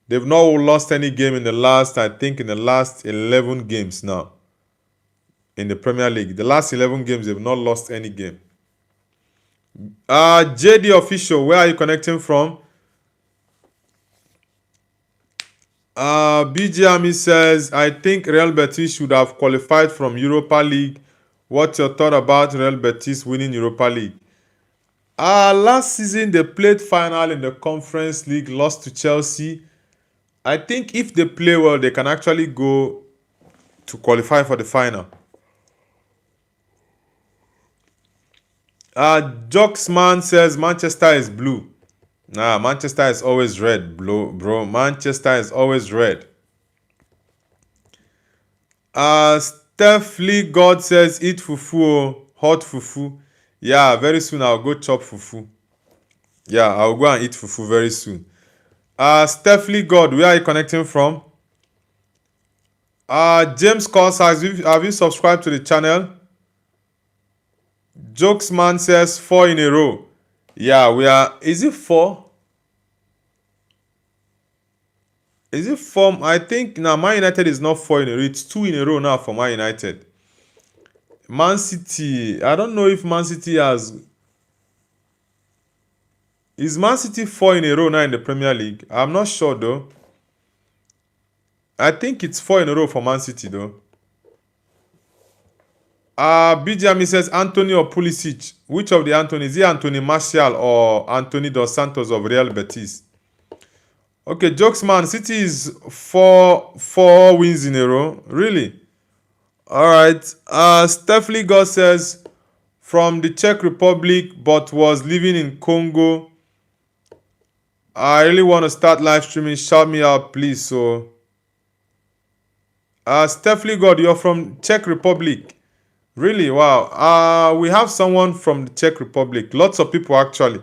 S1: They've not lost any game in the last 11 games now. In the Premier League. The last 11 games, they've not lost any game. JD Official, where are you connecting from? BG Army says, I think Real Betis should have qualified from Europa League. What's your thought about Real Betis winning Europa League? Last season, they played final in the Conference League, lost to Chelsea. I think if they play well, they can actually go to qualify for the final. Jocksman says Manchester is blue. Nah, Manchester is always red, bro. Manchester is always red. Steph Lee God says eat fufu, hot fufu. Yeah, very soon I'll go chop fufu. Yeah, I'll go and eat fufu very soon. Steph Lee God, where are you connecting from? James Cos, have you subscribed to the channel? Jokesman says 4 in a row. Yeah, we are. Is it 4? Is it 4? I think now Man United is not 4 in a row. It's 2 in a row now for Man United. Man City. I don't know if Man City has. Is Man City 4 in a row now in the Premier League? I'm not sure though. I think it's 4 in a row for Man City though. BGM says Anthony or Pulisic. Which of the Anthony? Is it Anthony Martial or Anthony Dos Santos of Real Betis? Okay, Jokesman, City is 4 wins in a row. Really? Alright. Stephanie God says from the Czech Republic but was living in Congo. I really want to start live streaming. Shout me out, please. So Stephanie God, you're from Czech Republic. Really? Wow. We have someone from the Czech Republic. Lots of people actually.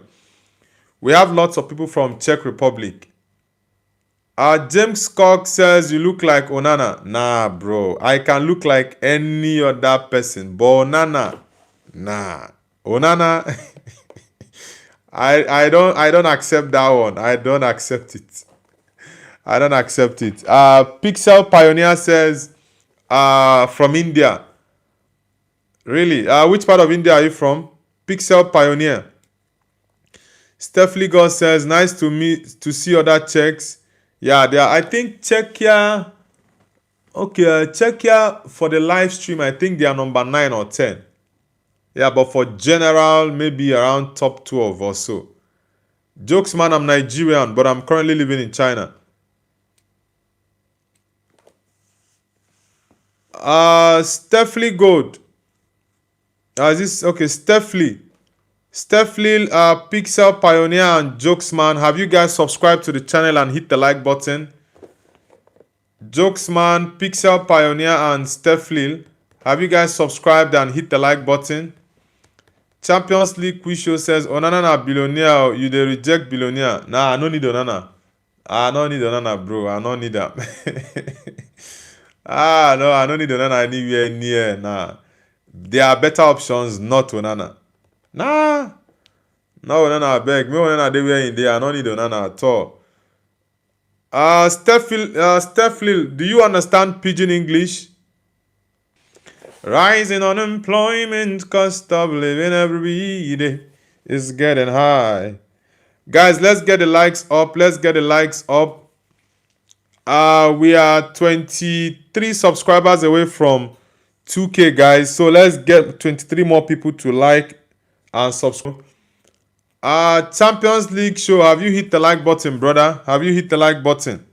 S1: We have lots of people from Czech Republic. James Cock says you look like Onana. Nah, bro. I can look like any other person, but Onana, nah. Onana, I don't accept that one. I don't accept it. I don't accept it. Pixel Pioneer says from India. Really? Which part of India are you from? Pixel Pioneer. Stephanie God says nice to meet to see other Czechs. Yeah, they are. I think Czechia. Okay, Czechia for the live stream, I think they are number 9 or 10. Yeah, but for general, maybe around top 12 or so. Jokes, man, I'm Nigerian, but I'm currently living in China. Stephanie Gold. Is this okay? Stephanie, Pixel Pioneer, and Jokes, man. Have you guys subscribed to the channel and hit the like button? Jokesman, Pixel Pioneer, and Stephanie, have you guys subscribed and hit the like button? Champions League quiz show says Onana na billionaire, you dey reject billionaire. Nah, I no need Onana. I no need Onana, bro. I no need that. No, I no need Onana anywhere near. Nah, there are better options, not Onana. Nah, no Onana, I beg. Me Onana dey where in there. I no need Onana at all. Stephanie, do you understand Pidgin English? Rising unemployment, cost of living every day is getting high. Guys, let's get the likes up. Let's get the likes up. We are 23 subscribers away from 2K, guys. So let's get 23 more people to like and subscribe. Champions League show. Have you hit the like button, brother? Have you hit the like button?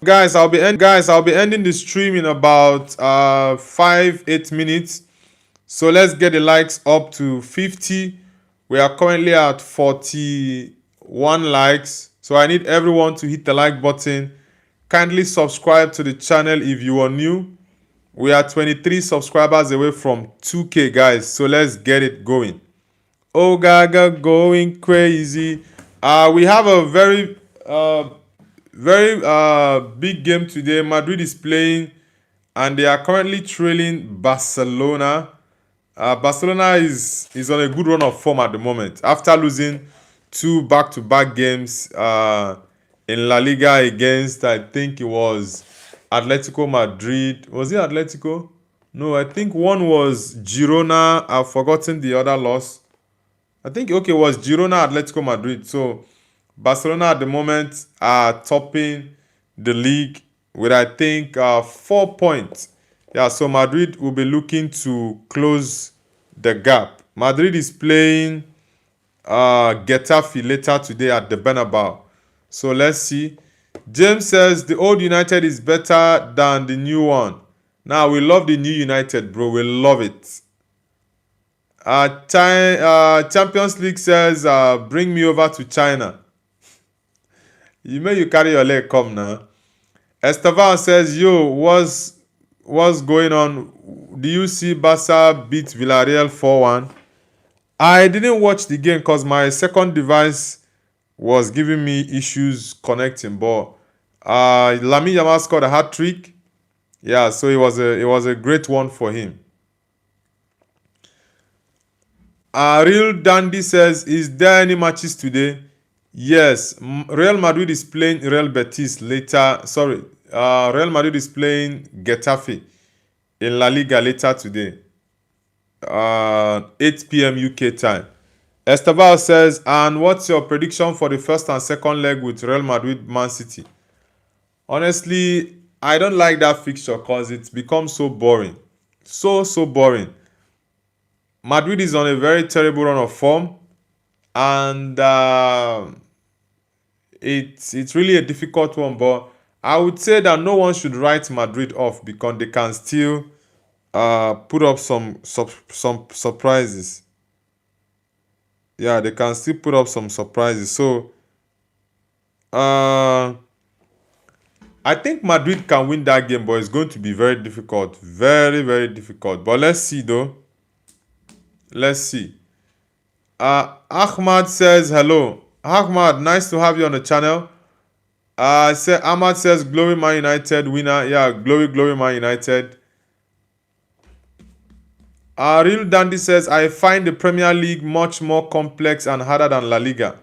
S1: Guys, I'll be ending the stream in about 5-8 minutes. So let's get the likes up to 50. We are currently at 41 likes. So I need everyone to hit the like button. Kindly subscribe to the channel if you are new. We are 23 subscribers away from 2K, guys. So let's get it going. Oh, Gaga going crazy. We have a very big game today. Madrid is playing and they are currently trailing Barcelona. Barcelona is on a good run of form at the moment after losing 2 back-to-back games in La Liga against, I think it was Atletico Madrid. Was it Atletico? No, I think one was Girona. I've forgotten the other loss. I think, okay, it was Girona, Atletico Madrid. So Barcelona at the moment are topping the league with, I think, 4 points. Yeah, so Madrid will be looking to close the gap. Madrid is playing Getafe later today at the Bernabeu. So let's see. James says the old United is better than the new one. Now, we love the new United, bro. We love it. Champions League says bring me over to China. You carry your leg come now. Estevan says, yo, what's going on? Do you see Barca beat Villarreal 4-1? I didn't watch the game because my second device was giving me issues connecting. But Lamine Yamal scored a hat-trick. Yeah, so it was a great one for him. Real Dandy says, is there any matches today? Yes, Real Madrid is playing Real Betis later. Sorry, Real Madrid is playing Getafe in La Liga later today. 8 p.m. UK time. Esteban says, and what's your prediction for the first and second leg with Real Madrid Man City? Honestly, I don't like that fixture because it's become so boring. So boring. Madrid is on a very terrible run of form, and it's really a difficult one. But I would say that no one should write Madrid off because they can still put up some surprises. Yeah, they can still put up some surprises. So I think Madrid can win that game, but it's going to be very difficult. Very, very difficult. But let's see, though. Let's see. Ahmad says hello. Ahmad, nice to have you on the channel. Ahmad says glory Man United winner. Yeah, glory Man United. Real Dandy says I find the Premier League much more complex and harder than La Liga.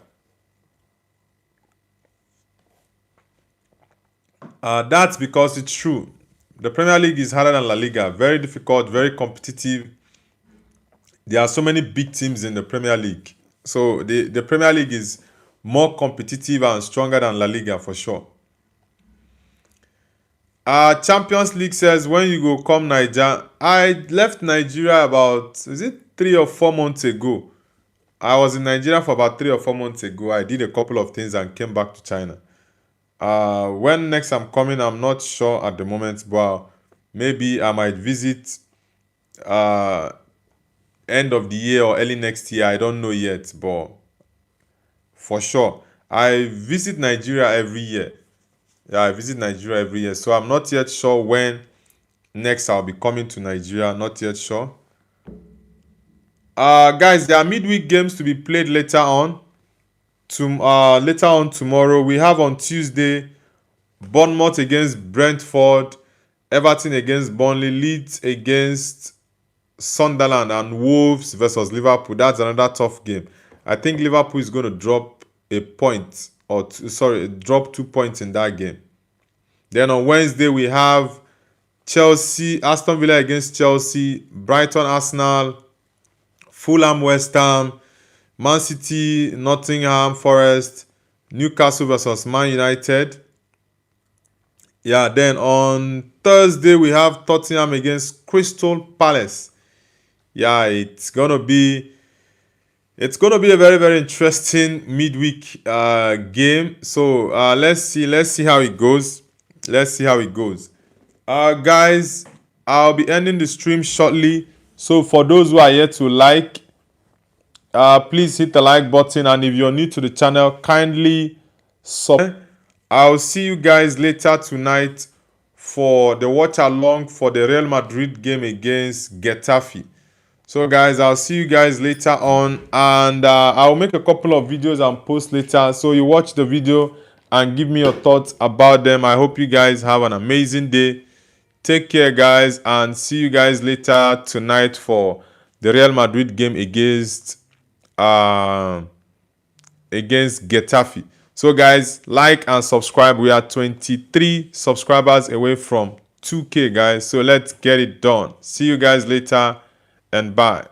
S1: That's because it's true. The Premier League is harder than La Liga. Very difficult, very competitive. There are so many big teams in the Premier League. So the Premier League is more competitive and stronger than La Liga for sure. Champions League says when you go come Nigeria. I left Nigeria about, is it 3 or 4 months ago? I was in Nigeria for about 3 or 4 months ago. I did a couple of things and came back to China. When next I'm coming, I'm not sure at the moment, but maybe I might visit end of the year or early next year. I don't know yet, but for sure. I visit Nigeria every year. Yeah, I visit Nigeria every year. So I'm not yet sure when next I'll be coming to Nigeria. Not yet sure. Guys, there are midweek games to be played later on. Later on tomorrow. We have on Tuesday Bournemouth against Brentford, Everton against Burnley, Leeds against Sunderland, and Wolves versus Liverpool. That's another tough game. I think Liverpool is going to drop a point or drop 2 points in that game. Then on Wednesday we have Aston Villa against Chelsea, Brighton, Arsenal, Fulham, West Ham, Man City, Nottingham Forest, Newcastle versus Man United. Yeah, then on Thursday we have Tottenham against Crystal Palace. Yeah, it's gonna be a very, very interesting midweek game. So let's see how it goes. Guys, I'll be ending the stream shortly. So for those who are yet to like, please hit the like button, and if you're new to the channel, kindly subscribe. I'll see you guys later tonight for the watch along for the Real Madrid game against Getafe. So guys, I'll see you guys later on, and I'll make a couple of videos and post later. So you watch the video and give me your thoughts about them. I hope you guys have an amazing day. Take care, guys, and see you guys later tonight for the Real Madrid game against Getafe. So guys, like and subscribe. We are 23 subscribers away from 2K, guys. So let's get it done. See you guys later, and bye.